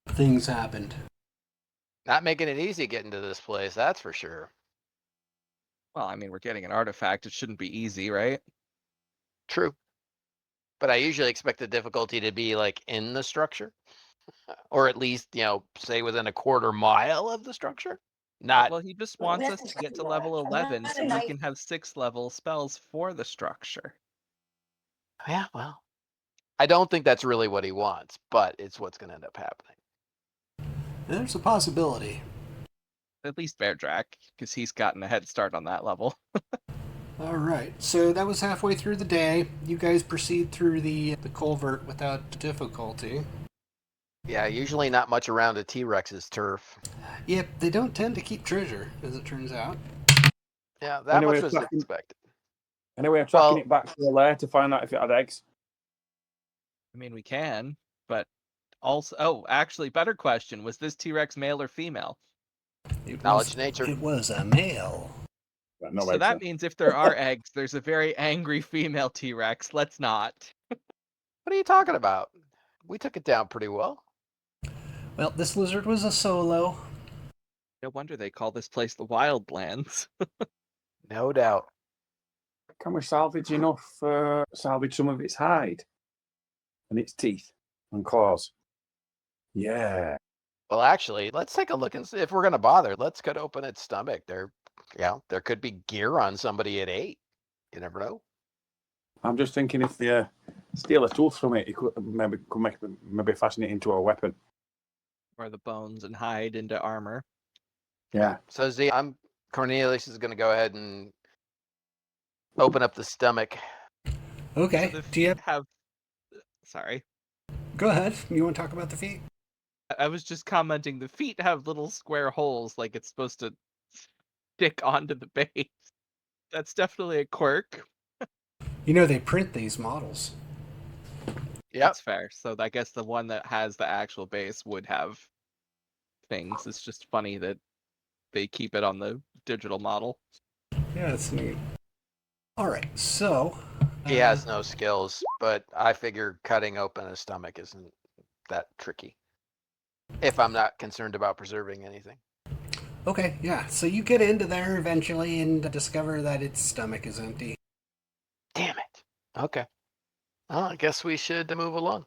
Speaker 1: Things happened.
Speaker 2: Not making it easy getting to this place, that's for sure.
Speaker 4: Well, I mean, we're getting an artifact. It shouldn't be easy, right?
Speaker 2: True. But I usually expect the difficulty to be like in the structure. Or at least, say within a quarter mile of the structure. Not
Speaker 4: Well, he just wants us to get to level 11 so we can have 6-level spells for the structure.
Speaker 2: Yeah, well. I don't think that's really what he wants, but it's what's gonna end up happening.
Speaker 1: There's a possibility.
Speaker 4: At least Beardrak, because he's gotten a head start on that level.
Speaker 1: All right, so that was halfway through the day. You guys proceed through the culvert without difficulty.
Speaker 2: Yeah, usually not much around a T-Rex's turf.
Speaker 1: Yep, they don't tend to keep treasure, as it turns out.
Speaker 2: Yeah, that
Speaker 6: Anyway,
Speaker 2: much was
Speaker 6: tracking-
Speaker 2: expected.
Speaker 6: Anyway, I'm tracking
Speaker 2: Well-
Speaker 6: it back to the lair to find out if it had eggs.
Speaker 4: I mean, we can, but also... Oh, actually, better question. Was this T-Rex male or female?
Speaker 2: Knowledge nature.
Speaker 1: It was a male.
Speaker 6: But no
Speaker 4: So
Speaker 6: eggs,
Speaker 4: that
Speaker 6: then.
Speaker 4: means if there are eggs, there's a very angry female T-Rex. Let's not.
Speaker 2: What are you talking about? We took it down pretty well.
Speaker 1: Well, this lizard was a solo.
Speaker 4: No wonder they call this place the Wildlands.
Speaker 2: No doubt.
Speaker 6: Can we salvage enough? Salvage some of its hide and its teeth and claws. Yeah.
Speaker 2: Well, actually, let's take a look and see if we're gonna bother. Let's cut open its stomach. There could be gear on somebody at 8. You never know.
Speaker 6: I'm just thinking if they steal a tooth from it, you could maybe fashion it into a weapon.
Speaker 4: Or the bones and hide into armor.
Speaker 6: Yeah.
Speaker 2: So Z, Cornelius is gonna go ahead and open up the stomach.
Speaker 1: Okay,
Speaker 4: So the
Speaker 1: do you
Speaker 4: feet have... Sorry.
Speaker 1: Go ahead. You want to talk about the feet?
Speaker 4: I was just commenting, the feet have little square holes like it's supposed to stick onto the base. That's definitely a quirk.
Speaker 1: You know, they print these models.
Speaker 2: Yep.
Speaker 4: That's fair. So I guess the one that has the actual base would have things. It's just funny that they keep it on the digital model.
Speaker 1: Yeah, it's neat. All right, so...
Speaker 2: He has no skills, but I figure cutting open a stomach isn't that tricky. If I'm not concerned about preserving anything.
Speaker 1: Okay, yeah, so you get into there eventually and discover that its stomach is empty.
Speaker 2: Damn it. Okay. Well, I guess we should move along.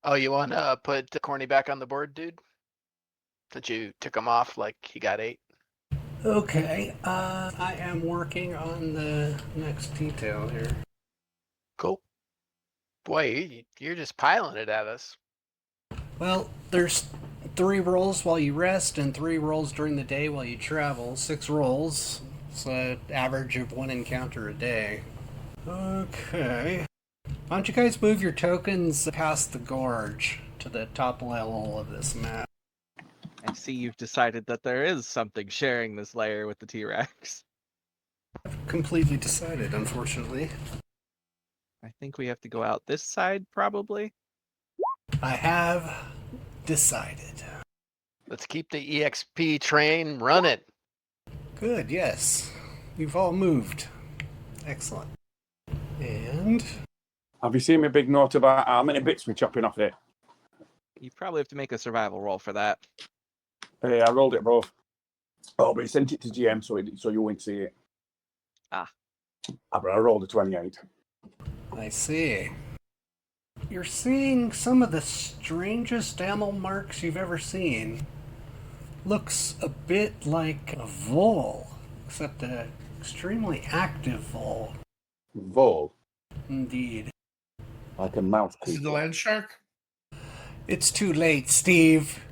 Speaker 2: Oh, you want to put Corny back on the board, dude? That you took him off like he got 8?
Speaker 1: Okay, I am working on the next detail here.
Speaker 2: Cool. Boy, you're just piling it at us.
Speaker 1: Well, there's 3 rolls while you rest and 3 rolls during the day while you travel. 6 rolls. It's an average of 1 encounter a day. Okay. Why don't you guys move your tokens past the gorge to the top level of this map?
Speaker 4: I see you've decided that there is something sharing this layer with the T-Rex.
Speaker 1: I've completely decided, unfortunately.
Speaker 4: I think we have to go out this side, probably.
Speaker 1: I have decided.
Speaker 2: Let's keep the EXP train running.
Speaker 1: Good, yes. You've all moved. Excellent. And...
Speaker 6: Have you seen my big note about how many bits we're chopping off it?
Speaker 4: You probably have to make a survival roll for that.
Speaker 6: Hey, I rolled it both. Oh, but he sent it to GM so you won't see it.
Speaker 4: Ah.
Speaker 6: But I rolled a 28.
Speaker 1: I see. You're seeing some of the strangest ammo marks you've ever seen. Looks a bit like a vole, except an extremely active vole.
Speaker 5: Vole,
Speaker 1: Indeed.
Speaker 5: like a mouth
Speaker 3: This is the
Speaker 5: keeper.
Speaker 3: land shark.
Speaker 1: It's too late, Steve.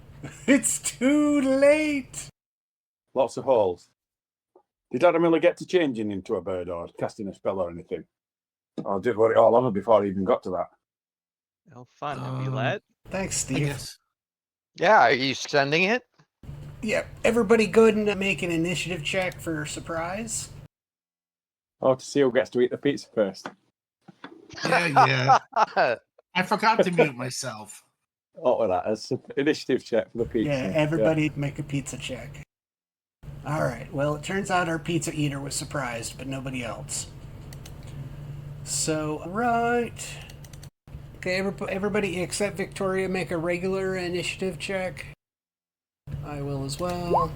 Speaker 1: It's too late.
Speaker 5: Lots of holes. Did Adam get to changing into a bird or casting a spell or anything? Or did it all over before he even got to that?
Speaker 4: Oh, fun. Have you let?
Speaker 1: Thanks,
Speaker 3: I
Speaker 1: Steve.
Speaker 3: guess.
Speaker 2: Yeah, are you sending it?
Speaker 1: Yep. Everybody go ahead and make an initiative check for surprise.
Speaker 5: Oh, to see who gets to eat the pizza first.
Speaker 3: Yeah. I forgot to mute myself.
Speaker 5: Oh, well, that's an initiative check for the pizza.
Speaker 1: Yeah, everybody make a pizza check. All right. Well, it turns out our pizza eater was surprised, but nobody else. So, right. Okay, everybody except Victoria make a regular initiative check. I will as well.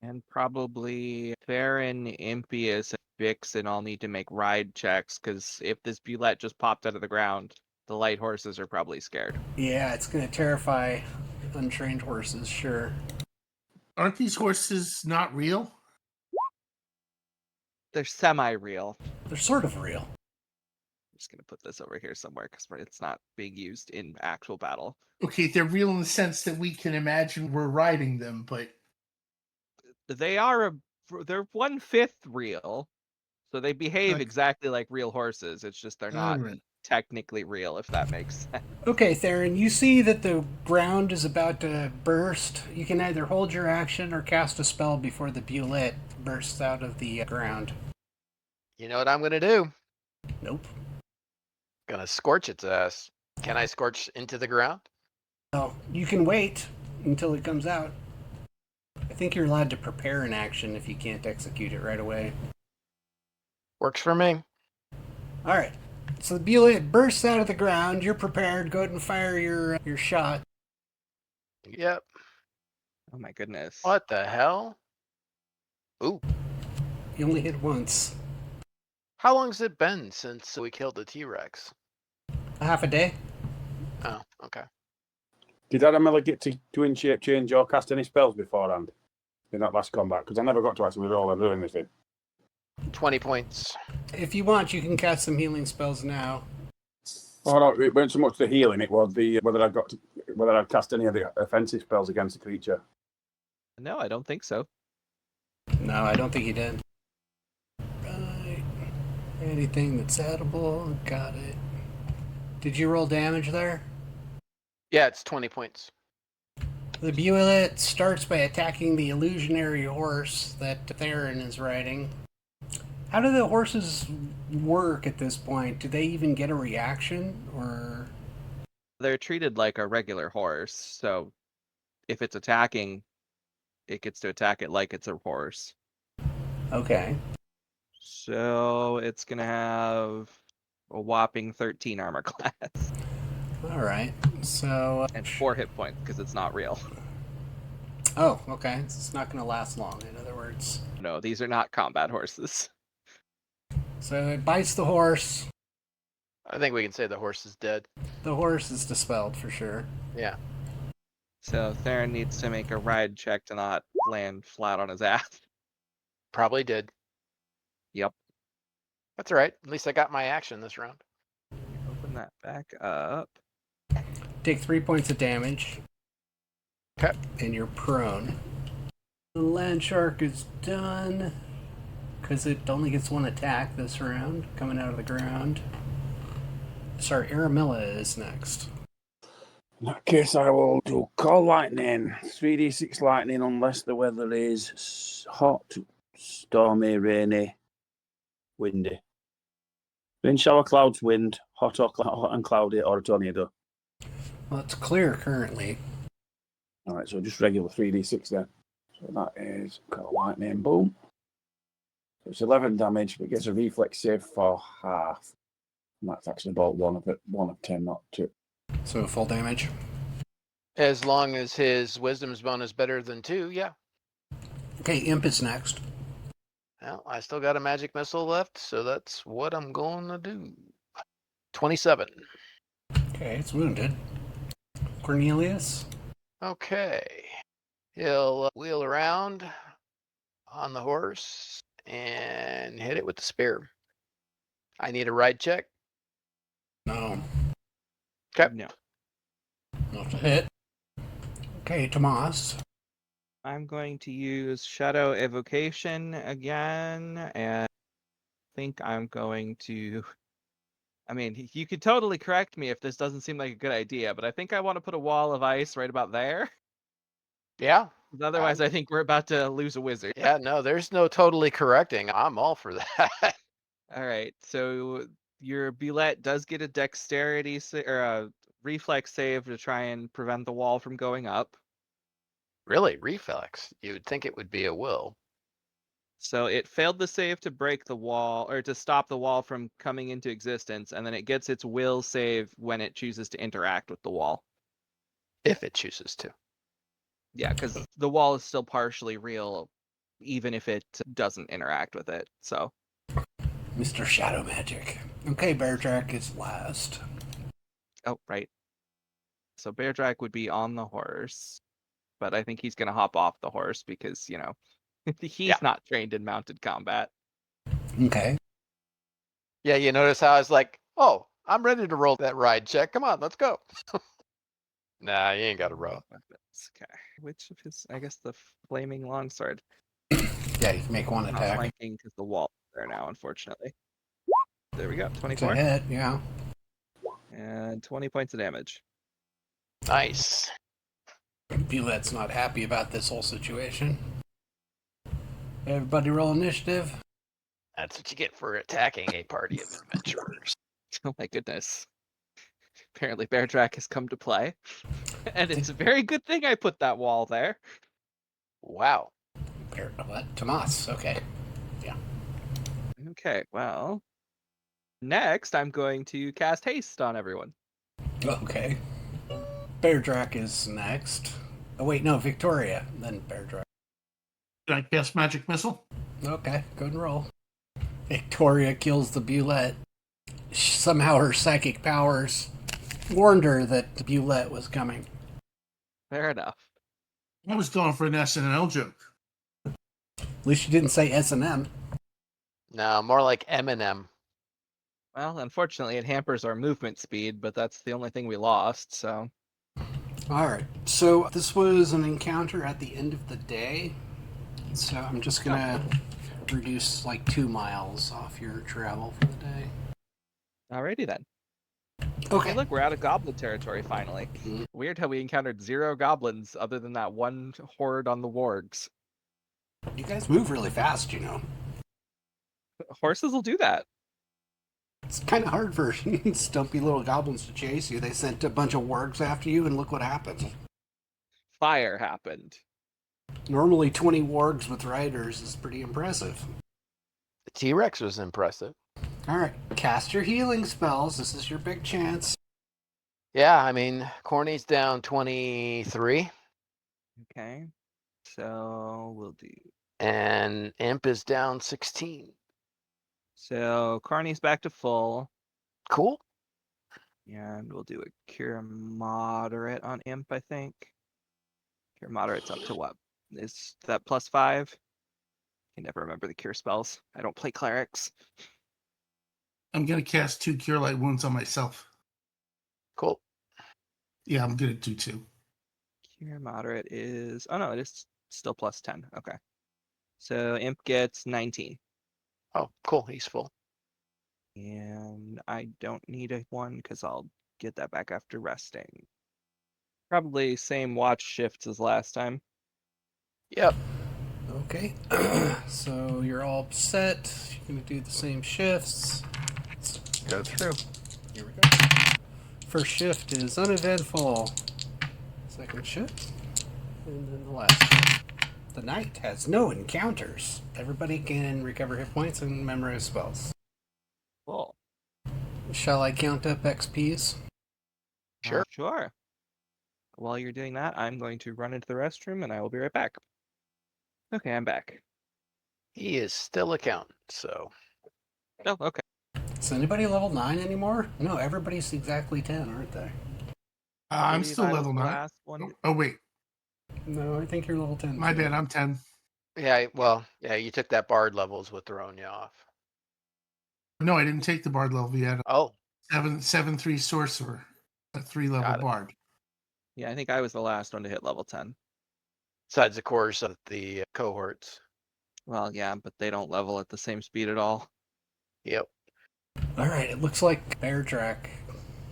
Speaker 4: And probably Theron, Impious, and Vixen all need to make ride checks, because if this Bulette just popped out of the ground, the light horses are probably scared.
Speaker 1: Yeah, it's going to terrify untrained horses, sure.
Speaker 3: Aren't these horses not real?
Speaker 4: They're semi-real.
Speaker 1: They're sort of real.
Speaker 4: I'm just going to put this over here somewhere, because it's not being used in actual battle.
Speaker 3: Okay, they're real in the sense that we can imagine we're riding them, but
Speaker 4: They're 1/5 real, so they behave
Speaker 3: Okay.
Speaker 4: exactly like real horses. It's just they're not
Speaker 3: Alright.
Speaker 4: technically real, if that makes sense.
Speaker 1: Okay, Theron, you see that the ground is about to burst. You can either hold your action or cast a spell before the bullet bursts out of the ground.
Speaker 2: You know what I'm gonna do?
Speaker 1: Nope.
Speaker 2: Gonna scorch its ass. Can I scorch into the ground?
Speaker 1: Oh, you can wait until it comes out. I think you're allowed to prepare an action if you can't execute it right away.
Speaker 2: Works for me.
Speaker 1: All right. So the bullet bursts out of the ground. You're prepared. Go ahead and fire your shot.
Speaker 2: Yep.
Speaker 4: Oh my goodness.
Speaker 2: What the hell? Ooh.
Speaker 1: You only hit once.
Speaker 2: How long's it been since we killed the T-Rex?
Speaker 1: Half a day.
Speaker 2: Oh, okay.
Speaker 5: Did Adam get to in shape change or cast any spells beforehand in that last combat? Because I never got to actually roll and do anything.
Speaker 2: 20 points.
Speaker 1: If you want, you can cast some healing spells now.
Speaker 5: Oh no, it weren't so much the healing; it was the whether I'd cast any of the offensive spells against the creature.
Speaker 4: No, I don't think so.
Speaker 1: No, I don't think you did. Right. Anything that's edible, got it. Did you roll damage there?
Speaker 2: Yeah, it's 20 points.
Speaker 1: The bullet starts by attacking the illusionary horse that Theron is riding. How do the horses work at this point? Do they even get a reaction, or?
Speaker 4: They're treated like a regular horse, so if it's attacking, it gets to attack it like it's a horse.
Speaker 1: Okay.
Speaker 4: So it's gonna have a whopping 13 armor class
Speaker 1: All right. So.
Speaker 4: and 4 hit points because it's not real.
Speaker 1: Oh, okay. So it's not going to last long, in other words.
Speaker 4: No, these are not combat horses.
Speaker 1: So it bites the horse.
Speaker 2: I think we can say the horse is dead.
Speaker 1: The horse is dispelled for sure.
Speaker 2: Yeah.
Speaker 4: So Theron needs to make a ride check to not land flat on his ass.
Speaker 2: Probably did.
Speaker 4: Yep.
Speaker 2: That's all right. At least I got my action this round.
Speaker 4: Open that back up.
Speaker 1: Take 3 points of damage.
Speaker 2: Okay.
Speaker 1: And you're prone. The land shark is done. Because it only gets one attack this round, coming out of the ground. Sorry, Aramilla is next.
Speaker 5: In that case, I will do call lightning, 3d6 lightning, unless the weather is hot, stormy, rainy, windy. Rain, shower, clouds, wind, hot and cloudy, or a tornado.
Speaker 1: Well, it's clear currently.
Speaker 5: All right, so just regular 3d6 then. So that is call lightning, boom. So it's 11 damage, but it gets a reflex save for half. And that's actually about 1 of 10, not 2.
Speaker 1: So full damage.
Speaker 2: As long as his wisdom's bonus is better than 2, yeah.
Speaker 1: Okay, Imp is next.
Speaker 2: Well, I still got a magic missile left, so that's what I'm going to do. 27.
Speaker 1: Okay, it's wounded. Cornelius?
Speaker 2: Okay. He'll wheel around on the horse and hit it with the spear. I need a ride check.
Speaker 1: No.
Speaker 2: Okay.
Speaker 4: No.
Speaker 1: Not a hit. Okay, Tomas.
Speaker 4: I'm going to use Shadow Evocation again, and I think I'm going to... I mean, you could totally correct me if this doesn't seem like a good idea, but I think I want to put a wall of ice right about there.
Speaker 2: Yeah.
Speaker 4: Otherwise, I think we're about to lose a wizard.
Speaker 2: Yeah, no, there's no totally correcting. I'm all for that.
Speaker 4: All right, so your Bulette does get a dexterity or a reflex save to try and prevent the wall from going up.
Speaker 2: Really, reflex. You would think it would be a will.
Speaker 4: So it failed the save to break the wall or to stop the wall from coming into existence, and then it gets its will save when it chooses to interact with the wall.
Speaker 2: If it chooses to.
Speaker 4: Yeah, because the wall is still partially real, even if it doesn't interact with it. So
Speaker 1: Mr. Shadow Magic. Okay, Beardrack is last.
Speaker 4: oh, right. So Beardrack would be on the horse, but I think he's going to hop off the horse because, you know, he's not trained in mounted combat.
Speaker 1: Okay.
Speaker 2: Yeah, you notice how I was like, oh, I'm ready to roll that ride check. Come on, let's go. Nah, you ain't got to roll.
Speaker 4: Okay. Which of his, I guess the flaming longsword.
Speaker 1: Yeah, you can make one
Speaker 4: Not
Speaker 1: attack.
Speaker 4: flanking because the wall is there now, unfortunately. There we go,
Speaker 1: It's a
Speaker 4: 24.
Speaker 1: hit, yeah.
Speaker 4: And 20 points of damage.
Speaker 2: Nice.
Speaker 1: Bulette's not happy about this whole situation. Everybody roll initiative.
Speaker 2: That's what you get for attacking a party of adventurers.
Speaker 4: Oh my goodness. Apparently Beardrack has come to play. And it's a very good thing I put that wall there.
Speaker 2: Wow.
Speaker 1: What? Tomas, okay.
Speaker 4: Okay, well. Next, I'm going to cast haste on everyone.
Speaker 1: Okay. Beardrack is next. Oh, wait, no, Victoria, then Beardrack.
Speaker 3: Did I cast magic missile?
Speaker 1: Okay, go and roll. Victoria kills the Bulette. Somehow her psychic powers warned her that the Bulette was coming.
Speaker 4: Fair enough.
Speaker 3: I was going for an SNL joke.
Speaker 1: At least you didn't say S&M.
Speaker 2: No, more like Eminem.
Speaker 4: Well, unfortunately, it hampers our movement speed, but that's the only thing we lost, so...
Speaker 1: Alright, so this was an encounter at the end of the day. So I'm just gonna reduce like 2 miles off your travel for the day.
Speaker 4: Alrighty then.
Speaker 1: Okay.
Speaker 4: Hey, look, we're out of goblin territory finally.
Speaker 1: Mhm.
Speaker 4: Weird how we encountered 0 goblins other than that one horde on the wargs.
Speaker 1: You guys move really fast, you know.
Speaker 4: Horses will do that.
Speaker 1: It's kind of hard for stumpy little goblins to chase you. They sent a bunch of wargs after you, and look what happened.
Speaker 4: Fire happened.
Speaker 1: Normally 20 wargs with riders is pretty impressive.
Speaker 2: The T-Rex was impressive.
Speaker 1: Alright, cast your healing spells. This is your big chance.
Speaker 2: Yeah, I mean, Corny's down 23.
Speaker 4: Okay. So we'll do...
Speaker 2: And Imp is down 16.
Speaker 4: So Carney's back to full.
Speaker 2: Cool.
Speaker 4: And we'll do a cure moderate on Imp, I think. Cure moderate's up to what? Is that +5? I can never remember the cure spells. I don't play clerics.
Speaker 3: I'm going to cast 2 Cure Light Wounds on myself.
Speaker 2: Cool.
Speaker 3: Yeah, I'm good at 2 too.
Speaker 4: Cure moderate is... Oh no, it is still +10. Okay. So Imp gets 19.
Speaker 2: Oh, cool. He's full.
Speaker 4: And I don't need a 1 because I'll get that back after resting. Probably same watch shifts as last time.
Speaker 2: Yep.
Speaker 1: Okay, so you're all set. You're going to do the same shifts. Let's go through. Here we go. First shift is uneventful. Second shift. And then the last shift. The night has no encounters. Everybody can recover hit points and memorize spells.
Speaker 4: Cool.
Speaker 1: Shall I count up XPs?
Speaker 2: Sure.
Speaker 4: Sure. While you're doing that, I'm going to run into the restroom and I will be right back. Okay, I'm back.
Speaker 2: He is still a count, so.
Speaker 4: Oh, okay.
Speaker 1: Is anybody level 9 anymore? No, everybody's exactly 10, aren't they?
Speaker 3: I'm
Speaker 4: Believe
Speaker 3: still
Speaker 4: I was
Speaker 3: level
Speaker 4: the
Speaker 3: 9.
Speaker 4: last one.
Speaker 3: Oh, wait.
Speaker 1: No, I think you're level 10.
Speaker 3: My
Speaker 1: too.
Speaker 3: bad. I'm 10.
Speaker 2: Yeah, well, yeah, you took that bard levels with throwing you off.
Speaker 3: No, I didn't take the bard level yet.
Speaker 2: Oh,
Speaker 3: 7/3 sorcerer, a 3-level
Speaker 2: Got it.
Speaker 3: bard.
Speaker 4: Yeah, I think I was the last one to hit level 10.
Speaker 2: besides the course of the cohorts.
Speaker 4: Well, yeah, but they don't level at the same speed at all.
Speaker 2: Yep.
Speaker 1: All right, it looks like Beardrak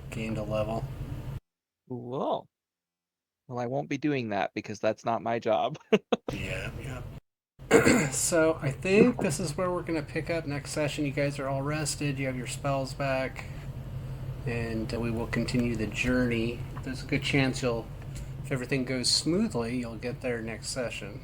Speaker 1: gained a level.
Speaker 4: Cool. Well, I won't be doing that because that's not my job.
Speaker 1: Yeah. So I think this is where we're going to pick up next session. You guys are all rested. You have your spells back. And we will continue the journey. There's a good chance if everything goes smoothly, you'll get there next session.